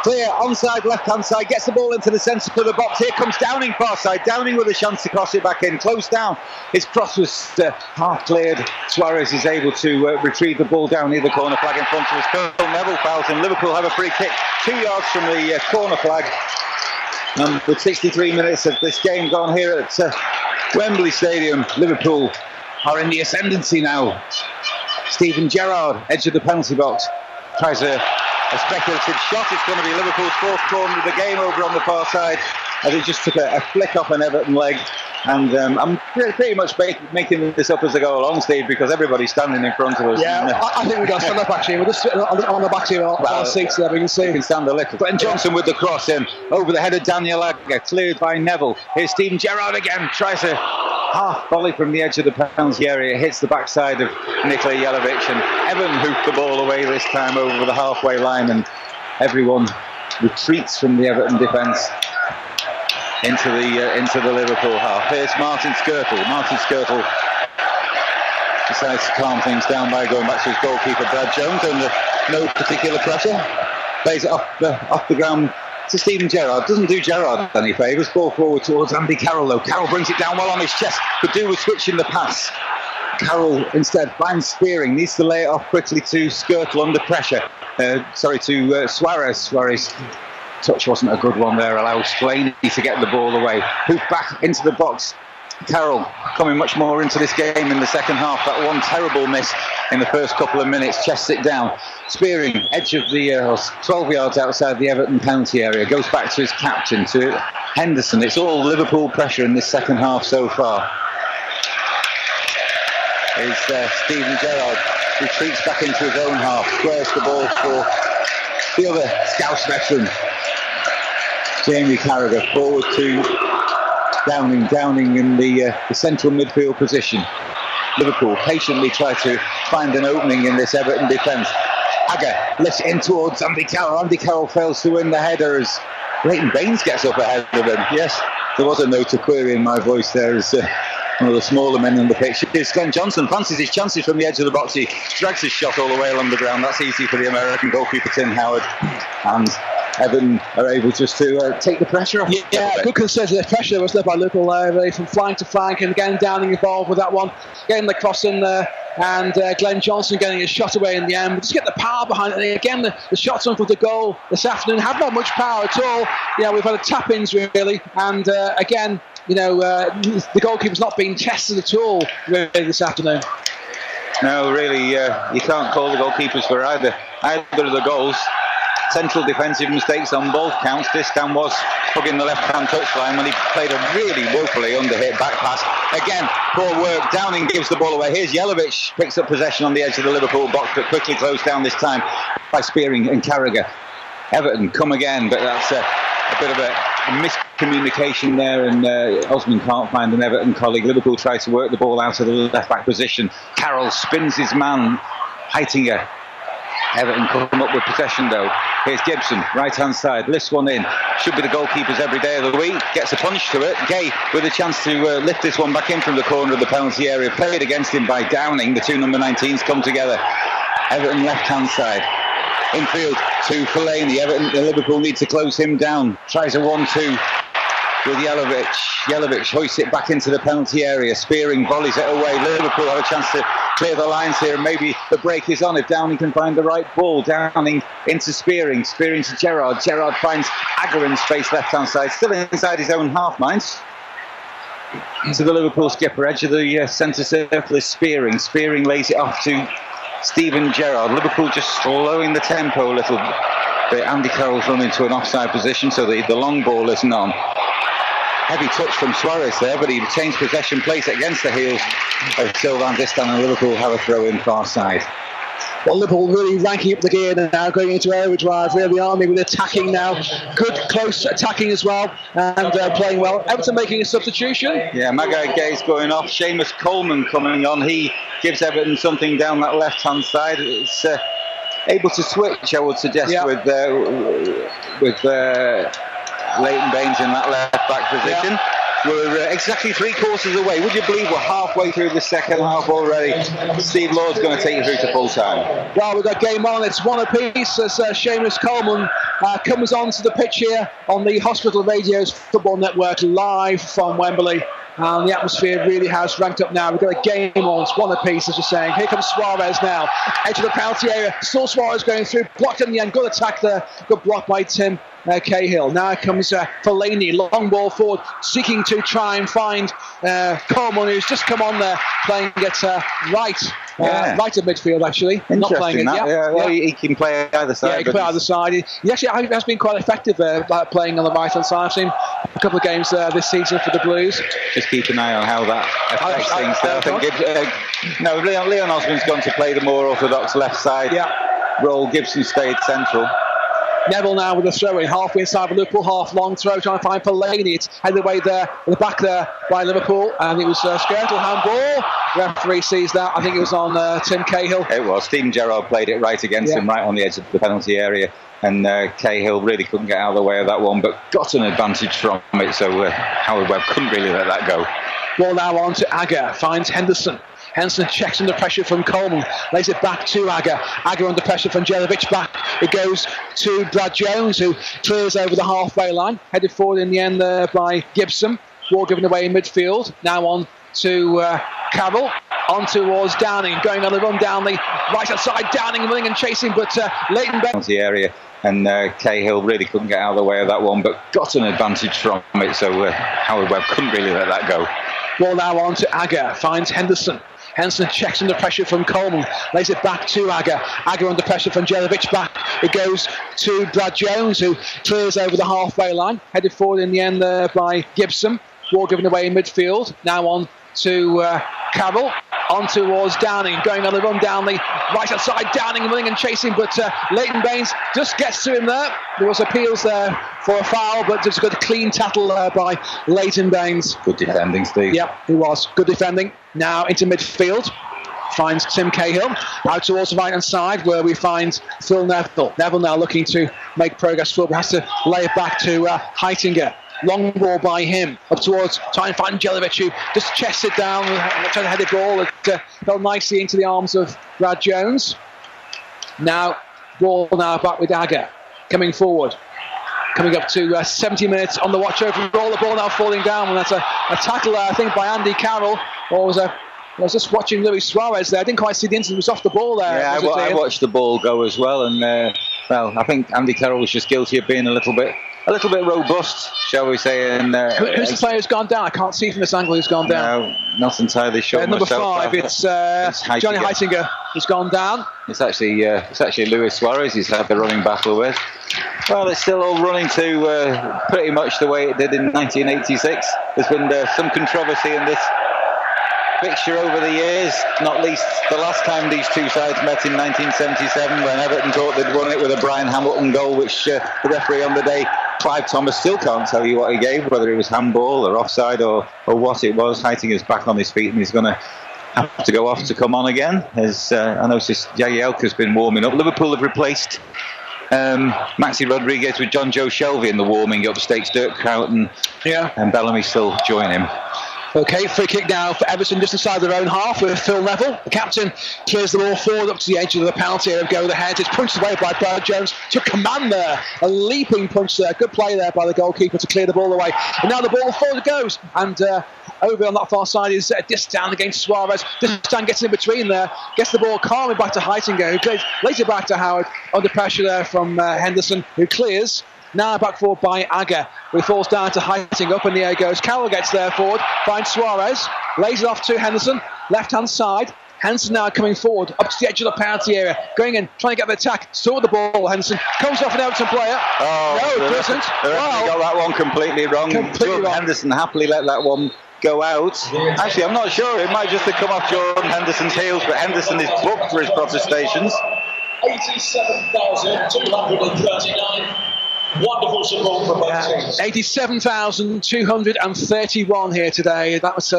clear, onside, left-hand side, gets the ball into the centre of the box. Here comes Downing, far side. Downing with a chance to cross it back in. Close down. His cross was half cleared. Suarez is able to retrieve the ball down near the corner flag in front of us. Phil Neville fouls and Liverpool have a free kick 2 yards from the corner flag. With 63 minutes of this game gone here at Wembley Stadium, Liverpool are in the ascendancy now. Stephen Gerrard, edge of the penalty box, tries a speculative shot. It's going to be Liverpool's fourth corner of the game over on the far side, as it just took a flick off an Everton leg. And I'm pretty much making this up as I go along, Steve, because everybody's standing in front of us. Yeah, I think we've got to stand up actually. We're just on the back of our seats there, we can see. We can stand a little. Glenn Johnson with the cross in, over the head of Daniel Agger, cleared by Neville. Here's Stephen Gerrard again, tries a half volley from the edge of the penalty area, hits the backside of Nikola Jelavic, and Evan hooped the ball away this time over the halfway line, and everyone retreats from the Everton defence into the Liverpool half. Here's Martin Skirtle. Martin Skirtle decides to calm things down by going back to his goalkeeper Brad Jones under no particular pressure. Plays it off the ground to Stephen Gerrard. Doesn't do Gerrard any favours. Ball forward towards Andy Carroll though. Carroll brings it down well on his chest. Could do with switching the pass. Carroll instead finds Spearing. Needs to lay it off quickly to Skirtle under pressure. To Suarez. Suarez. Touch wasn't a good one there. Allows Slaney to get the ball away. Hoop back into the box. Carroll coming much more into this game in the second half. That one terrible miss in the first couple of minutes. Chests it down. Spearing, edge of the 12 yards outside the Everton penalty area. Goes back to his captain, to Henderson. It's all Liverpool pressure in this second half so far. Is Stephen Gerrard retreats back into his own half. Squares the ball for the other Scouse veteran, Jamie Carragher, forward to Downing in the central midfield position. Liverpool patiently try to find an opening in this Everton defence. Agger lifts in towards Andy Carroll. Andy Carroll fails to win the header as Leighton Baines gets up ahead of him. Yes, there was a note of query in my voice there as one of the smaller men on the pitch. Here's Glenn Johnson, fancies his chances from the edge of the box. He drags his shot all the way along the ground. That's easy for the American goalkeeper Tim Howard. And Everton are able just to take the pressure off. Yeah, good consistency. The pressure was led by Liverpool from flank to flank, and again Downing involved with that one, getting the cross in there, and Glenn Johnson getting his shot away in the end. But just get the power behind it. And again, the shots on for the goal this afternoon have not much power at all. We've had a tap-ins really, and again, the goalkeeper's not being tested at all really this afternoon. No, really, you can't call the goalkeepers for either of the goals. Central defensive mistakes on both counts. This time was hugging the left-hand touchline when he played a really woefully under-hit back pass. Again, poor work. Downing gives the ball away. Here's Jelavic, picks up possession on the edge of the Liverpool box, but quickly closed down this time by Spearing and Carragher. Everton come again, but that's a bit of a miscommunication there, and Osman can't find an Everton colleague. Liverpool try to work the ball out of the left-back position. Carroll spins his man, Heitinger. Everton come up with possession though. Here's Gibson, right-hand side, lifts one in. Should be the goalkeepers every day of the week. Gets a punch to it. Gay with a chance to lift this one back in from the corner of the penalty area. Played against him by Downing. The two number 19s come together. Everton left-hand side. Infield to Fellaini. Liverpool need to close him down. Tries a 1-2 with Jelavic. Jelavic hoists it back into the penalty area. Spearing volleys it away. Liverpool have a chance to clear the lines here, and maybe the break is on if Downing can find the right ball. Downing into Spearing. Spearing to Gerrard. Gerrard finds Agger in space left-hand side. Still inside his own half, minds. To the Liverpool skipper. Edge of the centre circle is Spearing. Spearing lays it off to Stephen Gerrard. Liverpool just slowing the tempo a little bit. Andy Carroll's run into an offside position, so the long ball isn't on. Heavy touch from Suarez there, but he retains possession, plays it against the heels of Sylvain Distin, and Liverpool have a throw in far side. Well, Liverpool really ranking up the gear now, going into overdrive. Really, Army with attacking now, good close attacking as well, and playing well. Everton making a substitution. Yeah, Magai Gay's going off. Seamus Coleman coming on. He gives Everton something down that left-hand side. It's able to switch, I would suggest, with Leighton Baines in that left-back position. We're exactly 3 quarters away. Would you believe we're halfway through the second half already? Steve Lord's going to take you through to full time. Well, we've got game on. It's 1 apiece as Seamus Coleman comes onto the pitch here on the Hospital Radio's Football Network live from Wembley. And the atmosphere really has ranked up now. We've got a game on. It's 1 apiece, as you're saying. Here comes Suarez now. Edge of the penalty area. Still Suarez going through. Blocked in the end. Good attack there. Good block by Tim Cahill. Now comes Fellaini. Long ball forward. Seeking to try and find Coleman, who's just come on there. Playing it right of midfield, actually. Not playing it. Well, he can play either side. Yeah, he can play either side. He actually has been quite effective playing on the right-hand side. I've seen a couple of games this season for the Blues. Just keep an eye on how that affects things. I think Leon Osman's gone to play the more orthodox left side role. Gibson stayed central. Neville now with a throw in, halfway inside the Liverpool half, long throw, trying to find Fellaini. It's headed away there, in the back there by Liverpool, and it was skirtle handball. Referee sees that. I think it was on Tim Cahill. It was. Stephen Gerrard played it right against him, right on the edge of the penalty area, and Cahill really couldn't get out of the way of that one, but got an advantage from it, so Howard Webb couldn't really let that go. Ball now on to Agger, finds Henderson. Henderson checks under pressure from Coleman, lays it back to Agger. Agger under pressure from Jelavic back. It goes to Brad Jones, who clears over the halfway line. Headed forward in the end there by Gibson. Ball given away in midfield. Now on to Carroll. On towards Downing. Going on the run down the right hand side. Downing running and chasing, but Leighton Baines. The area. And Cahill really couldn't get out of the way of that one, but got an advantage from it, so Howard Webb couldn't really let that go. Ball now on to Agger. Finds Henderson. Henderson checks under pressure from Coleman, lays it back to Agger. Agger under pressure from Jelavic back. It goes to Brad Jones, who clears over the halfway line. Headed forward in the end there by Gibson. Ball given away in midfield. Now on to Carroll. On towards Downing. Going on the run down the right hand side. Downing running and chasing, but Leighton Baines just gets to him there. There was appeals there for a foul, but just got a clean tackle by Leighton Baines. Good defending, Steve. Yep, he was. Good defending. Now into midfield. Finds Tim Cahill. Out towards the right hand side where we find Phil Neville. Neville now looking to make progress forward. Has to lay it back to Heitinger. Long ball by him. Up towards, trying to find Jelavic, who just chests it down. Trying to head the ball. It fell nicely into the arms of Brad Jones. Now, ball now back with Agger. Coming forward. Coming up to 70 minutes on the watch overall. The ball now falling down. And that's a tackle, I think, by Andy Carroll. I was just watching Luis Suarez there. I didn't quite see the incident. It was off the ball there. Yeah, I watched the ball go as well. And, I think Andy Carroll was just guilty of being a little bit robust, shall we say. And who's the player who's gone down? I can't see from this angle who's gone down. No, not entirely sure. Number 5, it's Johnny Heitinger who's gone down. It's actually Luis Suarez he's had the running battle with. Well, it's still all running to pretty much the way it did in 1986. There's been some controversy in this fixture over the years, not least the last time these two sides met in 1977 when Everton thought they'd won it with a Brian Hamilton goal, which the referee on the day, Clive Thomas, still can't tell you what he gave, whether it was handball or offside or what it was. Heitinger's back on his feet and he's going to have to go off to come on again. As I noticed, Jagielka's been warming up. Liverpool have replaced Maxi Rodriguez with John Joe Shelby in the warming up stakes. Dirk Houghton and Bellamy still join him. Okay, free kick now for Everton just inside their own half with Phil Neville. The captain clears the ball forward up to the edge of the penalty area of go ahead. It's punched away by Brad Jones. Took command there. A leaping punch there. Good play there by the goalkeeper to clear the ball away. And now the ball forward goes. And over on that far side is Distan against Suarez. Distan gets in between there. Gets the ball calmly back to Heitinger, who lays it back to Howard. Under pressure there from Henderson, who clears. Now back forward by Agger, who falls down to Heiting. Up in the air goes. Carroll gets there forward, finds Suarez, lays it off to Henderson, left-hand side. Henderson now coming forward, up to the edge of the penalty area, going in, trying to get the attack, saw the ball, Henderson, comes off an Everton player. Oh, no, it doesn't. Wow. Got that one completely wrong. Henderson happily let that one go out. Actually, I'm not sure. It might just have come off Jordan Henderson's heels, but Henderson is booked for his protestations. 87,239. Wonderful support from both teams. 87,231 here today. That was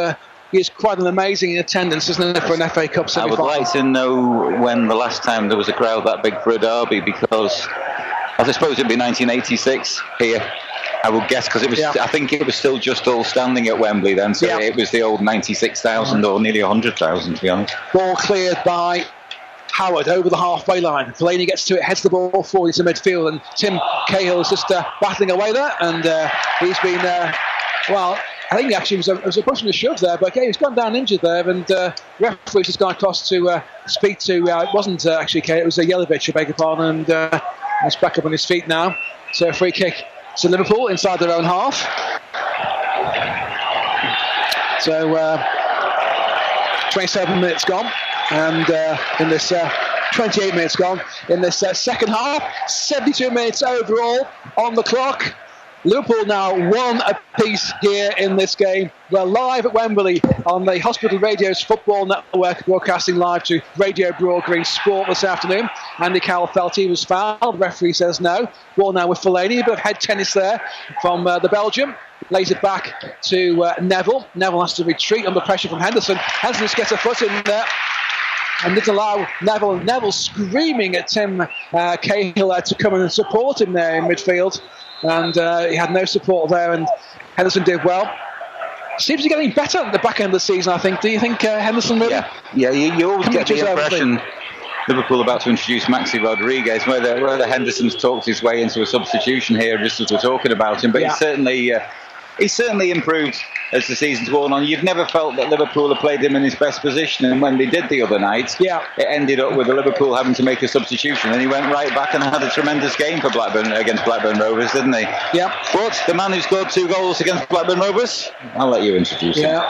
is quite an amazing attendance, isn't it, for an FA Cup semi-final? I would like to know when the last time there was a crowd that big for a derby, because I suppose it'd be 1986 here. I would guess, because it was. I think it was still just all standing at Wembley then, so it was the old 96,000 or nearly 100,000, to be honest. Ball cleared by Howard over the halfway line. Fellaini gets to it, heads the ball forward into midfield, and Tim Cahill is just battling away there, and he's been I think actually it was a push and a shove there, but he's gone down injured there, and referee's just gone across to speak to. It wasn't actually Cahill, it was Jelic, I beg your pardon, and he's back up on his feet now. So a free kick to Liverpool inside their own half. So 27 minutes gone, and in this 28 minutes gone in this second half, 72 minutes overall on the clock. Liverpool now one apiece here in this game. We're live at Wembley on the Hospital Radio's Football Network, broadcasting live to Radio Broadgreen Sport this afternoon. Andy Carroll felt he was fouled. The referee says no. Ball now with Fellaini. A bit of head tennis there from the Belgium. Lays it back to Neville. Neville has to retreat under pressure from Henderson. Henderson just gets a foot in there and didn't allow Neville screaming at Tim Cahill to come and support him there in midfield. And he had no support there, and Henderson did well. Seems to be getting better at the back end of the season, I think. Do you think Henderson really? Yeah, you always get the impression Liverpool about to introduce Maxi Rodriguez, whether Henderson's talked his way into a substitution here just as we're talking about him, but he's certainly improved as the season's worn on. You've never felt that Liverpool have played him in his best position, and when they did the other night, it ended up with Liverpool having to make a substitution, and he went right back and had a tremendous game for Blackburn against Blackburn Rovers, didn't he? Yeah. But the man who scored 2 goals against Blackburn Rovers, I'll let you introduce him.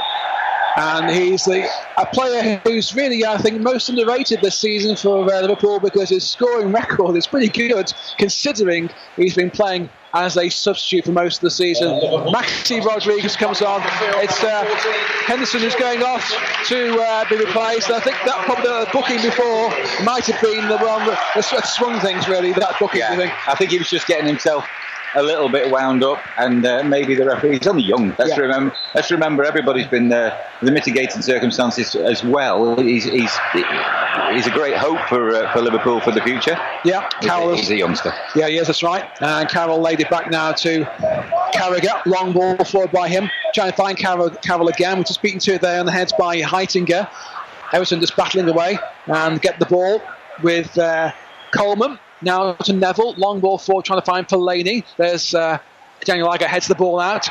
And he's a player who's really, I think, most underrated this season for Liverpool, because his scoring record is pretty good, considering he's been playing as a substitute for most of the season. Maxi Rodriguez comes on. It's Henderson who's going off to be replaced. I think that probably the booking before might have been the one that swung things, really, that booking. I think he was just getting himself a little bit wound up, and maybe the referee, he's only young. Let's remember everybody's been the mitigating circumstances as well. He's a great hope for Liverpool for the future. Yeah, he's a youngster. Yeah, he is, that's right. And Carroll laid it back now to Carragher. Long ball forward by him. Trying to find Carroll again, which is beaten to it there on the heads by Heitinger. Everton just battling away and get the ball with Coleman. Now to Neville, long ball forward, trying to find Fellaini. There's Daniel Agger heads the ball out,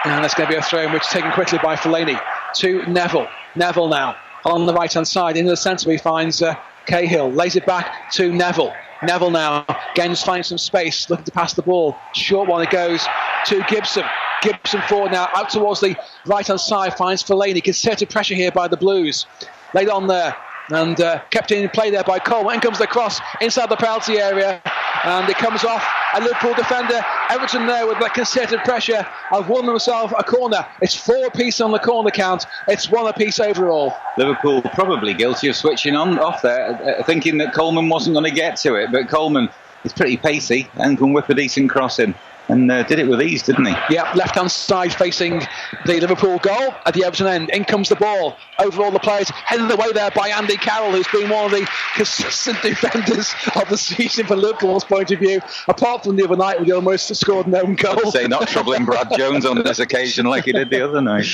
and that's going to be a throw in, which is taken quickly by Fellaini to Neville. Neville now on the right hand side, into the centre, he finds Cahill, lays it back to Neville. Neville now again just finds some space, looking to pass the ball. Short one, it goes to Gibson. Gibson forward now, out towards the right hand side, finds Fellaini. Concerted pressure here by the Blues. Laid on there. And kept in play there by Coleman. In comes the cross inside the penalty area, and it comes off a Liverpool defender. Everton there with that concerted pressure have won themselves a corner. It's 4 apiece on the corner count. It's 1 apiece overall. Liverpool probably guilty of switching off there, thinking that Coleman wasn't going to get to it, but Coleman is pretty pacey and can whip a decent cross in. And did it with ease, didn't he? Yeah, left-hand side facing the Liverpool goal at the Everton end. In comes the ball over all the players, headed away there by Andy Carroll, who's been one of the consistent defenders of the season from Liverpool's point of view, apart from the other night when he almost scored an own goal. I'd say not troubling Brad Jones on this occasion like he did the other night.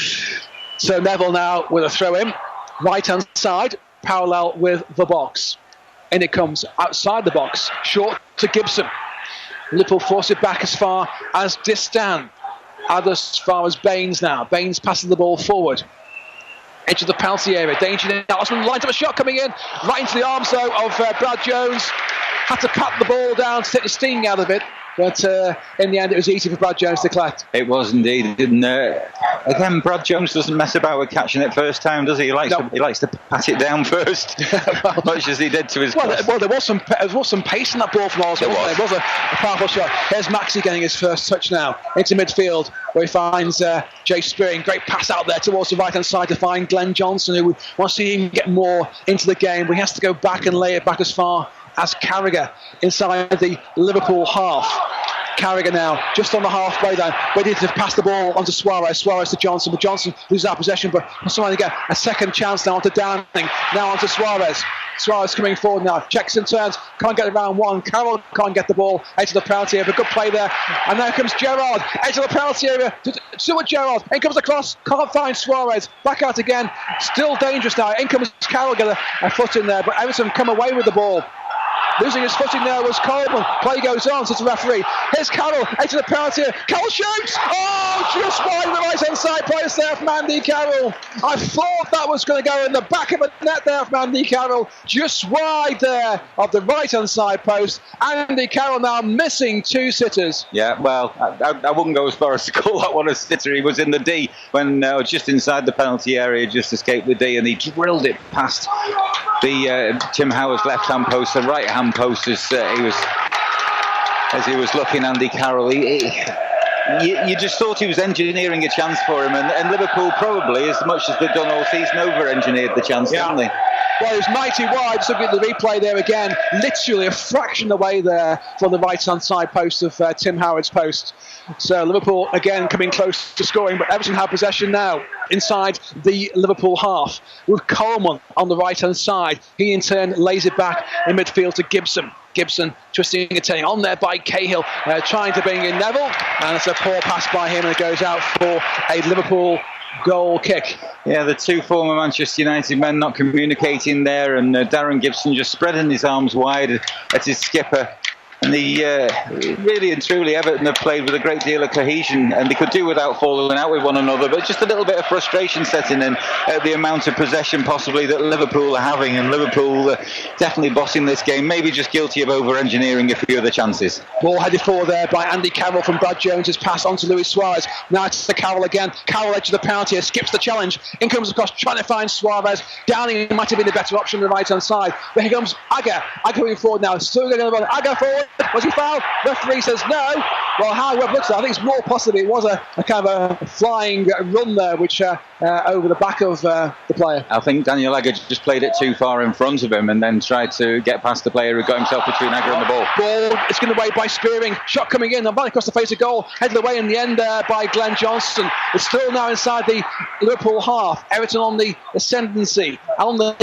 So Neville now with a throw-in, right-hand side, parallel with the box. In it comes outside the box, short to Gibson. Liverpool force it back as far as Distan. As far as Baines now. Baines passes the ball forward. Edge of the penalty area. Danger now. Osman lines up a shot coming in. Right into the arms, though, of Brad Jones. Had to pat the ball down to take the sting out of it. But in the end, it was easy for Brad Jones to collect. It was indeed. Again, Brad Jones doesn't mess about with catching it first time, does he? He likes to pat it down first, much as he did to his. Well, there was some pace in that ball from Osman. There was a powerful shot. Here's Maxi getting his first touch now into midfield, where he finds Jay Spearing. Great pass out there towards the right hand side to find Glenn Johnson, who wants to see him get more into the game, but he has to go back and lay it back as far as Carragher inside the Liverpool half. Carragher now just on the halfway line, ready to pass the ball onto Suarez to Johnson, but Johnson loses that possession, but someone to get a second chance now onto Downing, now onto Suarez coming forward now, checks and turns, can't get around one, Carroll can't get the ball edge of the penalty area, but good play there, and now comes Gerrard, edge of the penalty area to Stuart Gerrard, in comes the cross, can't find Suarez, back out again, still dangerous now, in comes Carroll, get a foot in there, but Everton come away with the ball. Losing his footing there was Coleman. Play goes on, says the referee. Here's Carroll, into the penalty. Carroll shoots! Oh, just wide of the right-hand side post there from Andy Carroll. I thought that was going to go in the back of the net there from Andy Carroll. Just wide there of the right-hand side post. Andy Carroll now missing 2 sitters. Yeah, well, I wouldn't go as far as to call that one a sitter. He was in the D when just inside the penalty area, just escaped the D, and he drilled it past the Tim Howard's left-hand post, the right-hand post as he was looking Andy Carroll. You just thought he was engineering a chance for him, and Liverpool probably, as much as they've done all season, over-engineered the chance, didn't they? Well, it was 90 wide, just looking at the replay there again, literally a fraction away there from the right-hand side post of Tim Howard's post. So Liverpool again coming close to scoring, but Everton have possession now inside the Liverpool half with Coleman on the right-hand side. He in turn lays it back in midfield to Gibson. Gibson twisting and turning on there by Cahill, trying to bring in Neville, and it's a poor pass by him, and it goes out for a Liverpool goal kick. Yeah, the 2 former Manchester United men not communicating there, and Darren Gibson just spreading his arms wide at his skipper. And really and truly, Everton have played with a great deal of cohesion, and they could do without falling out with one another, but just a little bit of frustration setting in at the amount of possession possibly that Liverpool are having, and Liverpool definitely bossing this game, maybe just guilty of over-engineering a few of the chances. Ball headed forward there by Andy Carroll from Brad Jones' pass on to Luis Suarez. Now it's to Carroll again. Carroll edge of the penalty, skips the challenge. In comes across, trying to find Suarez. Downing might have been the better option on the right-hand side. But here comes Agger. Agger going forward now. Still going to run. Agger forward. Was he fouled? Referee says no. Well, how Webb looks at it, I think it's more possibly it was a kind of a flying run there, which over the back of the player. I think Daniel Agger just played it too far in front of him and then tried to get past the player who got himself between Agger and the ball. Ball, it's given away by Spearing. Shot coming in, and back across the face of goal. Headed away in the end by Glenn Johnson. It's still now inside the Liverpool half. Everton on the ascendancy. On the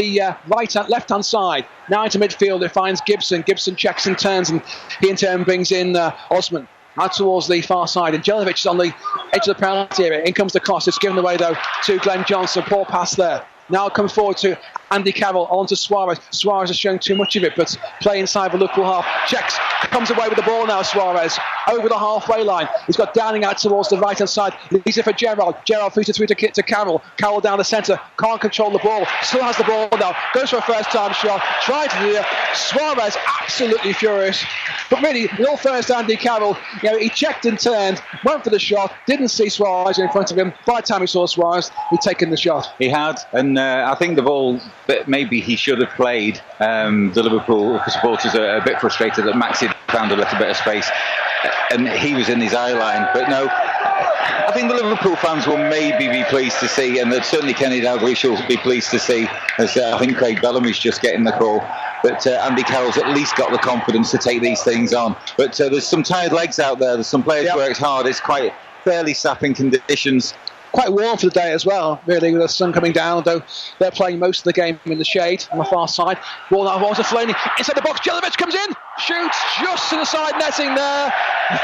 left-hand side. Now into midfield, it finds Gibson. Gibson checks and turns, and he in turn brings in Osman. Out towards the far side, and Jelic is on the edge of the penalty area. In comes the cross. It's given away though to Glenn Johnson. Poor pass there. Now it comes forward to Andy Carroll on to Suarez. Suarez has shown too much of it, but play inside the Liverpool half. Checks, comes away with the ball now, Suarez. Over the halfway line. He's got Downing out towards the right-hand side. Leaves it for Gerrard. Gerrard feeds it through to Carroll. Carroll down the centre. Can't control the ball. Still has the ball now. Goes for a first-time shot. Tries to do it. Suarez absolutely furious. But really, in all fairness to Andy Carroll, he checked and turned, went for the shot, didn't see Suarez in front of him. By the time he saw Suarez, he'd taken the shot. He had, and I think the ball that maybe he should have played, the Liverpool supporters are a bit frustrated that Maxi found a little bit of space and he was in his eye line, but no, I think the Liverpool fans will maybe be pleased to see, and that certainly Kenny Dalglish will be pleased to see, as I think Craig Bellamy's just getting the call, but Andy Carroll's at least got the confidence to take these things on. But there's some tired legs out there, there's some players worked hard, it's quite fairly sapping conditions. Quite warm for the day as well, really, with the sun coming down, though they're playing most of the game in the shade on the far side. Ball now on to Fellaini. Inside the box, Jelic comes in, shoots just to the side netting there.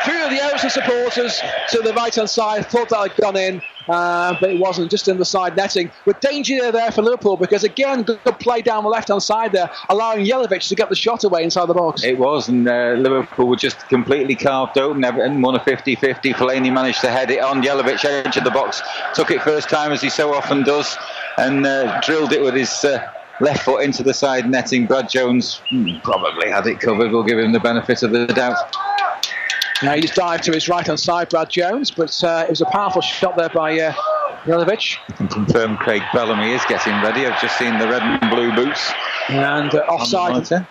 Through the Everton supporters to the right-hand side. Thought that had gone in, but it wasn't, just in the side netting. With danger there for Liverpool, because again, good play down the left-hand side there, allowing Jelic to get the shot away inside the box. It was, and Liverpool were just completely carved open. Everton won a 50-50. Fellaini managed to head it on. Jelic edge of the box. Took it first time, as he so often does, and drilled it with his left foot into the side netting. Brad Jones probably had it covered. We'll give him the benefit of the doubt. Now he's dived to his right-hand side, Brad Jones, but it was a powerful shot there by Jelic. I can confirm Craig Bellamy is getting ready. I've just seen the red and blue boots. And offside.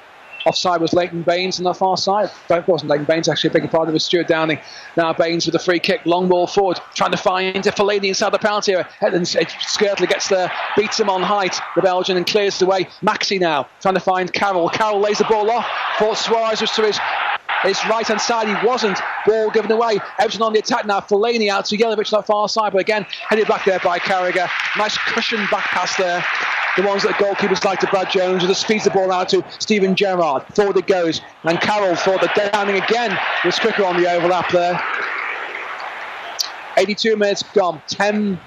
Offside was Leighton Baines on the far side. But it wasn't Leighton Baines, actually, beg your pardon. It was Stuart Downing. Now Baines with a free kick, long ball forward, trying to find Fellaini inside the penalty area. And Skirtley gets there, beats him on height, the Belgian, and clears the way. Maxi now trying to find Carroll. Carroll lays the ball off. Thought Suarez was to his right hand side. He wasn't. Ball given away. Everton on the attack now. Fellaini out to Yelovich on that far side, but again headed back there by Carragher. Nice cushion back pass there. The ones that goalkeepers like to Brad Jones, and just speeds the ball out to Steven Gerrard. Forward it goes, and Carroll thought that Downing again was quicker on the overlap there. 82 minutes gone. 10.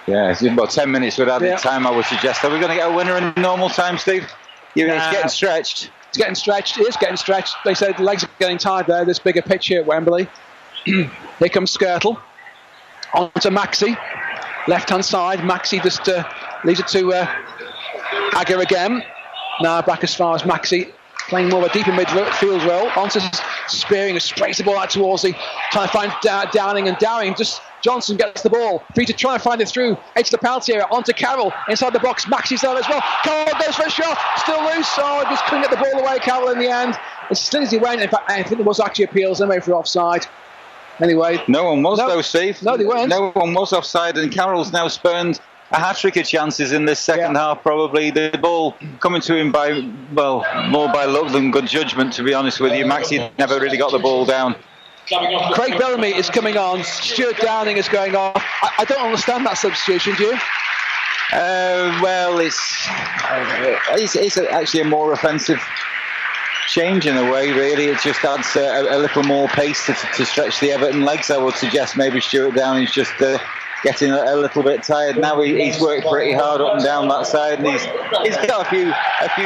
Yeah, it's about 10 minutes with added time, I would suggest. Are we going to get a winner in normal time, Steve? It's getting stretched. It's getting stretched. It is getting stretched. They said the legs are getting tired there. This bigger pitch here at Wembley. Here comes Skirtle. On to Maxi. Left-hand side. Maxi just leaves it to Agger again. Now back as far as Maxi. Playing more of a deeper midfield role. On to Spearing. Sprays the ball out towards the... Trying to find Downing, and Downing just... Johnson gets the ball. Free to try and find it through. Edge of the penalty area. On to Carroll. Inside the box. Maxi's there as well. Carroll goes for a shot. Still loose. Oh, just couldn't get the ball away, Carroll, in the end. As soon as he went, in fact, I think there was actually appeals anyway for offside. Anyway. No one was, though, Steve. No, they weren't. No one was offside, and Carroll's now spurned a hat-trick of chances in this second half, probably. The ball coming to him more by luck than good judgment, to be honest with you. Maxi never really got the ball down. Craig Bellamy is coming on. Stuart Downing is going off. I don't understand that substitution, do you? Well, it's actually a more offensive change in a way, really. It just adds a little more pace to stretch the Everton legs. I would suggest maybe Stuart Downing's just getting a little bit tired now. He's worked pretty hard up and down that side, and he's got a few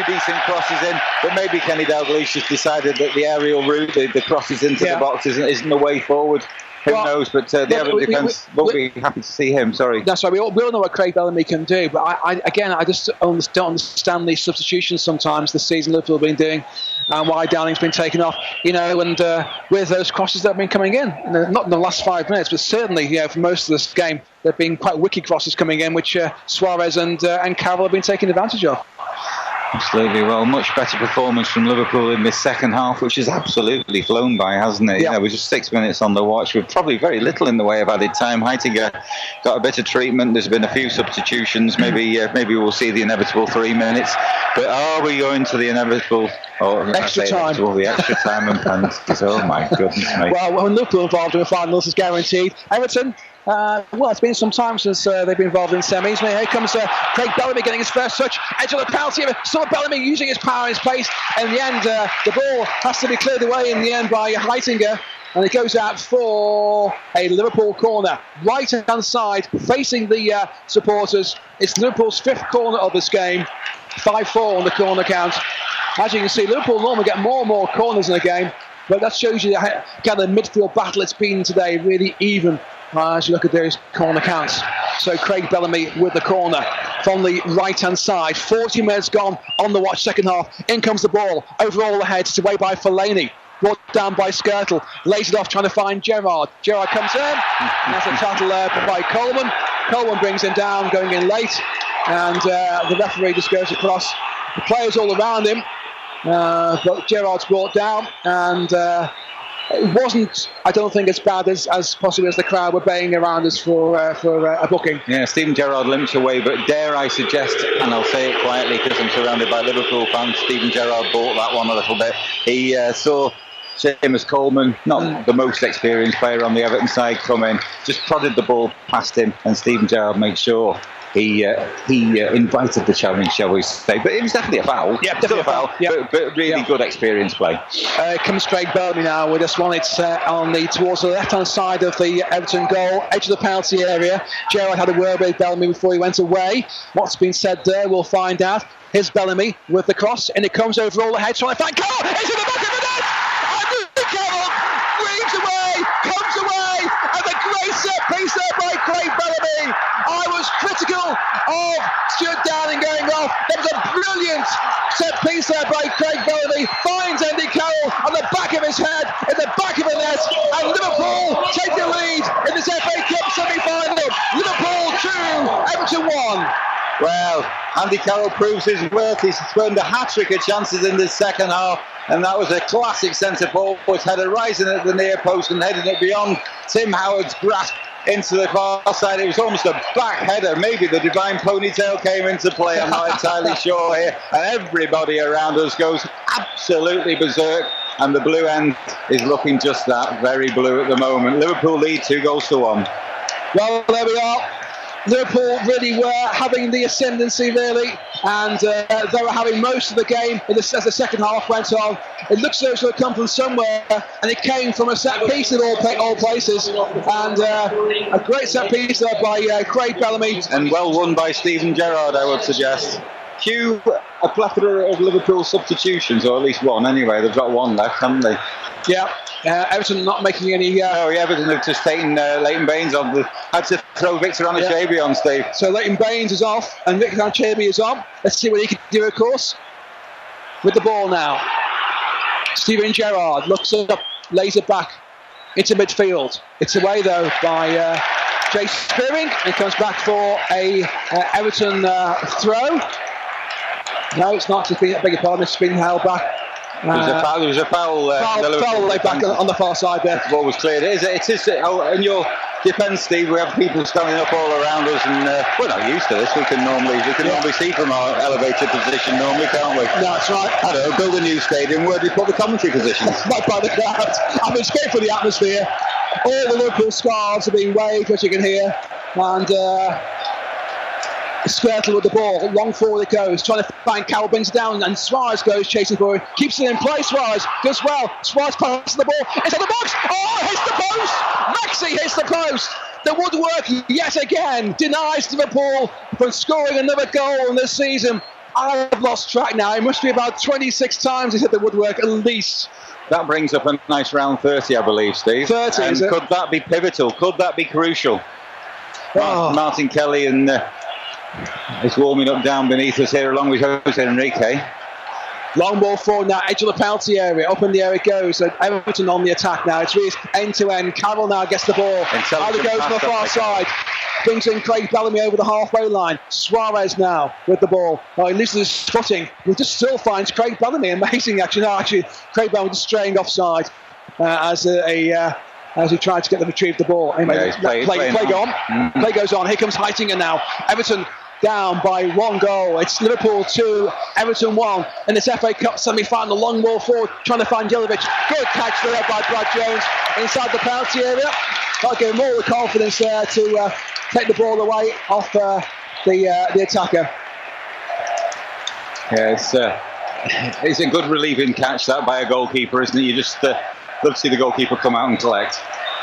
decent crosses in, but maybe Kenny Dalglish has decided that the aerial route, the crosses into the box isn't the way forward. Who knows? But the Everton defence won't be happy to see him. Sorry. That's right. We all know what Craig Bellamy can do, but I just don't understand these substitutions sometimes this season Liverpool have been doing, and why Downing's been taken off. And with those crosses that have been coming in, not in the last 5 minutes, but certainly for most of this game, there have been quite wicked crosses coming in, which Suarez and Carroll have been taking advantage of. Absolutely. Well, much better performance from Liverpool in this second half, which has absolutely flown by, hasn't it? Yeah. We're just 6 minutes on the watch with probably very little in the way of added time. Heitinger got a bit of treatment. There's been a few substitutions. Maybe we'll see the inevitable 3 minutes. But are we going to the inevitable extra time? The extra time and penalties. Oh my goodness me. Well, when Liverpool involved in the finals is guaranteed. Everton. It's been some time since they've been involved in semis. Here comes Craig Bellamy getting his first touch. Edge of the penalty. Saw Bellamy using his power in his place. And in the end, the ball has to be cleared away in the end by Heitinger. And it goes out for a Liverpool corner. Right-hand side, facing the supporters. It's Liverpool's 5th corner of this game. 5-4 on the corner count. As you can see, Liverpool normally get more and more corners in a game. But that shows you the kind of midfield battle it's been today. Really even. As you look at those corner counts. So Craig Bellamy with the corner from the right-hand side. 40 minutes gone on the watch, second half. In comes the ball. Over all the heads. It's away by Fellaini. Brought down by Skirtle. Lays it off trying to find Gerrard. Gerrard comes in. That's a tackle there by Coleman. Coleman brings him down, going in late. And the referee just goes across. The players all around him. But Gerrard's brought down. And... it wasn't, I don't think, as bad as possibly as the crowd were baying around us for a booking. Yeah, Steven Gerrard limped away, but dare I suggest, and I'll say it quietly because I'm surrounded by Liverpool fans, Steven Gerrard bought that one a little bit. He saw Seamus Coleman, not the most experienced player on the Everton side, come in, just prodded the ball past him, and Steven Gerrard made sure he invited the challenge, shall we say. But it was definitely a foul. Yeah, definitely a foul. But really good experience play. Comes Craig Bellamy now with this one. It's towards the left-hand side of the Everton goal, edge of the penalty area. Gerrard had a word with Bellamy before he went away. What's been said there, we'll find out. Here's Bellamy with the cross, and it comes over all the head, trying to find Carroll. It's in the back of the net! And Carroll weaves away, comes away, and a great set piece there by Craig Bellamy. I was critical of Stuart Downing going off. There was a brilliant set piece there by Craig Bellamy. Finds Andy Carroll on the back of his head, in the back of the net, and Liverpool take the lead in this FA Cup semi-final. Liverpool 2, Everton 1. Well, Andy Carroll proves his worth. He's turned a hat-trick of chances in the second half, and that was a classic centre-forward header rising at the near post and heading it beyond Tim Howard's grasp into the far side. It was almost a back header. Maybe the divine ponytail came into play. I'm not entirely sure here. And everybody around us goes absolutely berserk. And the blue end is looking just that, very blue at the moment. Liverpool lead 2-1. Well, there we are. Liverpool really were having the ascendancy, really, and they were having most of the game as the second half went on. It looks as though it should have come from somewhere, and it came from a set piece in all places, and a great set piece there by Craig Bellamy. And well won by Steven Gerrard, I would suggest. Cue a plethora of Liverpool substitutions, or at least one anyway. They've got one left, haven't they? Yeah. Everton not making any... Everton have just taken Leighton Baines on. Had to throw Victor Anichebe on, Steve. So Leighton Baines is off and Victor Anichebe is on. Let's see what he can do, of course. With the ball now. Steven Gerrard looks up, lays it back into midfield. It's away, though, by Jay Spearing. And comes back for a Everton throw. No, it's not. I beg your pardon. It's been held back. There was a foul laid back on the far side there. The ball was cleared. It is. In your defence, Steve, we have people standing up all around us, and we're not used to this. We can normally see from our elevated position normally, can't we? No, that's right. I don't know, build a new stadium. Where do you put the commentary positions? Right by the crowd. I'm escaped from the atmosphere. All the Liverpool scarves are being waved, as you can hear, and Skirtle with the ball, long forward it goes, trying to find Carroll, brings it down, and Suarez goes chasing for it, keeps it in play. Suarez does well. Suarez passes the ball inside the box. Oh, hits the post. Maxi hits the post. The woodwork yet again denies Liverpool from scoring another goal in this season. I've lost track now. It must be about 26 times he's hit the woodwork at least. That brings up a nice round 30, I believe, Steve. 30, and is it? Could that be pivotal? Could that be crucial? Oh. Martin Kelly and is warming up down beneath us here along with Jose Enrique. Long ball forward now, edge of the penalty area. Up in the air it goes. Everton on the attack now. It's really end-to-end. Carroll now gets the ball. Either goes to the far side. Brings in Craig Bellamy over the halfway line. Suarez now with the ball. Oh, he loses his footing. He just still finds Craig Bellamy. Amazing, actually. No, actually, Craig Bellamy just straying offside as he tried to get them to retrieve the ball. Anyway, play goes on. Here comes Heitinger now. Everton down by 1 goal. It's Liverpool 2, Everton 1 in this FA Cup semi-final. Long ball forward, trying to find Jelic. Good catch there by Brad Jones inside the penalty area. I'll give him all the confidence there to take the ball away off the attacker. Yeah, it's a good relieving catch that by a goalkeeper, isn't it? You just love to see the goalkeeper come out and collect.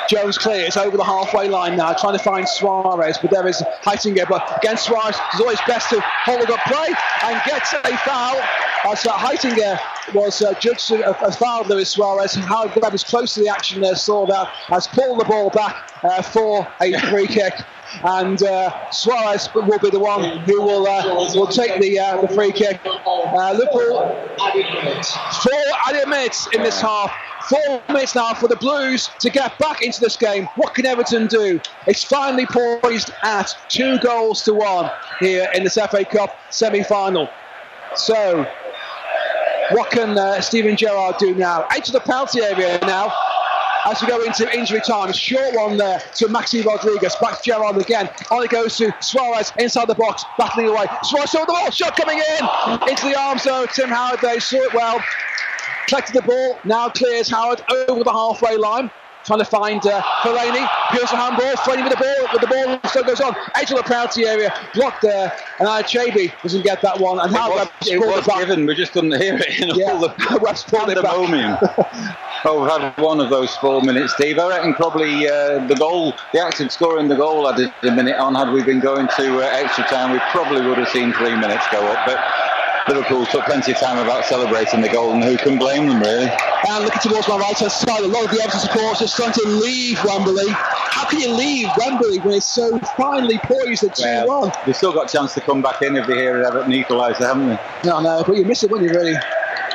Jones clears over the halfway line now, trying to find Suarez, but there is Heitinger. But against Suarez, it's always best to hold up play and gets a foul. As Heitinger was judged a foul, there is Suarez. Howard Webb was close to the action there, saw that, has pulled the ball back for a free kick. And Suarez will be the one who will take the free kick. Liverpool 4 added minutes in this half. 4 minutes now for the Blues to get back into this game. What can Everton do? It's finally poised at 2-1 here in this FA Cup semi-final. So, what can Steven Gerrard do now? Edge of the penalty area now. As we go into injury time, a short one there to Maxi Rodriguez. Back to Gerrard again. On it goes to Suarez inside the box, battling away. Suarez saw the ball, shot coming in into the arm zone. Tim Howard there saw it well. Collected the ball, now clears Howard over the halfway line. Trying to find Fellaini. Here's the handball. Fellaini with the ball still goes on. Edge of the penalty area. Blocked there. And Anichebe doesn't get that one. And Howard it was given. We just couldn't hear it in all the pandemonium. Oh, we've had one of those 4 minutes, Steve. I reckon probably the act of scoring the goal added a minute on. Had we been going to extra time, we probably would have seen 3 minutes go up. But Liverpool took plenty of time about celebrating the goal, and who can blame them, really? And looking towards my right hand side, a lot of the Everton supporters are starting to leave Wembley. How can you leave Wembley when it's so finely poised at 2-1? Well, they've still got a chance to come back in if they hear Everton equalise, haven't they? No, but you miss it, wouldn't you, really?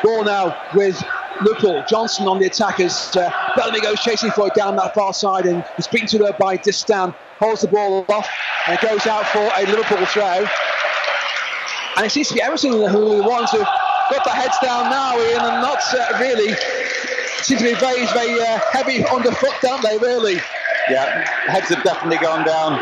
Ball now with Liverpool. Johnson on the attack as Bellamy goes chasing for it down that far side, and is beaten to there by Distan. Holds the ball off and goes out for a Liverpool throw. And it seems to be Everton who are the ones who've got their heads down now, Ian, and not really seem to be very, very heavy underfoot, don't they, really? Yeah, heads have definitely gone down.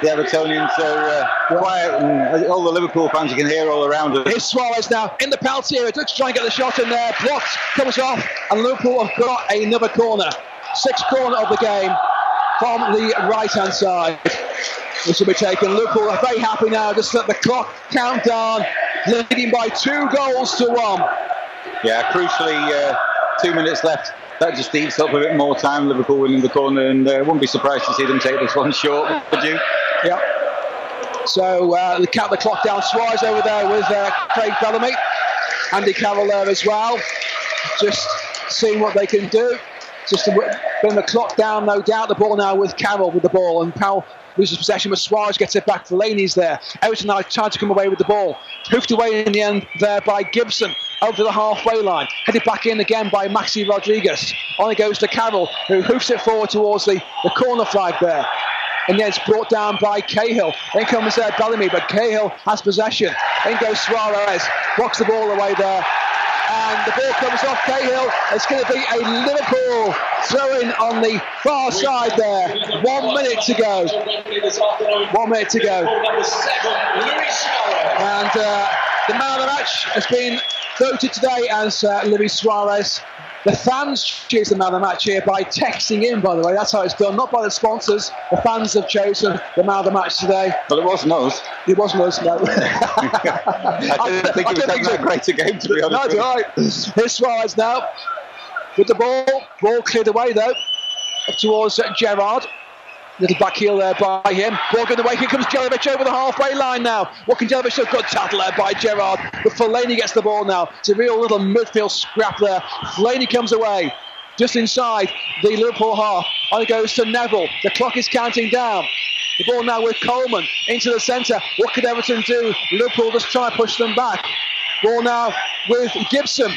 The Evertonians are quiet, and all the Liverpool fans you can hear all around us. Here's Suarez now in the penalty area, looks to try and get the shot in there, blocked, comes off, and Liverpool have got another corner. Sixth corner of the game from the right-hand side, which will be taken. Liverpool are very happy now, just let the clock count down, leading by 2-1. Yeah, crucially, 2 minutes left. That just eats up a bit more time. Liverpool winning the corner, and wouldn't be surprised to see them take this one short, would you? Yeah. So they count the clock down. Suarez over there with Craig Bellamy. Andy Carroll there as well. Just seeing what they can do. Just to bring the clock down, no doubt. The ball now with Carroll with the ball, and Powell loses possession, but Suarez gets it back. Fellaini's there. Everton now trying to come away with the ball. Hoofed away in the end there by Gibson over the halfway line. Headed back in again by Maxi Rodriguez. On it goes to Carroll, who hoofs it forward towards the corner flag there. And then it's brought down by Cahill. Then comes Bellamy, but Cahill has possession. Then goes Suarez, blocks the ball away there. And the ball comes off Cahill. It's going to be a Liverpool throw-in on the far side there. 1 minute to go. 1 minute to go. And the man of the match has been voted today as Luis Suarez. The fans choose the man of the match here by texting in, by the way. That's how it's done, not by the sponsors. The fans have chosen the man of the match today. Well, it wasn't us. It wasn't us, no. I didn't think it was that great a game, to be honest. No, right. Here's Suarez now with the ball. Ball cleared away, though, up towards Gerrard. Little back heel there by him. Ball going away. Here comes Jelic over the halfway line now. What can Jelic do? Good tackle there by Gerrard. But Fellaini gets the ball now. It's a real little midfield scrap there. Fellaini comes away just inside the Liverpool half. On it goes to Neville. The clock is counting down. The ball now with Coleman into the centre. What could Everton do? Liverpool just try to push them back. Ball now with Gibson.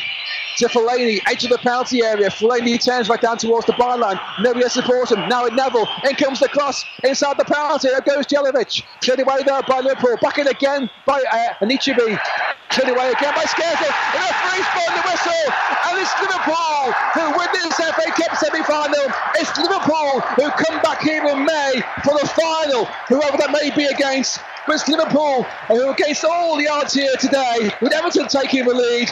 To Fellaini, edge of the penalty area. Fellaini turns right down towards the byline. Nobody has support him. Now at Neville. In comes the cross inside the penalty. There goes Jelic. Cleared away there by Liverpool. Back in again by Anichebe. Cleared away again by Skerzer. The referee's blown the whistle. And it's Liverpool who win this FA Cup semi-final. It's Liverpool who come back here in May for the final, whoever that may be against. But it's Liverpool who, against all the odds here today, with Everton taking the lead,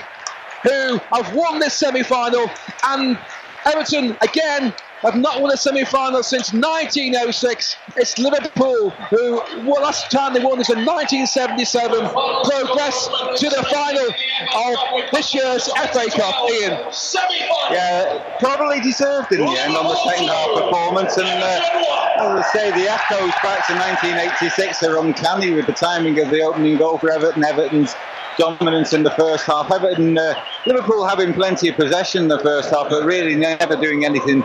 who have won this semi-final, and Everton again have not won a semi-final since 1906. It's Liverpool who, well, last time they won was in 1977, progress to the final of this year's FA Cup. Ian. Yeah, probably deserved in the end on the second half performance, and as I say, the echoes back to 1986 are uncanny with the timing of the opening goal for Everton. Everton's dominance in the first half. Everton, Liverpool having plenty of possession in the first half, but really never doing anything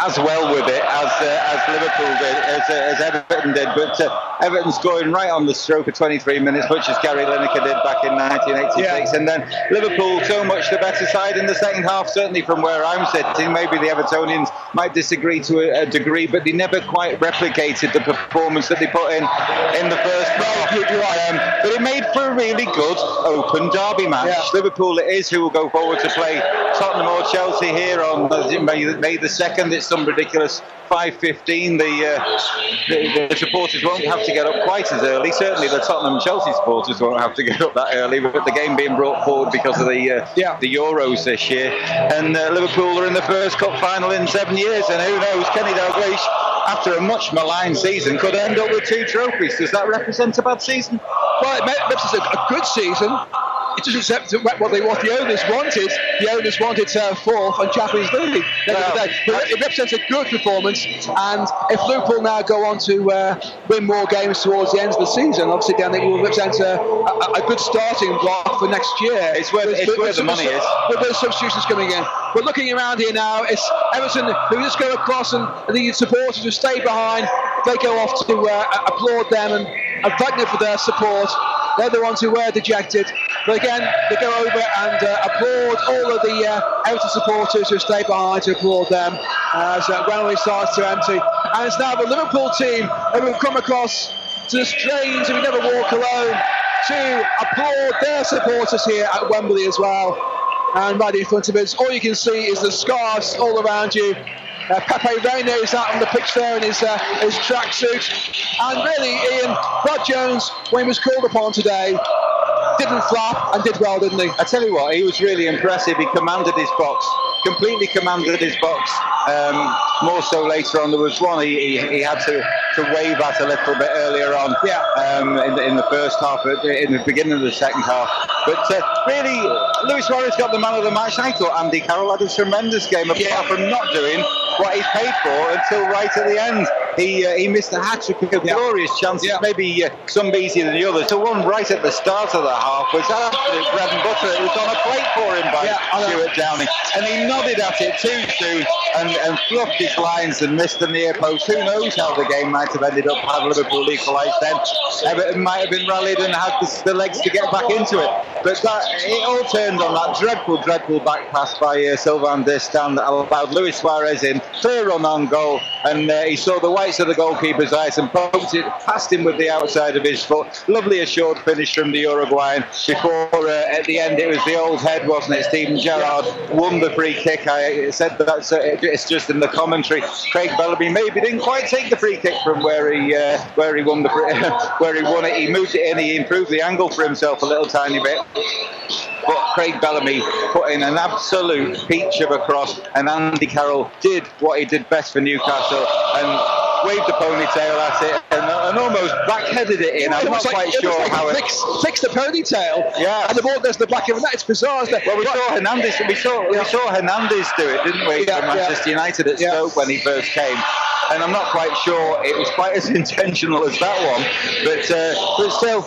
as well with it as Liverpool did, as Everton did. But Everton scoring right on the stroke of 23 minutes, much as Gary Lineker did back in 1986. Yeah. And then Liverpool so much the better side in the second half, certainly from where I'm sitting. Maybe the Evertonians might disagree to a degree, but they never quite replicated the performance that they put in the first half. But it made for a really good open derby match. Yeah. Liverpool it is who will go forward to play Tottenham or Chelsea here on May the 2nd. It's some ridiculous 5:15. The supporters won't have to get up quite as early. Certainly the Tottenham and Chelsea supporters won't have to get up that early, but the game being brought forward because of the Euros this year. And Liverpool are in the first cup final in 7 years, and who knows, Kenny Dalglish, after a much maligned season, could end up with 2 trophies. Does that represent a bad season? Well, it represents a good season. It doesn't what the owners wanted. The owners wanted 4th on Champions League. But it represents a good performance. And if Liverpool now go on to win more games towards the end of the season, obviously then it will represent a good starting block for next year. It's where the money is. With the substitutions coming in. But looking around here now, it's Everton who just go across, and the supporters who stay behind, they go off to applaud them and thank them for their support. They're the ones who were dejected. But again, they go over and applaud all of the Everton supporters who stay behind to applaud them as Wembley starts to empty. And it's now the Liverpool team who have come across to the strains of We Never Walk Alone. to applaud their supporters here at Wembley as well. And right in front of us, all you can see is the scarves all around you. Pepe Reina is out on the pitch there in his tracksuit. And really, Ian, Brad Jones, when he was called upon today, didn't flap and did well, didn't he? I tell you what, he was really impressive. He commanded his box, completely commanded his box. More so later on, there was one he had to wave at a little bit earlier on in the first half, in the beginning of the second half. But really, Luis Suarez got the man of the match. I thought Andy Carroll had a tremendous game, apart from not doing what he's paid for until right at the end. He missed a hat-trick of glorious chances, maybe some easier than the others. The one right at the start of the half was absolute bread and butter. It was on a plate for him by Stuart Downing, and he nodded at it too soon and fluffed his lines and missed the near post. Who knows how the game might have ended up had Liverpool equalised then. Everton might have been rallied and had the legs to get back into it. But it all turned on that dreadful back pass by Sylvain Distin that allowed Luis Suarez in, clear run on goal, and he saw the whites of the goalkeeper's eyes and poked it past him with the outside of his foot. Lovely assured finish from the Uruguayan before at the end it was the old head, wasn't it? Steven Gerrard won the free kick. I said that it's just in the commentary. Craig Bellamy maybe didn't quite take the free kick from where he won it. He moved it in, he improved the angle for himself a little tiny bit. But Craig Bellamy put in an absolute peach of a cross, and Andy Carroll did what he did best for Newcastle and waved the ponytail at it and almost backheaded it in. I'm not quite sure how it fixed the ponytail. Yeah, and the ball goes to the back of the net. It's bizarre, isn't it? Well, we saw Hernandez do it, didn't we? For Manchester United at Stoke when he first came. And I'm not quite sure it was quite as intentional as that one, but still,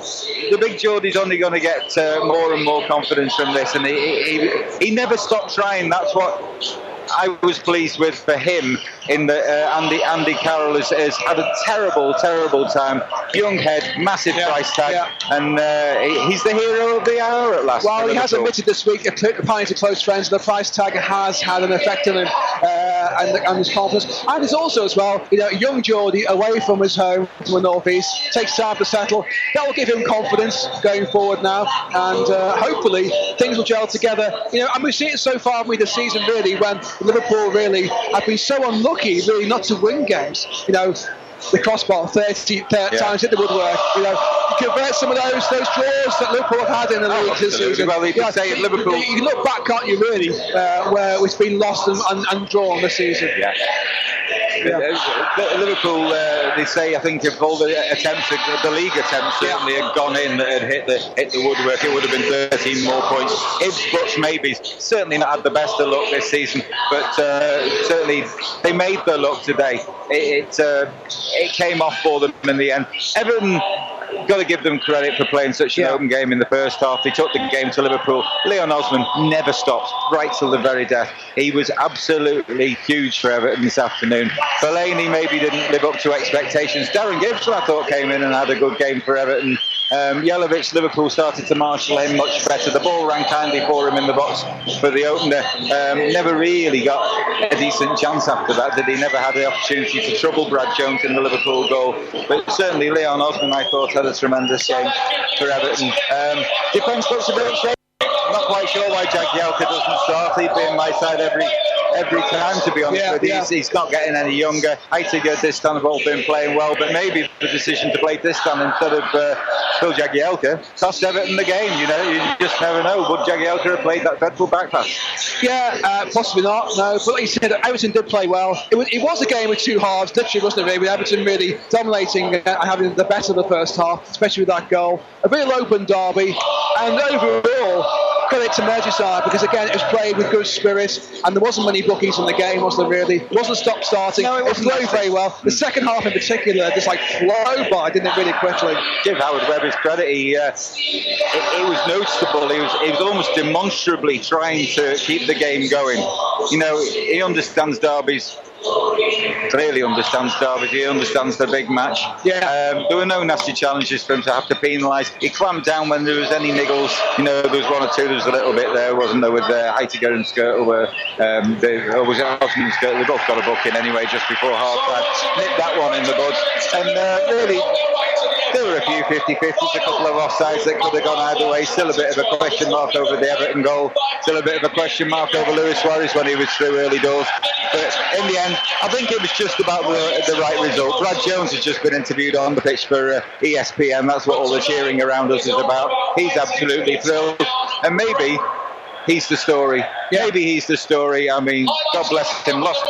the big Geordie's only going to get more and more confidence from this, and he never stopped trying. That's what I was pleased with for him. In the Andy Carroll has had a terrible time. Young head, massive price tag, and he's the hero of the hour at last. Well, he has admitted this week, apparently to close friends, the price tag has had an effect on him and his confidence. And it's also as well, young Geordie away from his home, from the northeast, takes time to settle. That will give him confidence going forward now, and hopefully things will gel together. And we've seen it so far this season, really, when Liverpool really have been so unlucky, really, not to win games. The crossbar 30 times hit the woodwork. You convert some of those draws that Liverpool have had in the league this season. Well, you can say at Liverpool. You can look back, can't you, really, where it's been lost and drawn this season. Liverpool, they say, I think if all the attempts, the league attempts certainly had gone in, that had hit the woodwork, it would have been 13 more points. Ifs, buts, maybes. Certainly not had the best of luck this season, but certainly they made their luck today. It came off for them in the end. Everton, got to give them credit for playing such an open game in the first half. They took the game to Liverpool. Leon Osman never stopped, right till the very death. He was absolutely huge for Everton this afternoon. Fellaini maybe didn't live up to expectations. Darren Gibbs, I thought, came in and had a good game for Everton. Jelavic, Liverpool started to marshal him much better. The ball ran kindly for him in the box for the opener. Never really got a decent chance after that, did he? Never had the opportunity to trouble Brad Jones in the Liverpool goal. But certainly Leon Osman, I thought, had a tremendous game for Everton. Defence looks a bit shaky. I'm not quite sure why Jagielka doesn't start. He'd be in my side every time, to be honest with you. He's not getting any younger. Heitiger, Distin have all been playing well, but maybe the decision to play Distin instead of Phil Jagielka cost Everton the game. You just never know. Would Jagielka have played that dreadful back pass? Possibly not. No, but like you said, Everton did play well. It was a game with two halves, literally, wasn't it? Really, with Everton really dominating and having the best of the first half, especially with that goal. A real open derby, and overall, credit to Merseyside, because again, it was played with good spirit, and there wasn't many bookies in the game, was there really? It wasn't stop-starting. No, it flowed very well. The second half in particular just flowed by, didn't it, really quickly? Give Howard Webb his credit. It was noticeable. He was almost demonstrably trying to keep the game going. He understands derbies. Clearly understands derbies. He understands the big match. There were no nasty challenges for him to have to penalise. He clamped down when there was any niggles. There was one or two. There was a little bit there, wasn't there, with Heitiger and Skirtle, or was it Osman and Skirtle? They both got a booking anyway just before half time. Nipped that one in the bud. And really, There were a few 50-50s, a couple of offsides that could have gone either way. Still a bit of a question mark over the Everton goal. Still a bit of a question mark over Luis Suarez when he was through early doors. But in the end, I think it was just about the right result. Brad Jones has just been interviewed on the pitch for ESPN. That's what all the cheering around us is about. He's absolutely thrilled. And maybe he's the story. Maybe he's the story. I mean, God bless him. Lost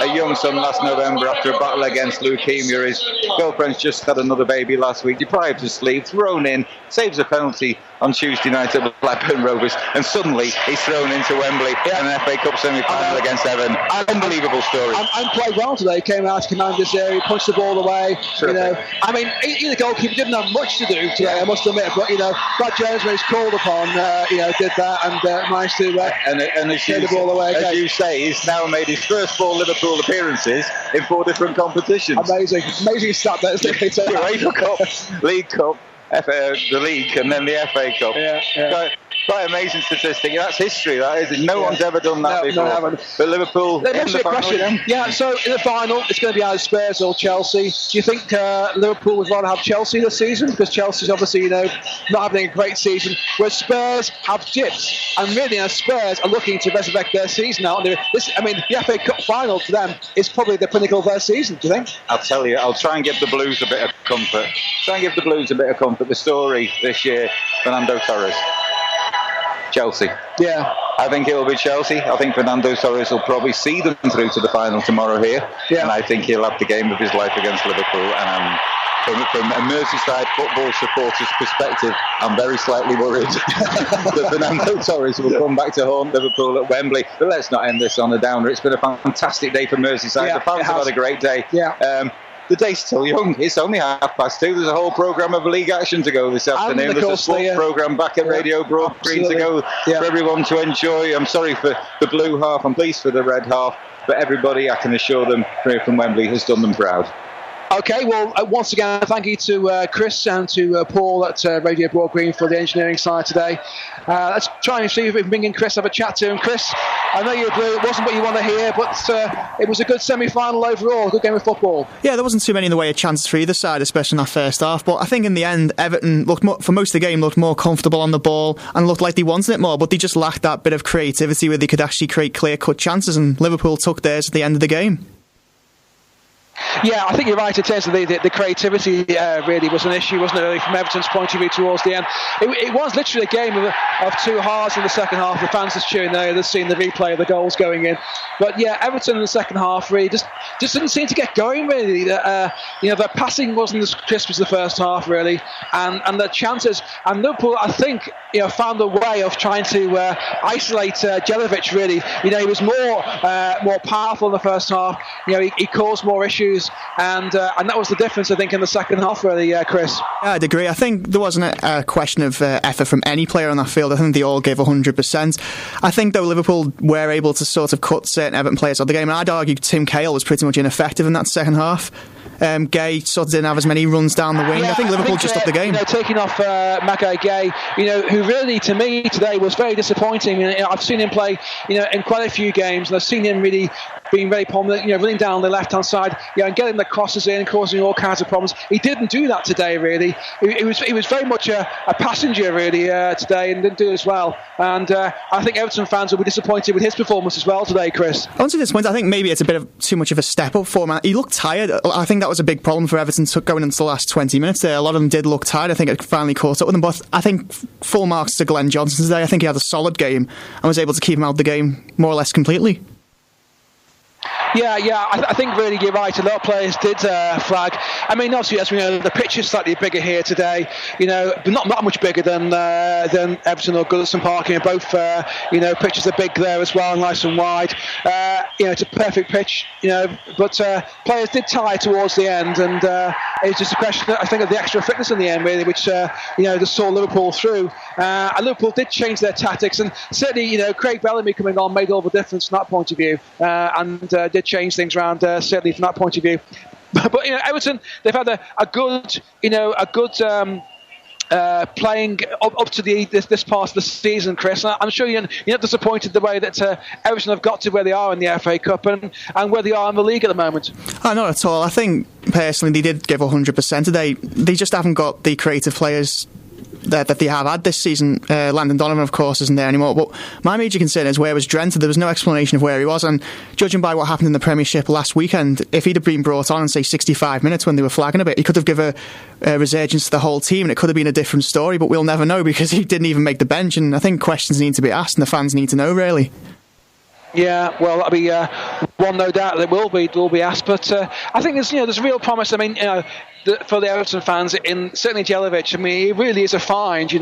a young son last November after a battle against leukemia. His girlfriend's just had another baby last week. Deprived of sleep, thrown in, saves a penalty on Tuesday night at Blackburn Rovers, and suddenly he's thrown into Wembley in an FA Cup semi-final against Everton. Unbelievable story. And played well today. Came out to command this area, punched the ball away. You know, I mean, the goalkeeper didn't have much to do today, I must admit. But Brad Jones, when he's called upon, did that and managed to and as you say, he's now made his first 4 Liverpool appearances in 4 different competitions. Amazing stat there, isn't it? UEFA Cup, League Cup, the League, and then the FA Cup. Quite amazing statistic. That's history, that is. No one's ever done that before. No, haven't. But Liverpool in the final. Yeah, so in the final, it's going to be either Spurs or Chelsea. Do you think Liverpool would rather have Chelsea this season? Because Chelsea's obviously, not having a great season, whereas Spurs have dipped. And really, Spurs are looking to resurrect their season now. The FA Cup final for them is probably the pinnacle of their season, do you think? I'll tell you, I'll try and give the Blues a bit of comfort. The story this year, Fernando Torres. Chelsea. Yeah. I think it will be Chelsea. I think Fernando Torres will probably see them through to the final tomorrow here. Yeah. And I think he'll have the game of his life against Liverpool. And from a Merseyside football supporter's perspective, I'm very slightly worried that Fernando Torres will come back to haunt Liverpool at Wembley. But let's not end this on a downer. It's been a fantastic day for Merseyside. The fans have had a great day. Yeah. The day's still young. It's only 2:30. There's a whole programme of league action to go this afternoon. There's a sports programme back at Radio Broadgreen to go for everyone to enjoy. I'm sorry for the blue half. I'm pleased for the red half. But everybody, I can assure them, from Wembley has done them proud. Okay, well, once again, thank you to Chris and to Paul at Radio Broadgreen for the engineering side today. Let's try and see if we can bring in Chris, have a chat to him. Chris, I know you're blue, it wasn't what you want to hear, but it was a good semi-final overall, a good game of football. Yeah, there wasn't too many in the way of chances for either side, especially in that first half, but I think in the end, Everton for most of the game looked more comfortable on the ball and looked like they wanted it more, but they just lacked that bit of creativity where they could actually create clear-cut chances, and Liverpool took theirs at the end of the game. Yeah, I think you're right in terms of the creativity really was an issue, wasn't it, really, from Everton's point of view towards the end. It was literally a game of 2 halves in the second half. The fans just cheering there, they've seen the replay of the goals going in. But yeah, Everton in the second half really just didn't seem to get going really. Their passing wasn't as crisp as the first half really, and the chances. And Liverpool, I think, found a way of trying to isolate Jelavic really. He was more powerful in the first half. He caused more issues. And that was the difference, I think, in the second half, really, Chris. Yeah, I'd agree. I think there wasn't a question of effort from any player on that field. I think they all gave 100%. I think, though, Liverpool were able to sort of cut certain Everton players out of the game, and I'd argue Tim Cahill was pretty much ineffective in that second half. Gay sort of didn't have as many runs down the wing. I think Liverpool just upped the game. Taking off Mackay Gay, who really, to me, today was very disappointing. I've seen him play, in quite a few games, and I've seen him really being very prominent, running down the left-hand side, and getting the crosses in, causing all kinds of problems. He didn't do that today, really. He was very much a passenger, really, today, and didn't do as well. And I think Everton fans will be disappointed with his performance as well today, Chris. I want to disappoint. I think maybe it's a bit of too much of a step up for him. He looked tired. I think that was a big problem for Everton going into the last 20 minutes there. A lot of them did look tired. I think it finally caught up with them. But I think full marks to Glenn Johnson today. I think he had a solid game and was able to keep him out of the game more or less completely. Yeah, I think really you're right. A lot of players did flag. I mean, obviously, as we know, the pitch is slightly bigger here today, but not much bigger than Everton or Goodison Park. Both, pitches are big there as well, nice and wide. It's a perfect pitch, but players did tire towards the end, and it's just a question, I think, of the extra fitness in the end, really, which, just saw Liverpool through. And Liverpool did change their tactics, and certainly, Craig Bellamy coming on made all the difference from that point of view, and did change things around, certainly from that point of view. But Everton, they've had a good playing up to this part of the season, Chris. And I'm sure you're not disappointed the way that Everton have got to where they are in the FA Cup and where they are in the league at the moment. Oh, not at all. I think personally they did give 100% today. They just haven't got the creative players that they have had this season. Landon Donovan, of course, isn't there anymore. But my major concern is where was Drenthe? There was no explanation of where he was. And judging by what happened in the Premiership last weekend, if he'd have been brought on in, say, 65 minutes when they were flagging a bit, he could have given a resurgence to the whole team and it could have been a different story. But we'll never know because he didn't even make the bench. And I think questions need to be asked and the fans need to know, really. Yeah, well, that'll be one, no doubt. There will be asked, but I think there's real promise. I mean, for the Everton fans, certainly Jelavic, I mean, he really is a find. He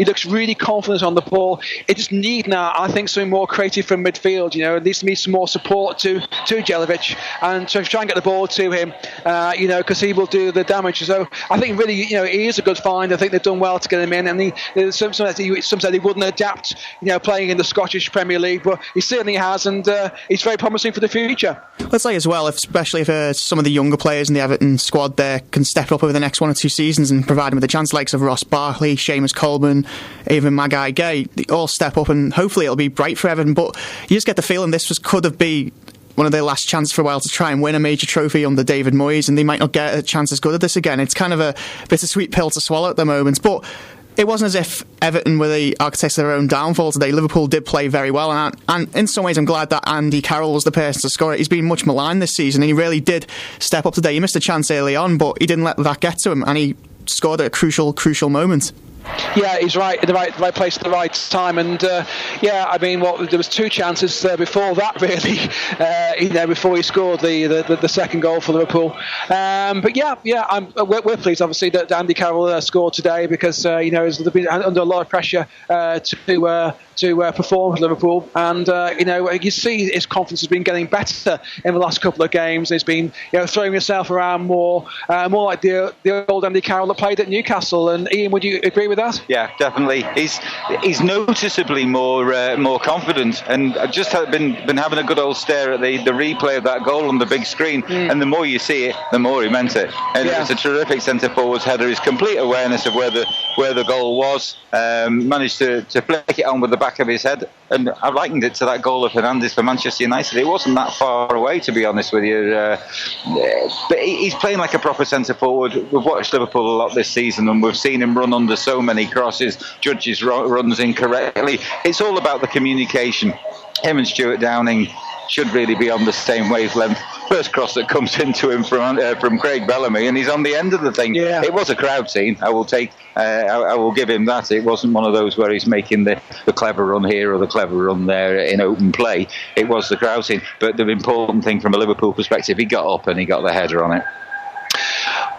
looks really confident on the ball. It just need now, I think, something more creative from midfield. It needs to be some more support to Jelavic and to try and get the ball to him. Because he will do the damage. So I think really, he is a good find. I think they've done well to get him in, and some said he wouldn't adapt, playing in the Scottish Premier League, but he certainly has, and he's very promising for the future. Let's say as well, especially if some of the younger players in the Everton squad there can step up over the next 1 or 2 seasons and provide him with a chance, likes of Ross Barkley, Seamus Coleman, even Magai Gay, they all step up and hopefully it'll be bright for Everton. But you just get the feeling this could have been one of their last chances for a while to try and win a major trophy under David Moyes, and they might not get a chance as good at this again. It's kind of a bittersweet pill to swallow at the moment, but it wasn't as if Everton were the architects of their own downfall today. Liverpool did play very well, and in some ways I'm glad that Andy Carroll was the person to score it. He's been much maligned this season, and he really did step up today. He missed a chance early on, but he didn't let that get to him, and he scored at a crucial moment. Yeah, he's right in the right place at the right time, and I mean, there was 2 chances before that, really, before he scored the second goal for Liverpool. But we're pleased, obviously, that Andy Carroll scored today because he's been under a lot of pressure to perform for Liverpool, and you see his confidence has been getting better in the last couple of games. He's been throwing himself around more like the old Andy Carroll that played at Newcastle. And Ian, would you agree with that? Yeah, definitely. He's noticeably more confident, and I've just been having a good old stare at the replay of that goal on the big screen. And the more you see it, the more he meant it. And It's a terrific centre forward's header. His complete awareness of where the goal was, managed to flick it on with the back of his head, and I likened it to that goal of Fernandes for Manchester United. It wasn't that far away, to be honest with you, but he's playing like a proper centre forward. We've watched Liverpool a lot this season, and we've seen him run under so many crosses, judges runs incorrectly. It's all about the communication. Him and Stuart Downing should really be on the same wavelength. First cross that comes into him from Craig Bellamy, and he's on the end of the thing. Yeah. It was a crowd scene. I will give him that. It wasn't one of those where he's making the clever run here or the clever run there in open play. It was the crowd scene. But the important thing from a Liverpool perspective, he got up and he got the header on it.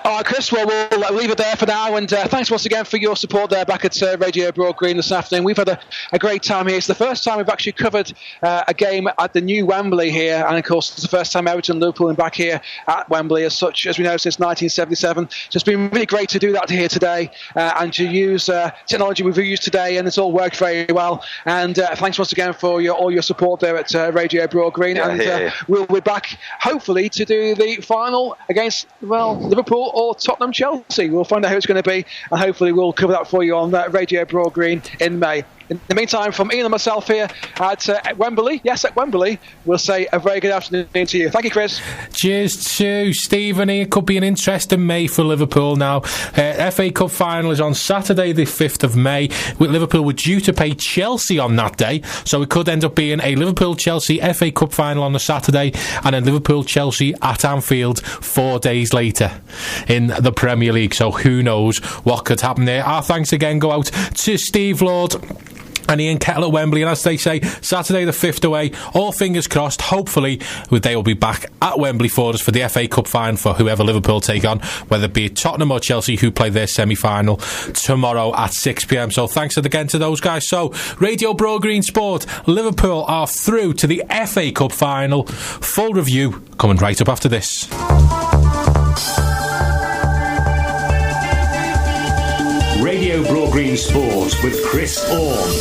All right, Chris, well, we'll leave it there for now, and thanks once again for your support there back at Radio Broadgreen this afternoon. We've had a great time here. It's the first time we've actually covered a game at the new Wembley here, and of course it's the first time Everton and Liverpool have been back here at Wembley as such, as we know, since 1977. So it's been really great to do that here today, and to use technology we've used today, and it's all worked very well. And thanks once again for all your support there at Radio Broadgreen, and we'll be back hopefully to do the final against Liverpool or Tottenham Chelsea. We'll find out who it's going to be, and hopefully we'll cover that for you on Radio Broadgreen in May. In the meantime, from Ian and myself here at Wembley, at Wembley, we'll say a very good afternoon to you. Thank you, Chris. Cheers to Stephen. It could be an interesting May for Liverpool now. FA Cup final is on Saturday the 5th of May. With Liverpool were due to play Chelsea on that day, so it could end up being a Liverpool-Chelsea FA Cup final on the Saturday, and then Liverpool-Chelsea at Anfield 4 days later in the Premier League. So who knows what could happen there. Our thanks again go out to Steve Lord and Ian Kettle at Wembley, and as they say, Saturday the 5th away, all fingers crossed, hopefully they will be back at Wembley for us for the FA Cup final for whoever Liverpool take on, whether it be Tottenham or Chelsea, who play their semi-final tomorrow at 6pm. So thanks again to those guys. So Radio Broadgreen Sport, Liverpool are through to the FA Cup final. Full review coming right up after this. Radio Broadgreen Sport with Chris Orme.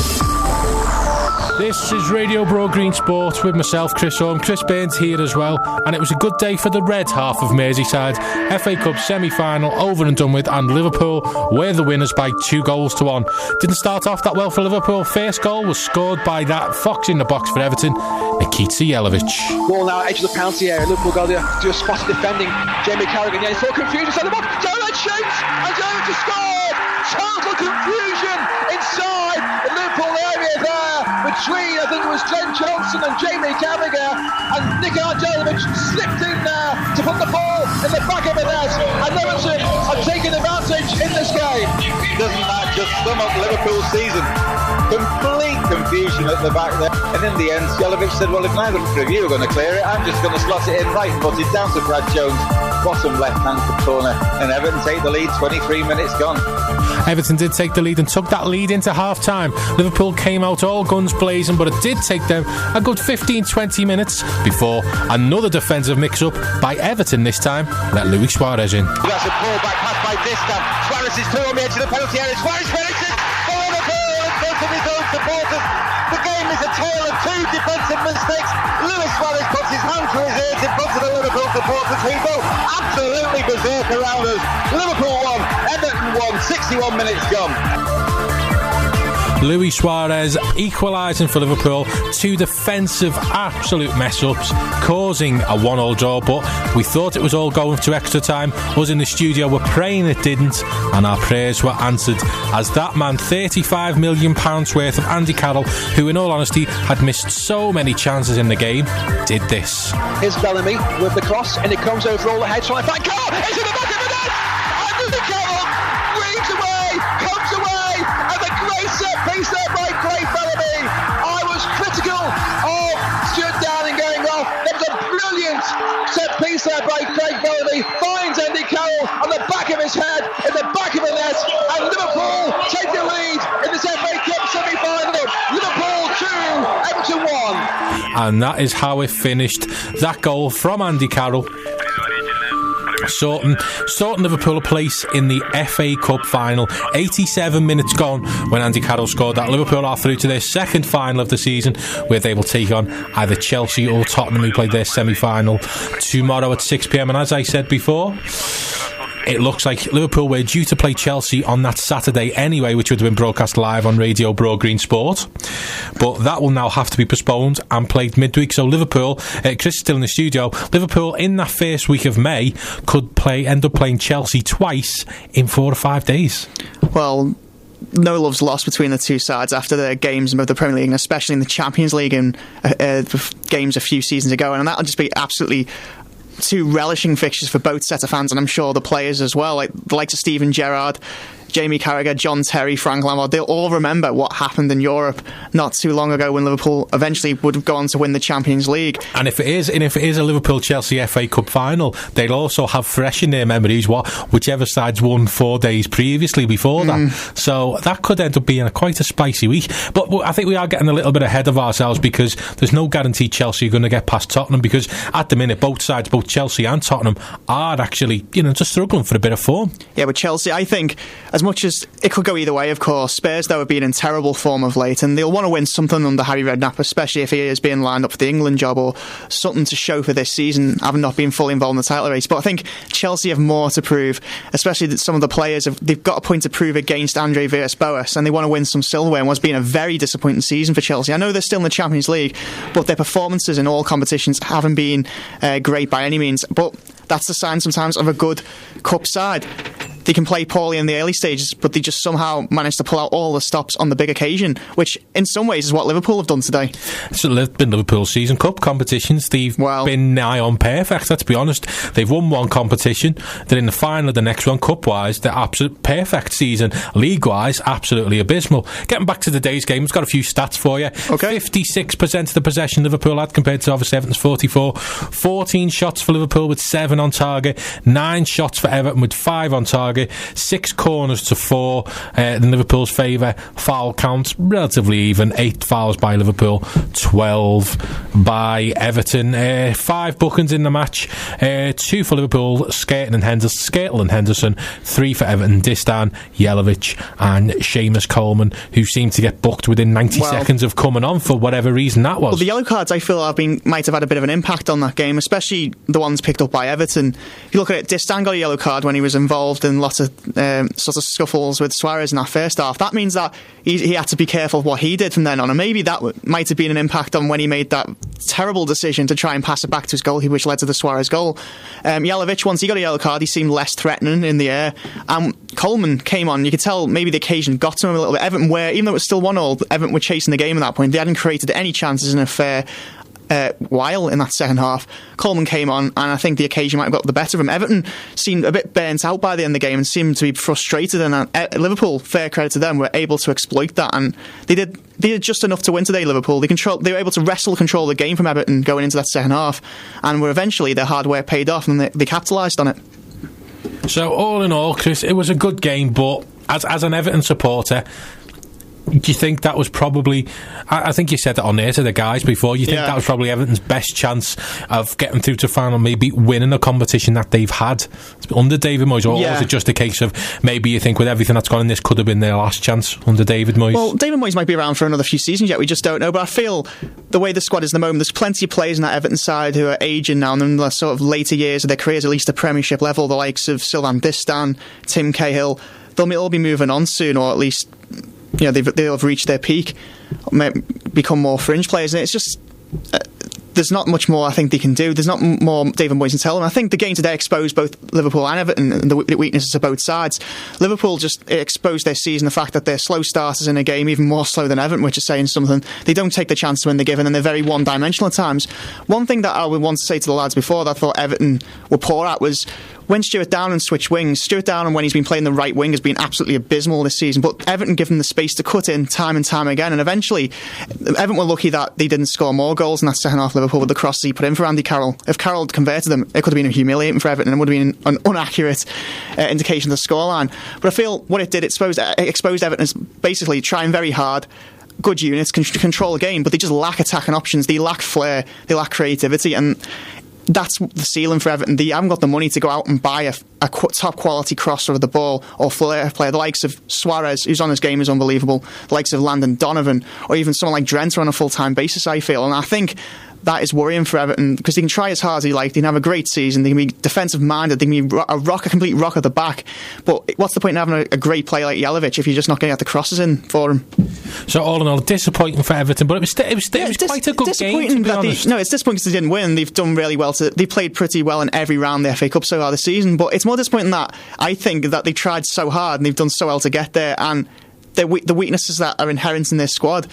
This is Radio Broadgreen Sport with myself, Chris Orme. Chris Burns here as well, and it was a good day for the red half of Merseyside. FA Cup semi-final over and done with, and Liverpool were the winners by 2-1. Didn't start off that well for Liverpool. First goal was scored by that fox in the box for Everton, Nikita Jelavic. Ball now, edge of the penalty area. Liverpool got to do a spot of defending. Jamie Carragher, yeah, it's all confusion inside the box. Jelavic shoots, and Jelavic has scored. Total confusion inside the Liverpool area there between, I think it was Glenn Johnson and Jamie Carragher, and Nikita Jelavic slipped in there to put the ball in the back of the net, and Everton have taken advantage in this game. Doesn't that just sum up Liverpool's season? Complete confusion at the back there, and in the end Jelavic said, well, if neither of you are going to clear it, I'm just going to slot it in right and put it down to Brad Jones, bottom left hand corner, and Everton take the lead. 23 minutes gone. Everton did take the lead and took that lead into half-time. Liverpool came out all guns blazing, but it did take them a good 15-20 minutes before another defensive mix-up by Everton this time let Luis Suarez in. That's a ball back pass by Distam. Suarez is through on the edge of the penalty area. Suarez finishes for Liverpool in front of his own supporters. The game is a tale of two defensive mistakes. Luis Suarez puts his hand to his ears in front of the Liverpool supporters who go absolutely berserk around us. Liverpool won, Everton won, 61 minutes gone. Luis Suarez equalising for Liverpool. Two defensive absolute mess-ups causing a 1-1 draw, but we thought it was all going to extra time. Us in the studio were praying it didn't, and our prayers were answered as that man, £35 million worth of Andy Carroll, who in all honesty had missed so many chances in the game, did this. Here's Bellamy with the cross, and it comes over all the head, trying to find Carroll. It's in the back of the net. Andy Carroll reads away, comes away, and the great set piece there by Craig Bellamy. I was critical of Stuart Downing going off. There was a brilliant set piece there by Craig Bellamy. Finds Andy Carroll on the back of his head, in the back of the net, and Liverpool take the lead in this FA Cup semi-final. Liverpool 2, Everton 1. And that is how it finished. That goal from Andy Carroll sorting Liverpool a place in the FA Cup final. 87 minutes gone when Andy Carroll scored that. Liverpool are through to their second final of the season, where they will take on either Chelsea or Tottenham, who play their semi-final tomorrow at 6 p.m. And as I said before, it looks like Liverpool were due to play Chelsea on that Saturday anyway, which would have been broadcast live on Radio Broadgreen Sport. But that will now have to be postponed and played midweek. So Liverpool, Chris is still in the studio, Liverpool in that first week of May could end up playing Chelsea twice in 4 or 5 days. Well, no love's lost between the two sides after their games in both the Premier League and especially in the Champions League and games a few seasons ago. And that'll just be absolutely two relishing fixtures for both sets of fans, and I'm sure the players as well, like the likes of Steven Gerrard, Jamie Carragher, John Terry, Frank Lampard. They'll all remember what happened in Europe not too long ago when Liverpool eventually would have gone to win the Champions League. And if it is a Liverpool-Chelsea FA Cup final, they'll also have fresh in their memories whichever side's won 4 days previously before that. So that could end up being quite a spicy week. But I think we are getting a little bit ahead of ourselves, because there's no guarantee Chelsea are going to get past Tottenham, because at the minute both sides, both Chelsea and Tottenham, are actually just struggling for a bit of form. Yeah, but Chelsea, I think, as much as it could go either way, of course, Spurs, though, have been in terrible form of late, and they'll want to win something under Harry Redknapp, especially if he is being lined up for the England job, or something to show for this season, having not been fully involved in the title race. But I think Chelsea have more to prove, especially that some of the players they've got a point to prove against Andre Villas-Boas, and they want to win some silverware in what's been a very disappointing season for Chelsea. I know they're still in the Champions League, but their performances in all competitions haven't been great by any means. But that's the sign sometimes of a good cup side. They can play poorly in the early stages, but they just somehow manage to pull out all the stops on the big occasion, which in some ways is what Liverpool have done today. It's been Liverpool's season cup competitions. They've been nigh on perfect, let's be honest. They've won one competition, they're in the final of the next one. Cup-wise, they're absolute perfect season. League-wise, absolutely abysmal. Getting back to today's game, we've got a few stats for you. Okay. 56% of the possession Liverpool had, compared to obviously Everton's 44. 14 shots for Liverpool with 7 on target. 9 shots for Everton with 5 on target. target, 6 corners to 4 in Liverpool's favour. Foul count relatively even, 8 fouls by Liverpool, 12 by Everton. 5 bookings in the match, 2 for Liverpool, Skrtel and Henderson, 3 for Everton, Distan, Jelavic and Seamus Coleman, who seemed to get booked within 90 seconds of coming on for whatever reason that was. Well, the yellow cards I feel might have had a bit of an impact on that game, especially the ones picked up by Everton. If you look at it, Distan got a yellow card when he was involved in lots of sort of scuffles with Suarez in that first half. That means that he had to be careful of what he did from then on, and maybe that might have been an impact on when he made that terrible decision to try and pass it back to his goal, which led to the Suarez goal. Jelavic, once he got a yellow card, he seemed less threatening in the air. Coleman came on, you could tell maybe the occasion got to him a little bit. Everton were, even though it was still 1-1, Everton were chasing the game at that point. They hadn't created any chances in a fair while in that second half. Coleman came on, and I think the occasion might have got the better of him. Everton seemed a bit burnt out by the end of the game and seemed to be frustrated, and Liverpool, fair credit to them, were able to exploit that, and they did just enough to win today. Liverpool, they were able to control the game from Everton going into that second half, and were eventually their hard work paid off, and they capitalised on it. So all in all, Chris, it was a good game, but as an Everton supporter, do you think that was probably, I think you said that on air to the guys before, you think that was probably Everton's best chance of getting through to final, maybe winning a competition that they've had under David Moyes, or was it just a case of maybe you think with everything that's gone in, this could have been their last chance under David Moyes? Well, David Moyes might be around for another few seasons yet, we just don't know, but I feel the way the squad is at the moment, there's plenty of players in that Everton side who are aging now and in the sort of later years of their careers, at least at Premiership level, the likes of Sylvain Distan, Tim Cahill. They'll all be moving on soon, or at least they'll have reached their peak, become more fringe players, and it's just there's not much more I think they can do. There's not more David Moyes can tell them. I think the game today exposed both Liverpool and Everton and the weaknesses of both sides. Liverpool just exposed their season, the fact that they're slow starters in a game, even more slow than Everton, which is saying something. They don't take the chance when they're given, and they're very one-dimensional at times. One thing that I would want to say to the lads before that I thought Everton were poor at was when Stuart Downing switched wings. Stuart Downing, when he's been playing the right wing, has been absolutely abysmal this season, but Everton give him the space to cut in time and time again, and eventually Everton were lucky that they didn't score more goals in that second half. Liverpool with the crosses he put in for Andy Carroll. If Carroll had converted them, it could have been humiliating for Everton and would have been an inaccurate indication of the scoreline. But I feel what it did, it exposed Everton as basically trying very hard, good units, control the game, but they just lack attacking options, they lack flair, they lack creativity, and that's the ceiling for Everton. They haven't got the money to go out and buy a top quality crosser of the ball or flair player. The likes of Suarez, who's on his game, is unbelievable. The likes of Landon Donovan, or even someone like Drenthe on a full-time basis, I feel. And I think that is worrying for Everton, because they can try as hard as they like, they can have a great season, they can be defensive minded, they can be a complete rock at the back, but what's the point in having a great player like Jelavic if you're just not getting the crosses in for him? So all in all, disappointing for Everton, but it was quite a good game, to be honest. It's disappointing because they didn't win. They've done really well. They played pretty well in every round of the FA Cup so far this season, but it's more disappointing that I think that they tried so hard and they've done so well to get there, and the weaknesses that are inherent in this squad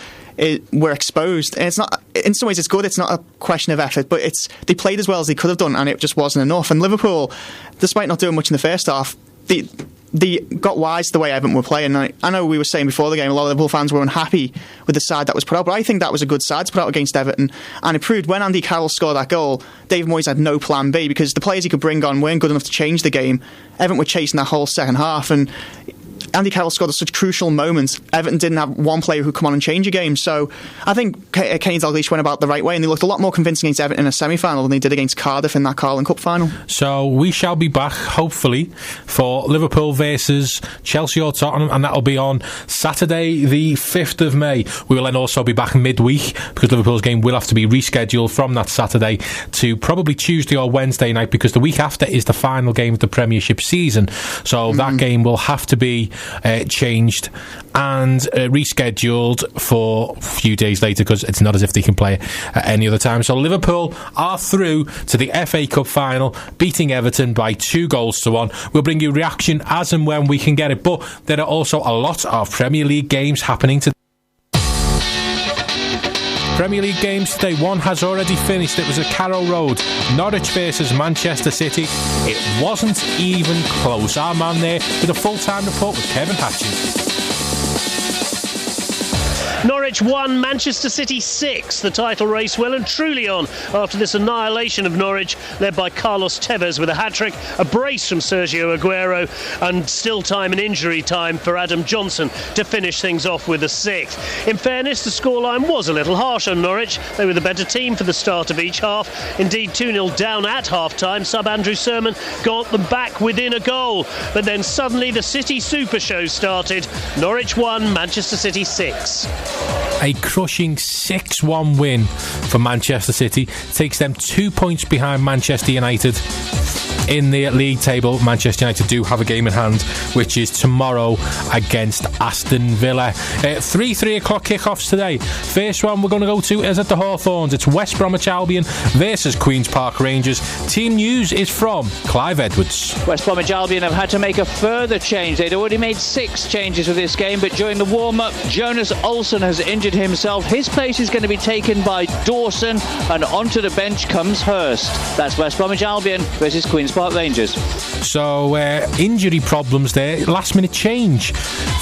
were exposed. And it's not, in some ways it's good, it's not a question of effort, but they played as well as they could have done, and it just wasn't enough. And Liverpool, despite not doing much in the first half, they got wise to the way Everton were playing. I know we were saying before the game a lot of Liverpool fans were unhappy with the side that was put out, but I think that was a good side to put out against Everton, and it proved when Andy Carroll scored that goal, David Moyes had no plan B, because the players he could bring on weren't good enough to change the game. Everton were chasing that whole second half, and Andy Carroll scored at such crucial moments. Everton didn't have one player who could come on and change a game. So I think Kane Dalglish went about the right way, and they looked a lot more convincing against Everton in a semi-final than they did against Cardiff in that Carling Cup final. So we shall be back, hopefully, for Liverpool versus Chelsea or Tottenham, and that'll be on Saturday the 5th of May. We will then also be back midweek, because Liverpool's game will have to be rescheduled from that Saturday to probably Tuesday or Wednesday night, because the week after is the final game of the Premiership season. So that game will have to be changed and rescheduled for a few days later, because it's not as if they can play at any other time. So Liverpool are through to the FA Cup final, beating Everton by 2-1. We'll bring you reaction as and when we can get it, but there are also a lot of Premier League games happening today. Premier League games today. One has already finished. It was at Carrow Road, Norwich versus Manchester City. It wasn't even close. Our man there with a full-time report with Kevin Hatchins. Norwich 1, Manchester City 6. The title race well and truly on after this annihilation of Norwich, led by Carlos Tevez with a hat-trick, a brace from Sergio Aguero, and still time and injury time for Adam Johnson to finish things off with a 6th. In fairness, the scoreline was a little harsh on Norwich. They were the better team for the start of each half. Indeed, 2-0 down at half-time. Sub Andrew Sermon got them back within a goal. But then suddenly the City Super Show started. Norwich 1, Manchester City 6. A crushing 6-1 win for Manchester City takes them 2 points behind Manchester United. In the league table, Manchester United do have a game in hand, which is tomorrow against Aston Villa. 3 o'clock kickoffs today. First one we're going to go to is at the Hawthorns. It's West Bromwich Albion versus Queen's Park Rangers. Team news is from Clive Edwards. West Bromwich Albion have had to make a further change. They'd already made 6 changes for this game, but during the warm-up, Jonas Olsson has injured himself. His place is going to be taken by Dawson, and onto the bench comes Hurst. That's West Bromwich Albion versus Queen's Park Rangers. So injury problems there. Last minute change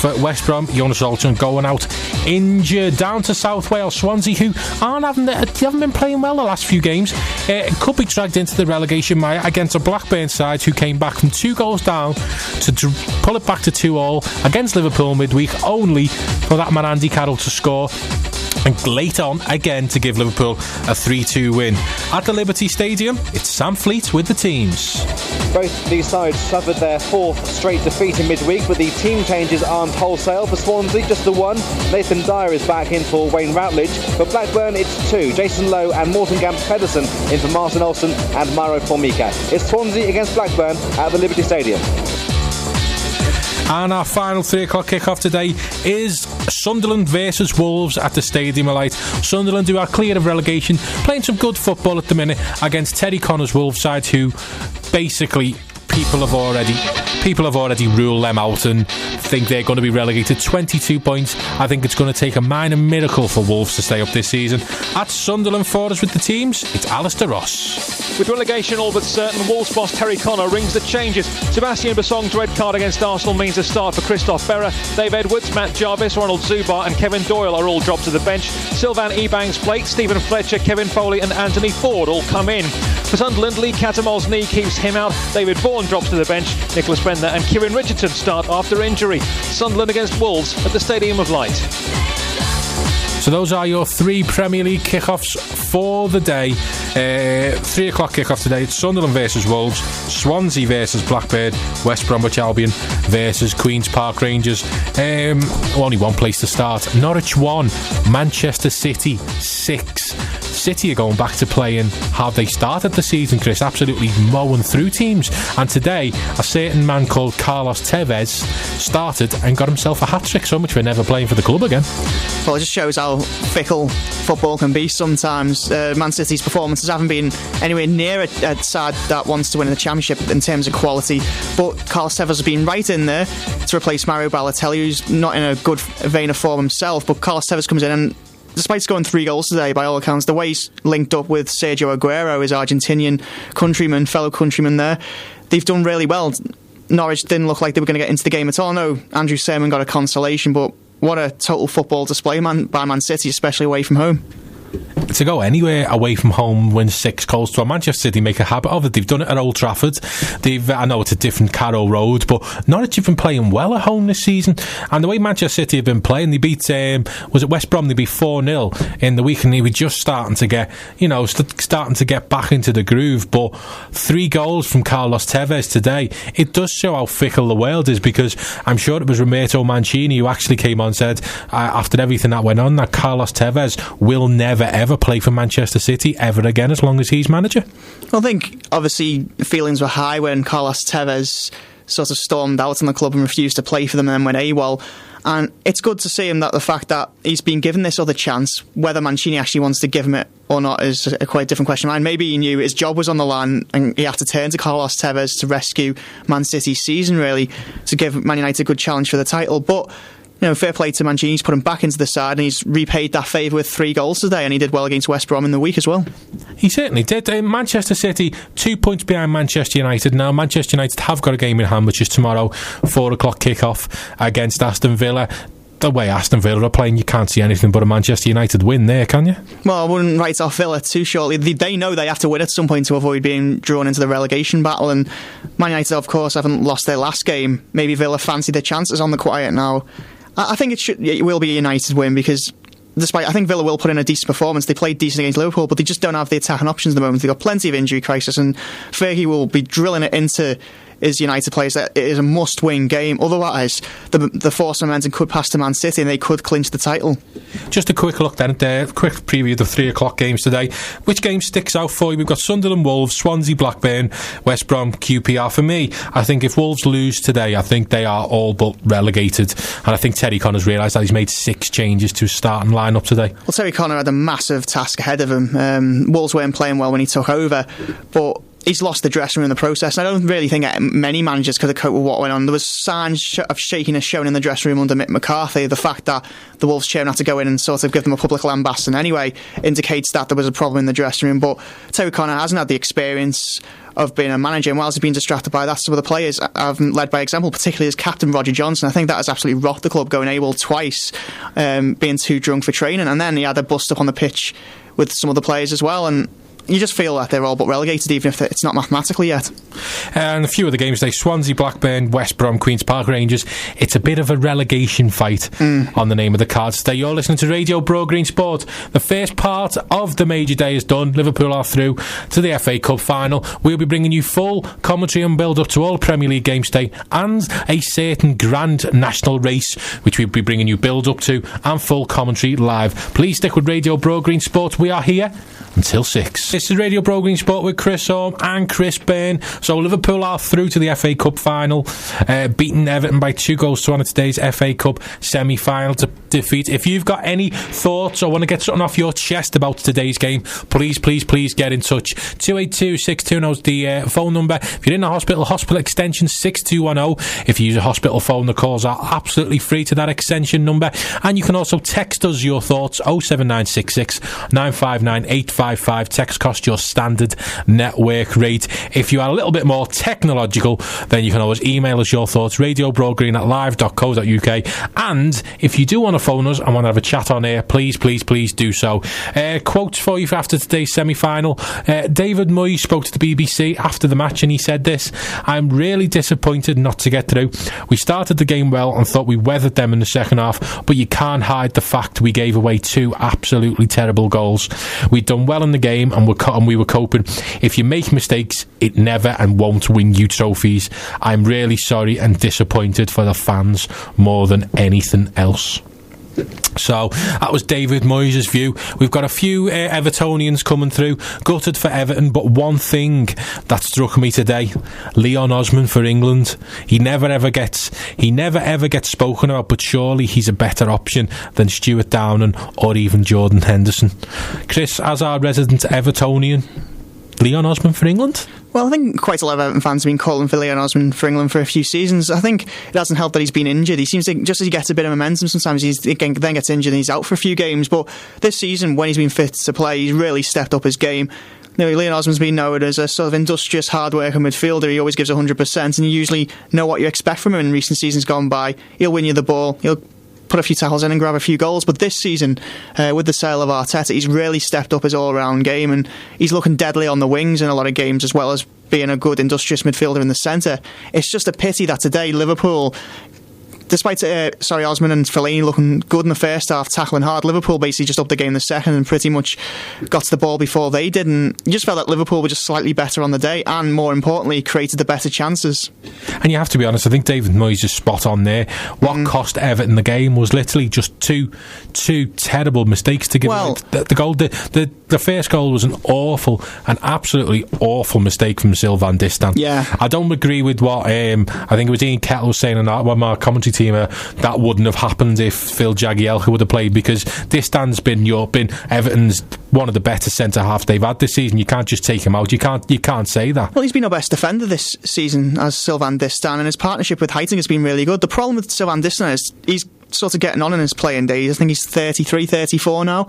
for West Brom. Jonas Olsson going out injured. Down to South Wales, Swansea, who haven't been playing well the last few games. Could be dragged into the relegation mire against a Blackburn side who came back from 2 goals down to pull it back to 2-2 against Liverpool midweek, only for that man Andy Carroll to score. And later on, again, to give Liverpool a 3-2 win. At the Liberty Stadium, it's Sam Fleet with the teams. Both these sides suffered their 4th straight defeat in midweek, but the team changes aren't wholesale. For Swansea, just the 1. Nathan Dyer is back in for Wayne Routledge. For Blackburn, it's 2. Jason Lowe and Morten Gamst Pedersen in for Martin Olsen and Mauro Formica. It's Swansea against Blackburn at the Liberty Stadium. And our final 3 o'clock kickoff today is Sunderland versus Wolves at the Stadium of Light. Sunderland, who are clear of relegation, playing some good football at the minute against Terry Connor's Wolves side, who basically people have already ruled them out and think they're going to be relegated. 22 points. I think it's going to take a minor miracle for Wolves to stay up this season. At Sunderland for us with the teams, it's Alistair Ross. With relegation all but certain, Wolves boss Terry Connor rings the changes. Sebastian Bassong's red card against Arsenal means a start for Christophe Berra. Dave Edwards, Matt Jarvis, Ronald Zubar and Kevin Doyle are all dropped to the bench. Sylvain Ebanks-Blake, Stephen Fletcher, Kevin Foley and Anthony Ford all come in. For Sunderland, Lee Catamol's knee keeps him out. David Vaughan drops to the bench. Nicholas Brenda and Kieran Richardson start after injury. Sunderland against Wolves at the Stadium of Light. So those are your 3 Premier League kickoffs for the day. 3 o'clock kickoff today. It's Sunderland versus Wolves, Swansea versus Blackburn, West Bromwich Albion versus Queen's Park Rangers. Only one place to start. Norwich 1, Manchester City 6. City are going back to playing how they started the season, Chris, absolutely mowing through teams. And today, a certain man called Carlos Tevez started and got himself a hat-trick. So much for never playing for the club again. Well, it just shows how fickle football can be sometimes. Man City's performances haven't been anywhere near a side that wants to win the Championship in terms of quality, but Carlos Tevez has been right in there to replace Mario Balotelli, who's not in a good vein of form himself, but Carlos Tevez comes in and despite scoring 3 goals today, by all accounts, the way he's linked up with Sergio Aguero, his Argentinian fellow countryman there, they've done really well. Norwich didn't look like they were going to get into the game at all. I know Andrew Sermon got a consolation, but what a total football display by Man City, especially away from home. To go anywhere away from home, win 6 goals to Manchester City, make a habit of it. They've done it at Old Trafford. I know it's a different Carrow Road, but Norwich have been playing well at home this season. And the way Manchester City have been playing, they beat was it West Brom? They beat 4-0 in the week, and they were just starting to get back into the groove. But 3 goals from Carlos Tevez today, it does show how fickle the world is, because I'm sure it was Roberto Mancini who actually came on and said after everything that went on that Carlos Tevez will never ever play for Manchester City ever again as long as he's manager. I think obviously feelings were high when Carlos Tevez sort of stormed out on the club and refused to play for them and then went AWOL. And it's good to see him that the fact that he's been given this other chance, whether Mancini actually wants to give him it or not is a quite different question. And maybe he knew his job was on the line and he had to turn to Carlos Tevez to rescue Man City's season, really, to give Man United a good challenge for the title. But fair play to Mancini. He's put him back into the side and he's repaid that favour with 3 goals today, and he did well against West Brom in the week as well. He certainly did. Manchester City 2 points behind Manchester United. Now Manchester United have got a game in hand, which is tomorrow, 4 o'clock kick-off against Aston Villa. the way Aston Villa are playing, you can't see anything but a Manchester United win there, can you? Well, I wouldn't write off Villa too shortly. They know they have to win at some point to avoid being drawn into the relegation battle, and Man United, of course, haven't lost their last game. Maybe Villa fancy their chances on the quiet now. I think it will be a United win, because despite, I think Villa will put in a decent performance. They played decent against Liverpool, but they just don't have the attacking options at the moment. They've got plenty of injury crisis, and Fergie will be drilling it into his United players that it is a must-win game. Otherwise, the force momentum could pass to Man City and they could clinch the title. Just a quick look then at the quick preview of the 3 o'clock games today. Which game sticks out for you? We've got Sunderland, Wolves, Swansea, Blackburn, West Brom, QPR. For me, I think if Wolves lose today, I think they are all but relegated. And I think Terry Connor's realised that he's made 6 changes to his starting line-up today. Well, Terry Connor had a massive task ahead of him. Wolves weren't playing well when he took over, but he's lost the dressing room in the process. I don't really think many managers could have coped with what went on. There was signs of shakiness shown in the dressing room under Mick McCarthy. The fact that the Wolves chairman had to go in and sort of give them a public lambasting anyway indicates that there was a problem in the dressing room. But Terry Connor hasn't had the experience of being a manager, and whilst he's been distracted by that, some of the players have led by example, particularly his captain Roger Johnson. I think that has absolutely rocked the club, going AWOL twice, being too drunk for training, and then he had a bust up on the pitch with some of the players as well, and you just feel that they're all but relegated, even if it's not mathematically yet. And a few of the games today: Swansea, Blackburn, West Brom, Queen's Park Rangers. It's a bit of a relegation fight on the name of the cards today. You're listening to Radio Broadgreen Sport. The first part of the major day is done. Liverpool are through to the FA Cup final. We'll be bringing you full commentary and build up to all Premier League games today, and a certain grand national race which we'll be bringing you build up to and full commentary live. Please stick with Radio Broadgreen Sport. We are here until 6. This is Radio Broadgreen Sport with Chris Orme and Chris Byrne. So Liverpool are through to the FA Cup final, beating Everton by 2-1 at today's FA Cup semi-final defeat. If you've got any thoughts or want to get something off your chest about today's game, please get in touch. 282-620 is the phone number. If you're in a hospital extension 6210. If you use a hospital phone, the calls are absolutely free to that extension number. And you can also text us your thoughts, 07966 959 855. Text cost your standard network rate. If you are a little bit more technological, then you can always email us your thoughts, radiobroadgreen@live.co.uk. And if you do want to phone us and want to have a chat on air, please do so. Quotes for you for after today's semi-final. David Moyes spoke to the BBC after the match and he said this: "I'm really disappointed not to get through. We started the game well and thought we weathered them in the second half, but you can't hide the fact we gave away 2 absolutely terrible goals. We'd done well in the game and we were coping. If you make mistakes, it never and won't win you trophies. I'm really sorry and disappointed for the fans more than anything else." So that was David Moyes' view. We've got a few Evertonians coming through, gutted for Everton, but one thing that struck me today: Leon Osman for England. He never ever gets spoken about, but surely he's a better option than Stuart Downing or even Jordan Henderson. Chris, as our resident Evertonian, Leon Osman for England? Well, I think quite a lot of Everton fans have been calling for Leon Osman for England for a few seasons. I think it hasn't helped that he's been injured. He seems to, just as he gets a bit of momentum, sometimes he then gets injured and he's out for a few games. But this season, when he's been fit to play, he's really stepped up his game. You know, Leon Osman's been known as a sort of industrious, hard-working midfielder. He always gives 100%, and you usually know what you expect from him in recent seasons gone by. He'll win you the ball. He'll put a few tackles in and grab a few goals, but this season, with the sale of Arteta, he's really stepped up his all-round game, and he's looking deadly on the wings in a lot of games, as well as being a good industrious midfielder in the centre. It's just a pity that today Liverpool, despite Osman and Fellaini looking good in the first half, tackling hard, Liverpool basically just upped the game in the second and pretty much got to the ball before they did, and you just felt that Liverpool were just slightly better on the day and, more importantly, created the better chances. And you have to be honest, I think David Moyes is spot on there. What cost Everton the game was literally just two terrible mistakes to give away. The goal, the first goal was an absolutely awful mistake from Sylvain Distin. Yeah. I don't agree with what I think it was Ian Kettle was saying on our commentary team, that wouldn't have happened if Phil Jagielka would have played, because Distin's been Everton's one of the better centre halves they've had this season. You can't just take him out. You can't say that. Well, he's been our best defender this season as Sylvain Distin, and his partnership with Heiting has been really good. The problem with Sylvain Distin is he's sort of getting on in his playing days. I think he's 33, 34 now.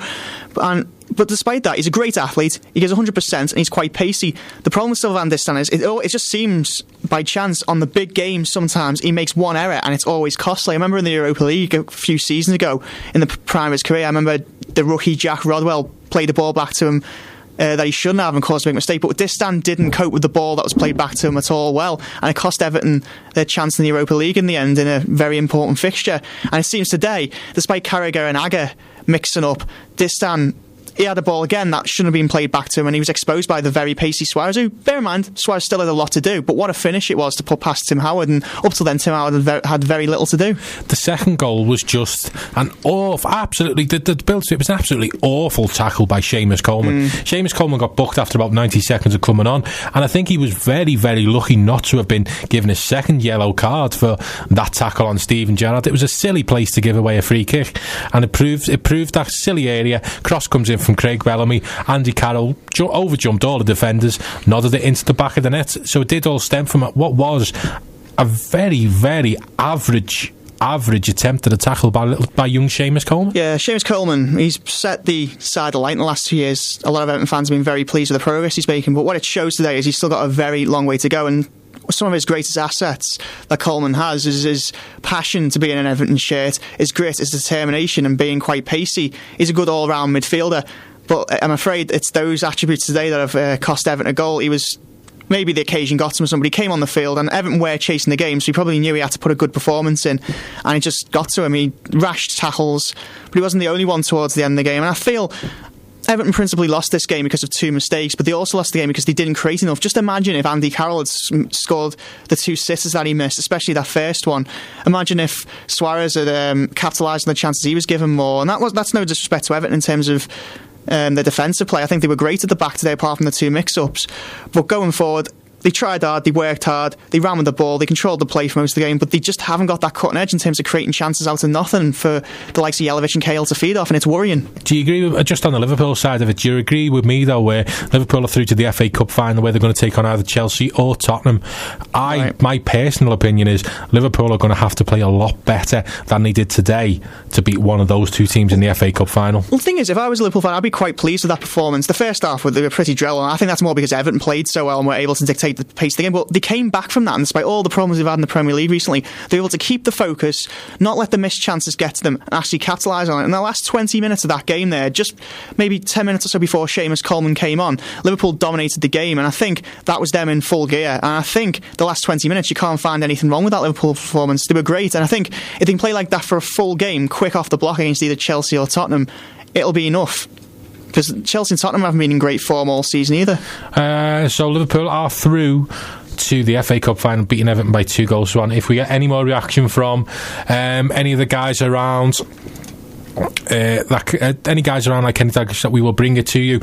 But despite that, he's a great athlete. He gives 100% and he's quite pacey. The problem with Sylvain Distin is it just seems by chance on the big games sometimes he makes one error and it's always costly. I remember in the Europa League a few seasons ago in the prime of his career, I remember the rookie Jack Rodwell played the ball back to him that he shouldn't have and caused a big mistake, but Distin didn't cope with the ball that was played back to him at all well, and it cost Everton their chance in the Europa League in the end in a very important fixture. And it seems today, despite Carragher and Agger mixing up, Distin, he had a ball again that shouldn't have been played back to him, and he was exposed by the very pacey Suarez, who, bear in mind, Suarez still had a lot to do, but what a finish it was to put past Tim Howard, and up till then Tim Howard had very little to do. The second goal was just an awful, absolutely, the build to it was an absolutely awful tackle by Seamus Coleman. Seamus Coleman got booked after about 90 seconds of coming on, and I think he was very, very lucky not to have been given a second yellow card for that tackle on Steven Gerrard. It was a silly place to give away a free kick, and it proved that silly area. Cross comes in from Craig Bellamy. Andy Carroll overjumped all the defenders, nodded it into the back of the net. So it did all stem from what was a very, very average attempt at a tackle by young Seamus Coleman. Yeah, Seamus Coleman, he's set the side alight in the last 2 years. A lot of Everton fans have been very pleased with the progress he's making, but what it shows today is he's still got a very long way to go, and some of his greatest assets that Coleman has is his passion to be in an Everton shirt, his grit, his determination and being quite pacey. He's a good all-round midfielder, but I'm afraid it's those attributes today that have cost Everton a goal. He was maybe the occasion got to him, somebody came on the field and Everton were chasing the game, so he probably knew he had to put a good performance in, and it just got to him. He rashed tackles, but he wasn't the only one towards the end of the game, and I feel Everton principally lost this game because of two mistakes, but they also lost the game because they didn't create enough. Just imagine if Andy Carroll had scored the two sitters that he missed, especially that first one. Imagine if Suarez had capitalised on the chances he was given more. And that's no disrespect to Everton in terms of their defensive play. I think they were great at the back today, apart from the two mix-ups. But going forward, they tried hard, they worked hard, they ran with the ball, they controlled the play for most of the game, but they just haven't got that cutting edge in terms of creating chances out of nothing for the likes of Jelavic and Cahill to feed off, and it's worrying. Do you agree with, just on the Liverpool side of it, do you agree with me though, where Liverpool are through to the FA Cup final where they're going to take on either Chelsea or Tottenham? My personal opinion is Liverpool are going to have to play a lot better than they did today to beat one of those two teams in the FA Cup final. Well, the thing is, if I was a Liverpool fan, I'd be quite pleased with that performance. The first half, they were pretty dreadful, and I think that's more because Everton played so well and were able to dictate the pace of the game, but they came back from that, and despite all the problems they've had in the Premier League recently, they were able to keep the focus, not let the missed chances get to them, and actually capitalise on it. In the last 20 minutes of that game there, just maybe 10 minutes or so before Seamus Coleman came on, Liverpool dominated the game, and I think that was them in full gear. And I think the last 20 minutes, you can't find anything wrong with that Liverpool performance. They were great, and I think if they can play like that for a full game, quick off the block against either Chelsea or Tottenham, it'll be enough. Because Chelsea and Tottenham haven't been in great form all season either. So Liverpool are through to the FA Cup final, beating Everton by 2-1. If we get any more reaction from any of the guys around, any guys around like Kenny Dalglish, that we will bring it to you.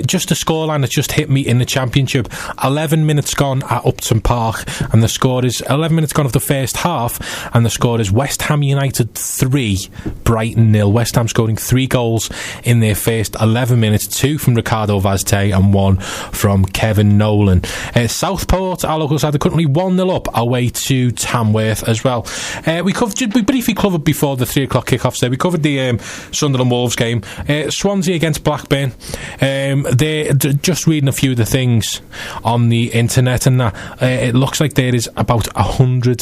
Just a scoreline that just hit me in the Championship. 11 minutes gone at Upton Park, and the score is 11 minutes gone of the first half, and the score is West Ham United 3, Brighton 0. West Ham scoring 3 goals in their first 11 minutes, 2 from Ricardo Vazte and 1 from Kevin Nolan. Southport, our local side, are currently 1-0 up away to Tamworth as well. We briefly covered before the 3 o'clock kickoffs there, we covered the Sunderland Wolves game. Swansea against Blackburn. They're just reading a few of the things on the internet, and it looks like there is about 100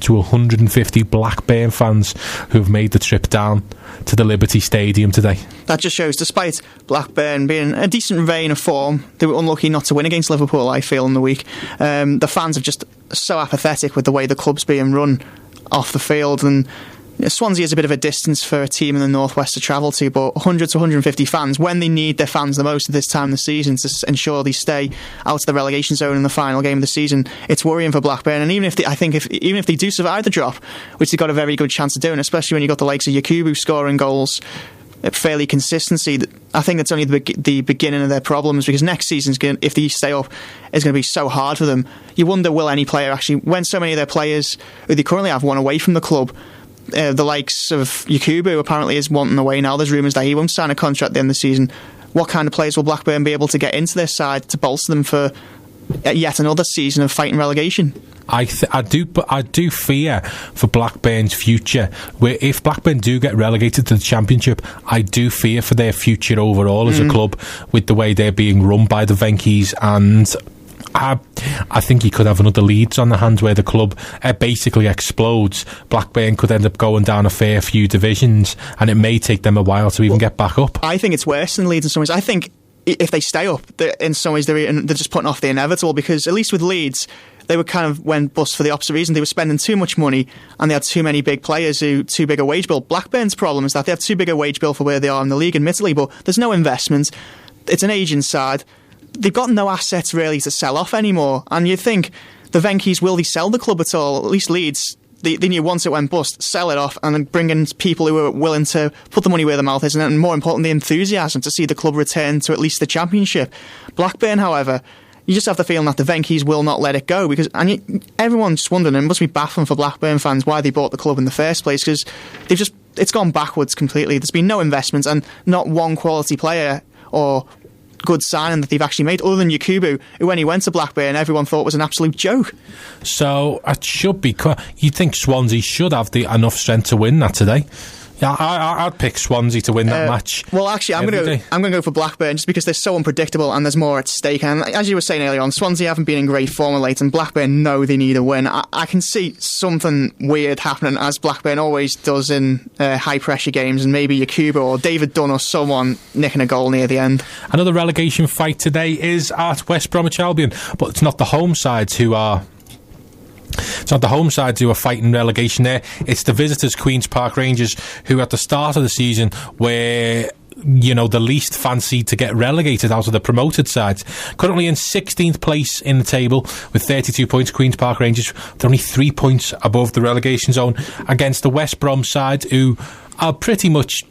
to 150 Blackburn fans who've made the trip down to the Liberty Stadium today. That just shows, despite Blackburn being in a decent vein of form, they were unlucky not to win against Liverpool, I feel, in the week. The fans are just so apathetic with the way the club's being run off the field, and Swansea is a bit of a distance for a team in the northwest to travel to, but 100 to 150 fans, when they need their fans the most at this time of the season to ensure they stay out of the relegation zone in the final game of the season, it's worrying for Blackburn. And even if they do survive the drop, which they've got a very good chance of doing, especially when you've got the likes of Yakubu scoring goals at fairly consistency, I think that's only the beginning of their problems, because next season, if they stay up, is going to be so hard for them. You wonder, will any player actually, when so many of their players who they currently have won away from the club, the likes of Yakubu apparently is wanting away now. There's rumours that he won't sign a contract at the end of the season. What kind of players will Blackburn be able to get into their side to bolster them for yet another season of fighting relegation. I do fear for Blackburn's future. Where if Blackburn do get relegated to the Championship, I do fear for their future overall as a club, with the way they're being run by the Venkies, and I think he could have another Leeds on the hands where the club basically explodes. Blackburn could end up going down a fair few divisions, and it may take them a while to even get back up. I think it's worse than Leeds in some ways. I think if they stay up, in some ways they're just putting off the inevitable, because at least with Leeds, they were kind of went bust for the opposite reason. They were spending too much money, and they had too many big players too big a wage bill. Blackburn's problem is that they have too big a wage bill for where they are in the league, admittedly, but there's no investment. It's an aging side. They've got no assets really to sell off anymore, and you'd think the Venkies, will they sell the club at all? At least Leeds, they knew once it went bust, sell it off and then bring in people who are willing to put the money where their mouth is, and more importantly, the enthusiasm to see the club return to at least the Championship. Blackburn, however, you just have the feeling that the Venkies will not let it go, because everyone's just wondering, it must be baffling for Blackburn fans why they bought the club in the first place, because it's gone backwards completely. There's been no investments and not one quality player or good signing that they've actually made, other than Yakubu, who when he went to Blackburn everyone thought was an absolute joke. So it should be, you'd think Swansea should have enough strength to win that today. Yeah, I'd pick Swansea to win that match. Well, actually, I'm going to go for Blackburn, just because they're so unpredictable and there's more at stake. And as you were saying earlier on, Swansea haven't been in great form of late, and Blackburn know they need a win. I can see something weird happening, as Blackburn always does in high pressure games, and maybe Yakubu or David Dunn or someone nicking a goal near the end. Another relegation fight today is at West Bromwich Albion, but it's not the home sides who are fighting relegation there. It's the visitors, Queen's Park Rangers, who at the start of the season were, the least fancied to get relegated out of the promoted sides. Currently in 16th place in the table with 32 points, Queen's Park Rangers. They're only 3 points above the relegation zone against the West Brom side, who are pretty much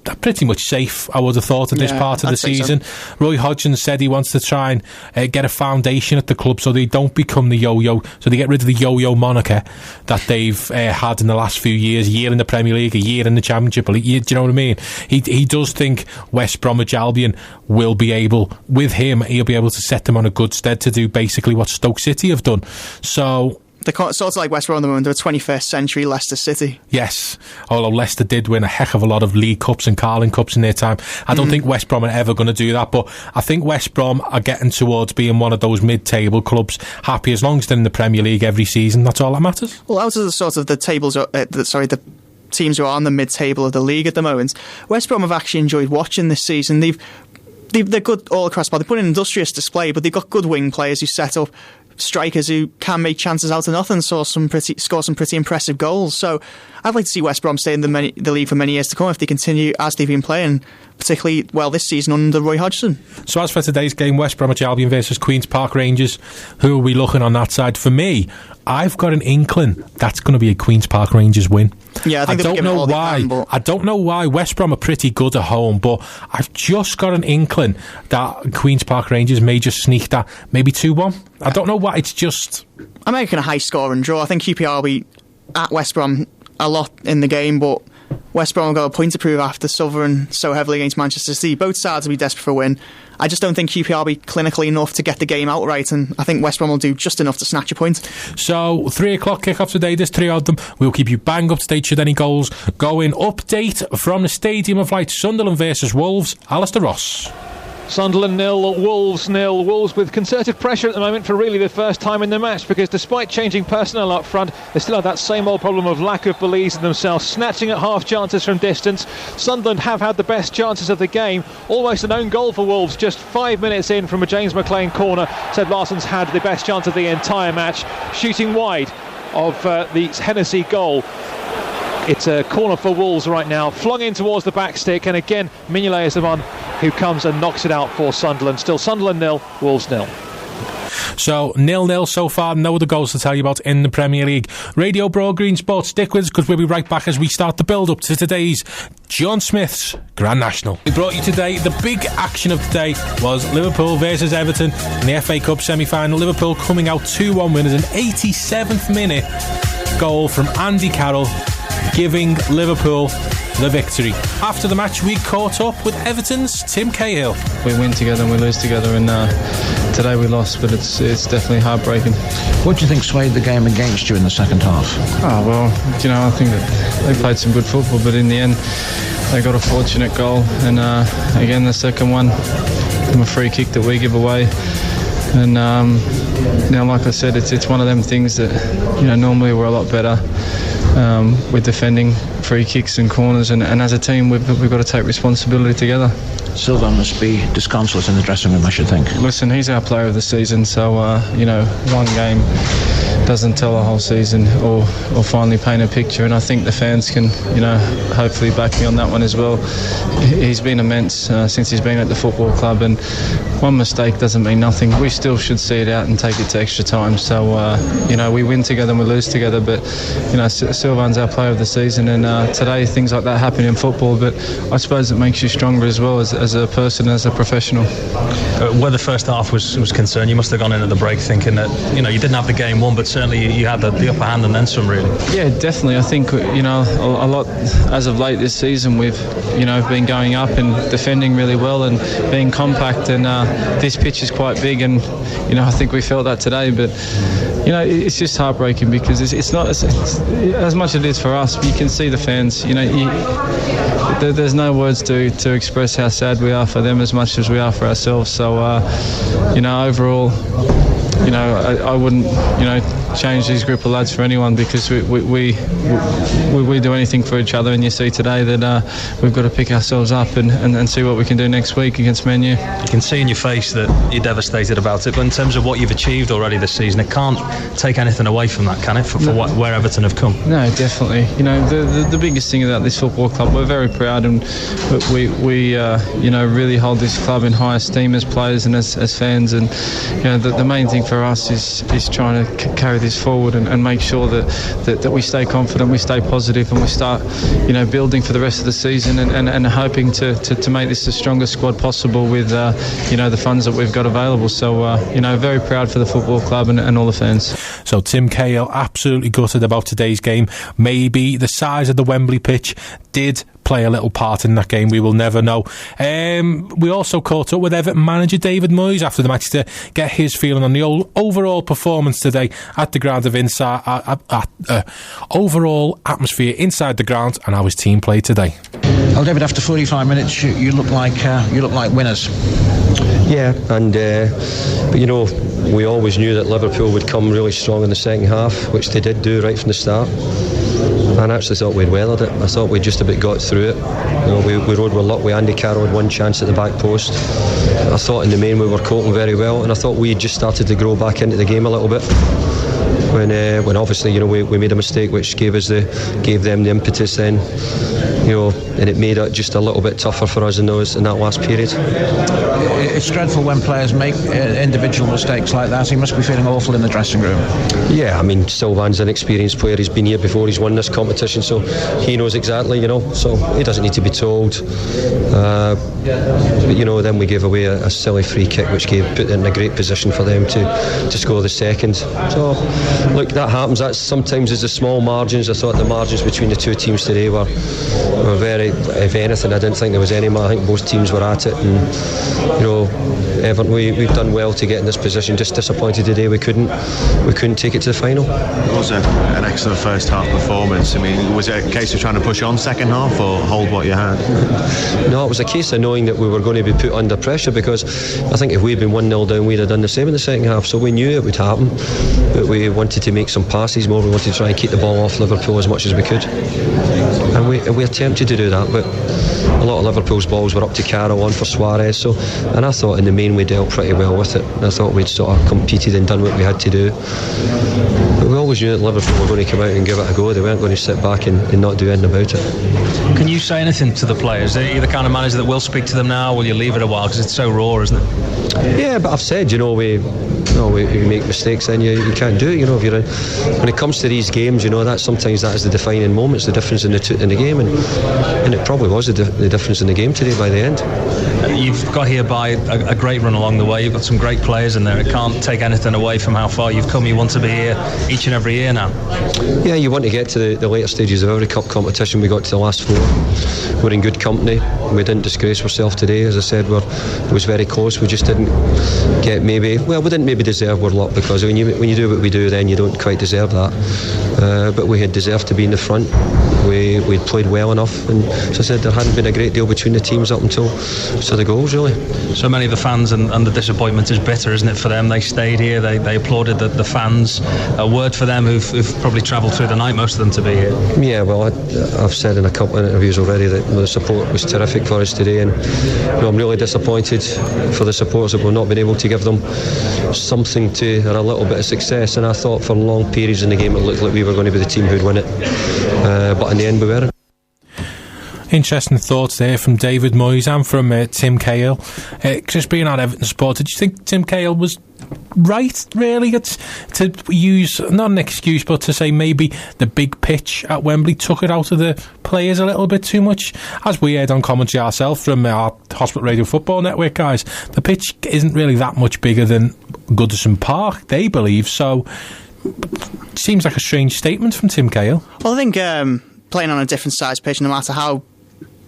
safe, I would have thought, at this part of the season. So. Roy Hodgson said he wants to try and get a foundation at the club so they don't become the yo-yo, so they get rid of the yo-yo moniker that they've had in the last few years, a year in the Premier League, a year in the Championship. Do you know what I mean? He does think West Bromwich Albion will be able, with him, he'll be able to set them on a good stead to do basically what Stoke City have done. So they're sort of like West Brom at the moment. They're a 21st century Leicester City. Yes, although Leicester did win a heck of a lot of League Cups and Carling Cups in their time. I don't think West Brom are ever going to do that, but I think West Brom are getting towards being one of those mid-table clubs, happy as long as they're in the Premier League every season. That's all that matters. Well, out of the sort of the tables, the teams who are on the mid-table of the league at the moment, West Brom have actually enjoyed watching this season. They're good all across, but they put in an industrious display, but they've got good wing players who set up strikers who can make chances out of nothing, score some pretty impressive goals. So I'd like to see West Brom stay in the league for many years to come if they continue as they've been playing, particularly well this season under Roy Hodgson. So as for today's game, West Bromwich Albion versus Queen's Park Rangers, who are we looking on that side? For me, I've got an inkling that's going to be a Queen's Park Rangers win. Yeah, I don't know why. I don't know why. West Brom are pretty good at home, but I've just got an inkling that Queen's Park Rangers may just sneak that, maybe 2-1. I don't know why. It's just, I'm making a high score and draw. I think QPR will be at West Brom a lot in the game, but West Brom have got a point to prove after suffering so heavily against Manchester City. Both sides will be desperate for a win. I just don't think QPR will be clinically enough to get the game outright, and I think West Brom will do just enough to snatch a point. So 3 o'clock kick-off today, there's 3 of them. We'll keep you bang up to date should any goals go in. Update from the Stadium of Light, Sunderland versus Wolves, Alistair Ross. Sunderland 0, Wolves 0. Wolves with concerted pressure at the moment for really the first time in the match, because despite changing personnel up front, they still have that same old problem of lack of belief in themselves, snatching at half chances from distance. Sunderland have had the best chances of the game. Almost an own goal for Wolves just 5 minutes in from a James McLean corner. Ted Larsson's had the best chance of the entire match, shooting wide of the Hennessy goal. It's a corner for Wolves right now, flung in towards the back stick, and again Mignolet is the one who comes and knocks it out for Sunderland. Still Sunderland 0, Wolves 0. So 0-0 so far, no other goals to tell you about in the Premier League. Radio Broadgreen Sports, stick with us because we'll be right back as we start the build up to today's John Smith's Grand National. We brought you today, the big action of the day was Liverpool versus Everton in the FA Cup semi-final. Liverpool coming out 2-1 winners, an 87th minute goal from Andy Carroll, giving Liverpool the victory. After the match, we caught up with Everton's Tim Cahill. We win together and we lose together, and today we lost, but it's definitely heartbreaking. What do you think swayed the game against you in the second half? Oh, well, I think that they played some good football, but in the end they got a fortunate goal, and again the second one from a free kick that we give away. And like I said, it's one of them things that normally we're a lot better with defending free kicks and corners, and as a team we've got to take responsibility together. Sylvain must be disconsolate in the dressing room, I should think. Listen, he's our player of the season, so one game doesn't tell a whole season or finally paint a picture, and I think the fans can hopefully back me on that one as well. He's been immense since he's been at the football club, and one mistake doesn't mean nothing. We still should see it out and take it to extra time. So we win together and we lose together, but Sylvain's our player of the season, and today things like that happen in football, but I suppose it makes you stronger as well as a person, as a professional. Where the first half was concerned, you must have gone in at the break thinking that you didn't have the game won, but certainly you had the upper hand and then some, really. Yeah, definitely. I think a lot as of late this season we've been going up and defending really well and being compact, and this pitch is quite big, and I think we felt that today, but it's just heartbreaking because it's not as much as it is for us. You can see the fans. There's no words to express how sad we are for them as much as we are for ourselves. So overall, I wouldn't change these group of lads for anyone, because we do anything for each other, and you see today that we've got to pick ourselves up and see what we can do next week against Man U. You can see in your face that you're devastated about it, but in terms of what you've achieved already this season, it can't take anything away from that, can it, for where Everton have come? No, definitely. The biggest thing about this football club, we're very proud, and we really hold this club in high esteem as players and as fans, and the main thing for us is trying to carry this forward and make sure that we stay confident, we stay positive, and we start building for the rest of the season and hoping to make this the strongest squad possible with the funds that we've got available. So very proud for the football club and all the fans. So Tim Cahill absolutely gutted about today's game. Maybe the size of the Wembley pitch did play a little part in that game. We will never know. We also caught up with Everton manager David Moyes after the match to get his feeling on the overall performance today at the ground, of overall atmosphere inside the ground, and how his team played today. Well, David, after 45 minutes, you look like winners. Yeah, and but we always knew that Liverpool would come really strong in the second half, which they did do right from the start. And I actually thought we'd weathered it. I thought we just about got through it. We rode with luck. Andy Carroll had one chance at the back post. I thought in the main we were coping very well, and I thought we just started to grow back into the game a little bit. When obviously we made a mistake which gave them the impetus then, and it made it just a little bit tougher for us in that last period. It's dreadful when players make individual mistakes like that. He must be feeling awful in the dressing room. Yeah, I mean, Sylvain's an experienced player. He's been here before. He's won this competition, so he knows exactly. So he doesn't need to be told. But then we gave away a silly free kick, which put it in a great position for them to score the second. So look, that happens. That sometimes is the small margins. I thought the margins between the two teams today were very, if anything, I didn't think there was any. I think both teams were at it, and Everton, we've done well to get in this position. Just disappointed today we couldn't take it to the final. It was an excellent first half performance. I mean, was it a case of trying to push on second half or hold what you had? No, it was a case of knowing that we were going to be put under pressure, because I think if we'd been 1-0 down, we'd have done the same in the second half. So we knew it would happen, but we wanted to make some passes more. We wanted to try and keep the ball off Liverpool as much as we could, and we attempted to do that, but a lot of Liverpool's balls were up to Carroll on for Suarez. And I thought in the main we dealt pretty well with it. I thought we'd sort of competed and done what we had to do. But we always knew that Liverpool were going to come out and give it a go. They weren't going to sit back and not do anything about it. Can you say anything to the players? Are you the kind of manager that will speak to them now? Will you leave it a while, because it's so raw, isn't it? Yeah, but I've said, we we make mistakes, then you can't do it. If you're when it comes to these games, that sometimes that is the defining moments, the difference in the game, and it probably was the difference in the game today by the end. You've got here by a great run along the way. You've got some great players in there. It can't take anything away from how far you've come. You want to be here each and every year now. Yeah, you want to get to the later stages of every cup competition. We got to the last 4. We're in good company. We didn't disgrace ourselves today. As I said, it was very close. We just didn't get we didn't maybe deserve our luck, because when you do what we do, then you don't quite deserve that. But we had deserved to be in the front. We'd played well enough, and as I said, there hadn't been a great deal between the teams up until the goals, really. So many of the fans and the disappointment is bitter, isn't it, for them? They stayed here, they applauded the fans. A word for them who've probably travelled through the night, most of them, to be here. Yeah, well, I've said in a couple of interviews already that the support was terrific for us today, and I'm really disappointed for the supporters that we've not been able to give them something or a little bit of success. And I thought for long periods in the game it looked like we were going to be the team who'd win it, but in the end we weren't. Interesting thoughts there from David Moyes and from Tim Cahill. Chris, being at Everton Sport, did you think Tim Cahill was right, really, to use, not an excuse, but to say maybe the big pitch at Wembley took it out of the players a little bit too much? As we heard on commentary ourselves from our Hospital Radio Football Network guys, the pitch isn't really that much bigger than Goodison Park, they believe, so it seems like a strange statement from Tim Cahill. Well, I think playing on a different size pitch, no matter how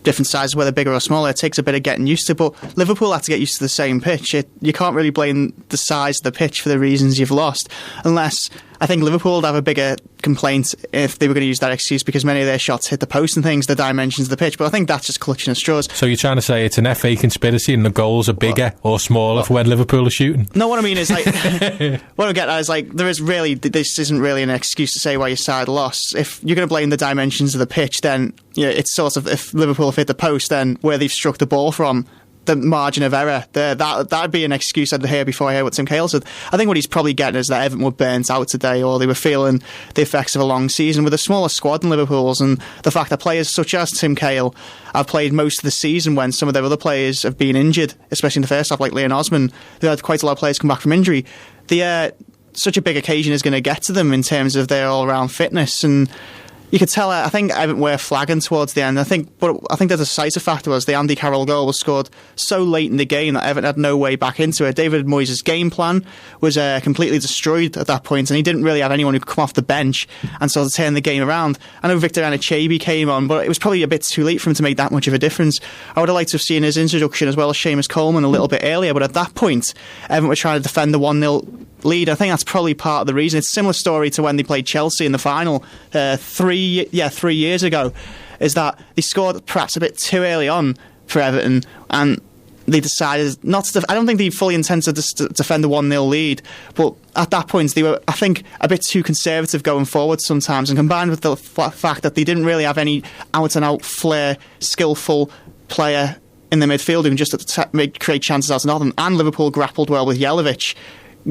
different sizes, whether bigger or smaller, it takes a bit of getting used to, but Liverpool had to get used to the same pitch. You can't really blame the size of the pitch for the reasons you've lost, unless I think Liverpool would have a bigger complaint if they were going to use that excuse, because many of their shots hit the post and things, the dimensions of the pitch, but I think that's just clutching at straws. So you're trying to say it's an FA conspiracy and the goals are bigger or smaller for when Liverpool are shooting? No, what I mean is, like, what I get at is, like, this isn't really an excuse to say why your side lost. If you're going to blame the dimensions of the pitch, then it's sort of, if Liverpool have hit the post, then where they've struck the ball from, the margin of error, that'd be an excuse I'd hear before I hear what Tim Cahill said. I think what he's probably getting is that Everton were burnt out today, or they were feeling the effects of a long season with a smaller squad than Liverpool's, and the fact that players such as Tim Cahill have played most of the season when some of their other players have been injured, especially in the first half, like Leon Osman, who had quite a lot of players come back from injury. Such a big occasion is going to get to them in terms of their all-round fitness, and you could tell, I think Everton were flagging towards the end. I think the decisive factor was the Andy Carroll goal was scored so late in the game that Everton had no way back into it. David Moyes' game plan was completely destroyed at that point, and he didn't really have anyone who could come off the bench and sort of turn the game around. I know Victor Anichebe came on, but it was probably a bit too late for him to make that much of a difference. I would have liked to have seen his introduction as well as Seamus Coleman a little bit earlier, but at that point, Everton were trying to defend the 1-0 lead. I think that's probably part of the reason. It's a similar story to when they played Chelsea in the final 3 years ago, is that they scored perhaps a bit too early on for Everton, and they decided not to. I don't think they fully intended to defend the 1-0 lead, but at that point they were, I think, a bit too conservative going forward sometimes, and combined with the fact that they didn't really have any out-and-out flair, skillful player in the midfield who can just create chances out of nothing, and Liverpool grappled well with Jelavic,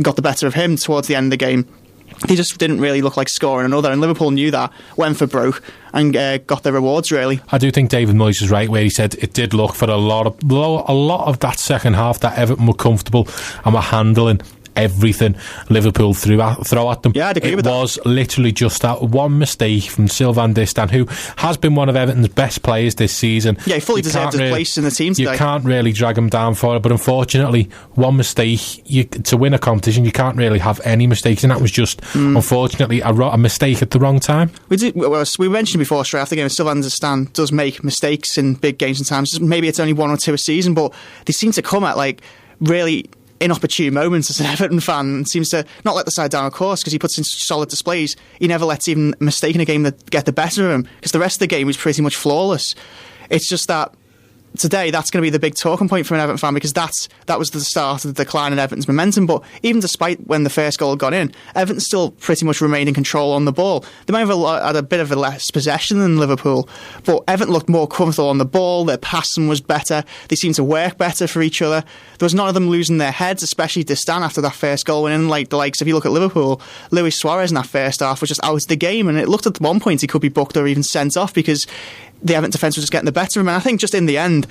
got the better of him towards the end of the game. They just didn't really look like scoring another, and Liverpool knew that, went for broke, and got their rewards, really. I do think David Moyes is right where he said it did look for a lot of that second half that Everton were comfortable and were handling everything Liverpool throw at them. Yeah, I'd agree with that. It was literally just that one mistake from Sylvain Distin, who has been one of Everton's best players this season. Yeah, he fully deserved his place in the team today. You can't really drag him down for it, but unfortunately, one mistake, to win a competition, you can't really have any mistakes, and that was just, unfortunately, a mistake at the wrong time. We mentioned before, straight after the game, Sylvain Distin does make mistakes in big games sometimes. Maybe it's only one or two a season, but they seem to come at, like, really inopportune moments as an Everton fan, and seems to not let the side down, of course, because he puts in solid displays. He never lets even a mistake in a game that get the better of him, because the rest of the game was pretty much flawless. It's just that today that's going to be the big talking point for an Everton fan, because that was the start of the decline in Everton's momentum. But even despite when the first goal got in, Everton still pretty much remained in control on the ball. They might have had a bit of a less possession than Liverpool, but Everton looked more comfortable on the ball. Their passing was better. They seemed to work better for each other. There was none of them losing their heads, especially Distin after that first goal went in. Like the likes, if you look at Liverpool, Luis Suarez in that first half was just out of the game, and it looked at one point he could be booked or even sent off because the Everton defence was just getting the better of him. And I think just in the end,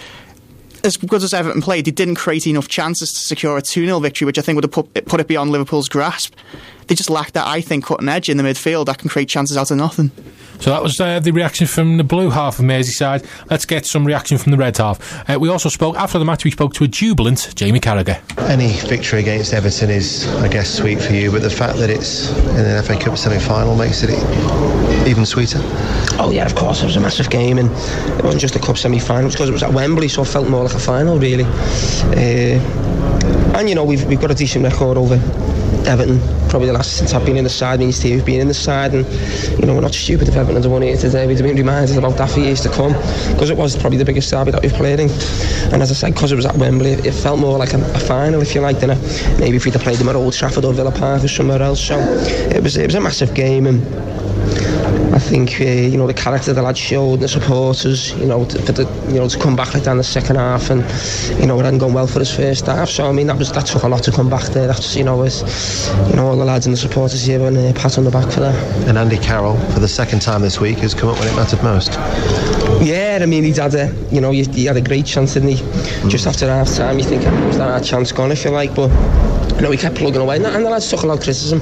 as good as Everton played, they didn't create enough chances to secure a 2-0 victory, which I think would have put it beyond Liverpool's grasp. They just lacked that, I think, cutting edge in the midfield that can create chances out of nothing. So that was the reaction from the blue half of Merseyside. Let's get some reaction from the red half. We also spoke, after the match, we spoke to a jubilant Jamie Carragher. Any victory against Everton is, I guess, sweet for you, but the fact that it's in an FA Cup semi-final makes it even sweeter. Oh yeah, of course, it was a massive game, and it wasn't just a cup semi-final, because it was at Wembley, so it felt more like a final, really. And you know, we've got a decent record over Everton, probably the last since I've been in the side, means Steve been in the side, and you know, we're not stupid if Everton had won here today. We've been reminded about that for years to come, because it was probably the biggest derby that we've played in. And as I said, because it was at Wembley, it felt more like a final, if you like, than maybe if we'd have played them at Old Trafford or Villa Park or somewhere else. So it was a massive game, and I think you know, the character the lads showed, the supporters, you know, to come back like that in the second half, and you know, it hadn't gone well for his first half. So I mean, that took a lot to come back there. That's, you know, all the lads and the supporters here, and a pat on the back for that. And Andy Carroll, for the second time this week, has come up when it mattered most. Yeah, I mean, he had a great chance, didn't he? Just after half time, you think, was that our chance gone, if you like? But you know, he kept plugging away, and the lads took a lot of criticism,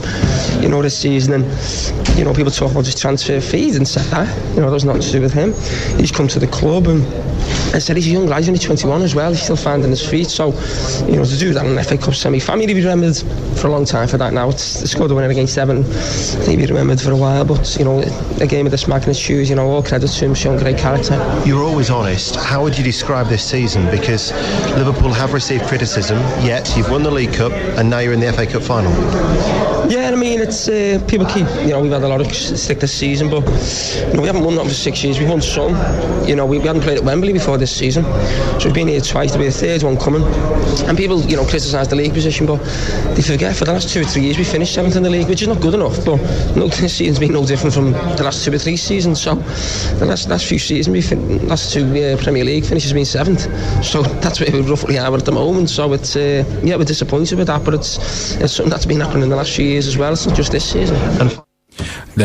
you know, this season. And you know, people talk about his transfer fees and said that, you know, there's nothing to do with him. He's come to the club, and I said he's a young lad, he's only 21 as well. He's still finding his feet. So, you know, to do that in an FA Cup semi-final, he'll be remembered for a long time for that. Now it's scored a winner against Everton. He'll be remembered for a while. But you know, a game of this magnitude, you know, all credit to him, showing great character. You're always honest. How would you describe this season? Because Liverpool have received criticism, yet you've won the League Cup, and now you're in the FA Cup final. Yeah, I mean, it's people keep, you know, we've had a lot of stick this season, but you know, we haven't won that for 6 years. We've won some. You know, we hadn't played at Wembley before this season, so we've been here twice. There'll be a third one coming. And people, you know, criticise the league position, but they forget for the last 2 or 3 years we finished 7th in the league, which is not good enough. But no, this season's been no different from the last 2 or 3 seasons. So the last few seasons, last 2 Premier League finishes been 7th. So that's where we roughly are at the moment. So it's we're disappointed with that, but it's something that's been happening in the last few years as well. It's not just this season.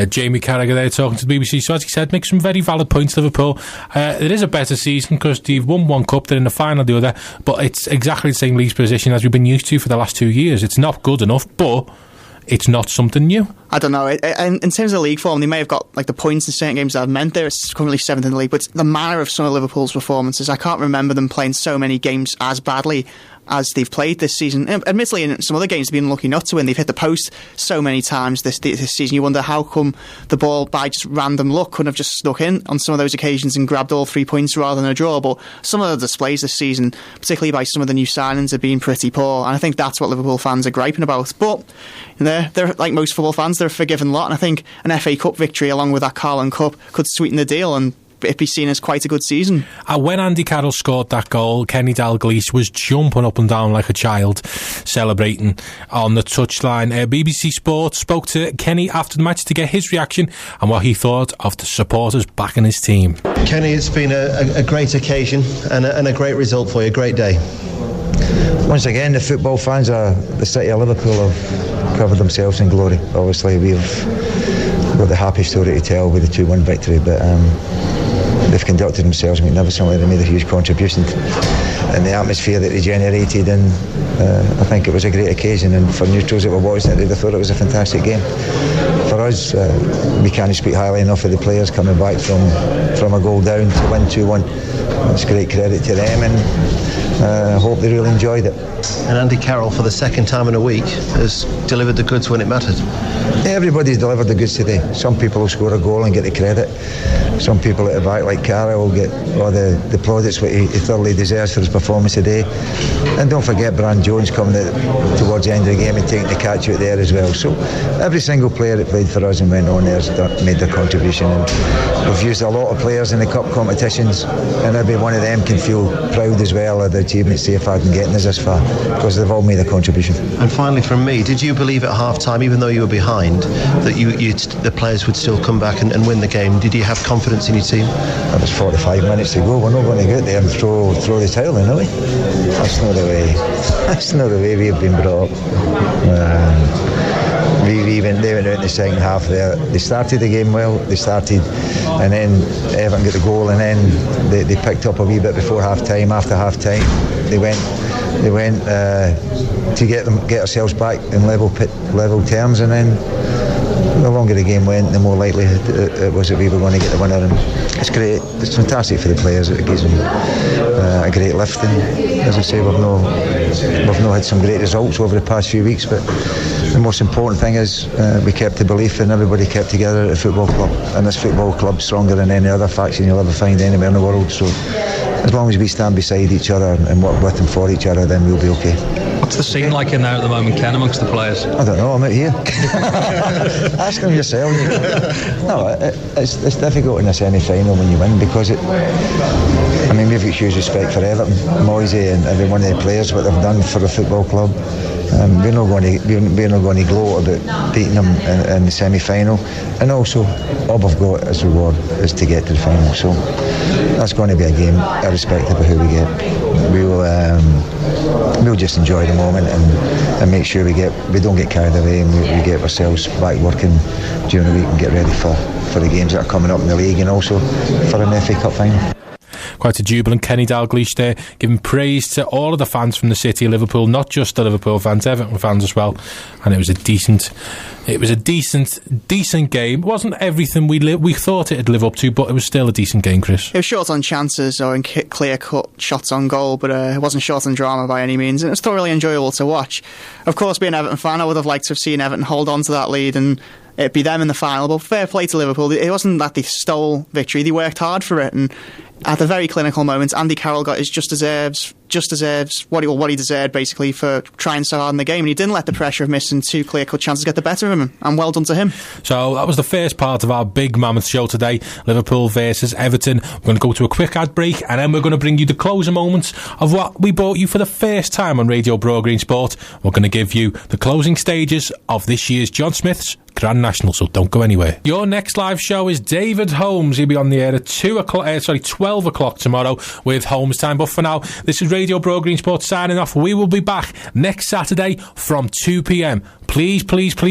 Jamie Carragher there talking to the BBC. So as he said, makes some very valid points, Liverpool. It is a better season because they've won one cup, they're in the final the other, but it's exactly the same league position as we've been used to for the last 2 years. It's not good enough, but it's not something new. I don't know. In terms of league form, they may have got like the points in certain games that have meant they're currently 7th in the league, but the manner of some of Liverpool's performances, I can't remember them playing so many games as badly as they've played this season. Admittedly, in some other games they've been lucky not to win. They've hit the post so many times this season. You wonder how come the ball, by just random luck, couldn't have just snuck in on some of those occasions and grabbed all 3 points rather than a draw. But some of the displays this season, particularly by some of the new signings, have been pretty poor, and I think that's what Liverpool fans are griping about. But they're like most football fans, they're a forgiving lot, and I think an FA Cup victory along with that Carling Cup could sweeten the deal and it'd be seen as quite a good season. When Andy Carroll scored that goal, Kenny Dalglish was jumping up and down like a child, celebrating on the touchline. BBC Sport spoke to Kenny after the match to get his reaction and what he thought of the supporters backing his team. Kenny, it's been a great occasion and a great result for you, a great day. Once again, the football fans of the city of Liverpool have covered themselves in glory. Obviously, we've got the happy story to tell with the 2-1 victory, but they've conducted themselves magnificently. They made a huge contribution in the atmosphere that they generated, and I think it was a great occasion. And for neutrals that were watching it, they thought it was a fantastic game. For us, we can't speak highly enough of the players coming back from a goal down to win 2-1. It's great credit to them, and I hope they really enjoyed it. And Andy Carroll, for the second time in a week, has delivered the goods when it mattered. Everybody's delivered the goods today. Some people will score a goal and get the credit. Some people at the back, like Carroll, will get all the plaudits what he thoroughly deserves for his performance today. And don't forget Brian Jones coming towards the end of the game and taking the catch out there as well. So every single player that played for us and went on there has made their contribution. And we've used a lot of players in the cup competitions, and every one of them can feel proud as well of the achievements they've had in getting us this far, because they've all made a contribution. And finally from me, did you believe at half-time, even though you were behind, that the players would still come back and win the game? Did you have confidence in your team? That was 45 minutes to go. We're not going to get there and throw the towel in, are we? That's not the way. That's not the way we've been brought up. they went out in the second half there. They started the game well, and then Everton got the goal, and then they picked up a wee bit before half-time. After half-time, they went to get ourselves back in level terms, and then the longer the game went, the more likely it was that we were going to get the winner. And it's great. It's fantastic for the players. It gives them a great lift. And as I say, we've not had some great results over the past few weeks, but the most important thing is we kept the belief, and everybody kept together at the football club. And this football club's stronger than any other faction you'll ever find anywhere in the world. So as long as we stand beside each other and work with and for each other, then we'll be okay. What's the scene like in there at the moment, Ken, amongst the players? I don't know, I'm out here. Ask them yourself. No, it's difficult in a semi-final when you win, because we've got huge respect for Everton, Moisey and every one of the players, what they've done for the football club. We're not going to gloat about beating them in the semi-final, and also all we've got as reward is to get to the final. So that's going to be a game irrespective of who we get. We'll just enjoy the moment and make sure we don't get carried away, and we get ourselves back working during the week and get ready for the games that are coming up in the league, and also for an FA Cup final. Quite a jubilant Kenny Dalglish there, giving praise to all of the fans from the city of Liverpool, not just the Liverpool fans, Everton fans as well. And it was a decent game. It wasn't everything we thought it'd live up to, but it was still a decent game, Chris. It was short on chances or in clear-cut shots on goal, but it wasn't short on drama by any means, and it was thoroughly enjoyable to watch. Of course, being an Everton fan, I would have liked to have seen Everton hold on to that lead and it'd be them in the final, but fair play to Liverpool. It wasn't that they stole victory, they worked hard for it, and at the very clinical moments, Andy Carroll got his just deserves what he deserved, basically, for trying so hard in the game, and he didn't let the pressure of missing two clear-cut chances get the better of him, and well done to him. So that was the first part of our big mammoth show today, Liverpool versus Everton. We're going to go to a quick ad break, and then we're going to bring you the closing moments of what we brought you for the first time on Radio Broadgreen Sport. We're going to give you the closing stages of this year's John Smith's Grand National, so don't go anywhere. Your next live show is David Holmes. He'll be on the air at 12 o'clock tomorrow with Holmes Time. But for now, this is Radio Broadgreen Sport signing off. We will be back next Saturday from 2 p.m. Please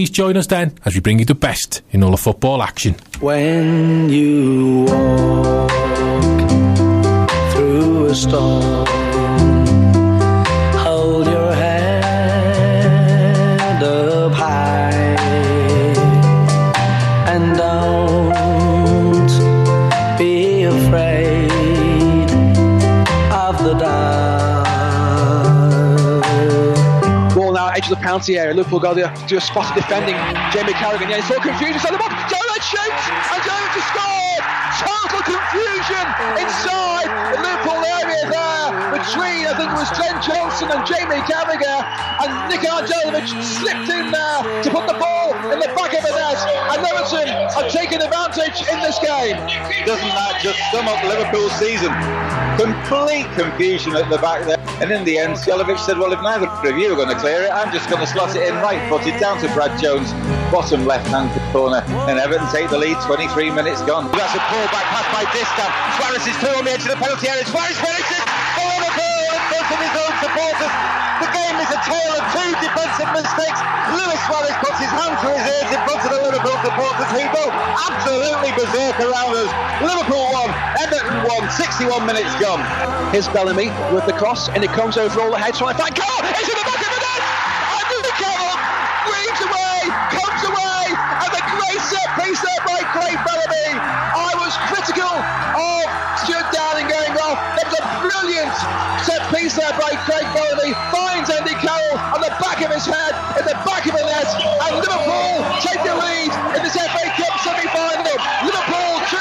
join us then as we bring you the best in all the football action. When you walk through a storm, hold your head up high, and don't be afraid of the dark. Ball now, edge of the penalty area. Liverpool got to do a spotted defending. Jamie Carragher, it's all confusion inside the box. Jones shoots, and Jones has scored. Total confusion inside the Liverpool area there between, I think it was Glenn Johnson and Jamie Carragher, and Nick Ardelovich slipped in there to put the ball in the back of the net, and Everton have taken advantage in this game. Doesn't that just sum up Liverpool's season? Complete confusion at the back there, and in the end Ardelovich said, well, if neither of you are going to clear it, I'm just going to slot it in right footed down to Brad Jones, bottom left hand corner, and Everton take the lead. 23 minutes gone. That's a pull back pass by Discam. Suarez is through on the edge of the penalty area. Suarez finishes for Liverpool in front of his own supporters. The game is a tale of two defensive mistakes. Luis Suarez puts his hand through his ears in front of the Liverpool supporters, who go absolutely berserk around us. Liverpool won, Everton won, 61 minutes gone. Here's Bellamy with the cross, and it comes over all the heads trying to find Carroll. It's in the back of the net. Andy Carroll weaves away, comes away, and the great set piece there by Craig Bellamy. I was critical of Stuart Downing going off. It was a brilliant set piece there by Craig Bellamy. Finds Andy Carroll on the back of his head, in the back of the net, and Liverpool take the lead in this FA Cup semi-final. Liverpool 2,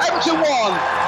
Everton 1.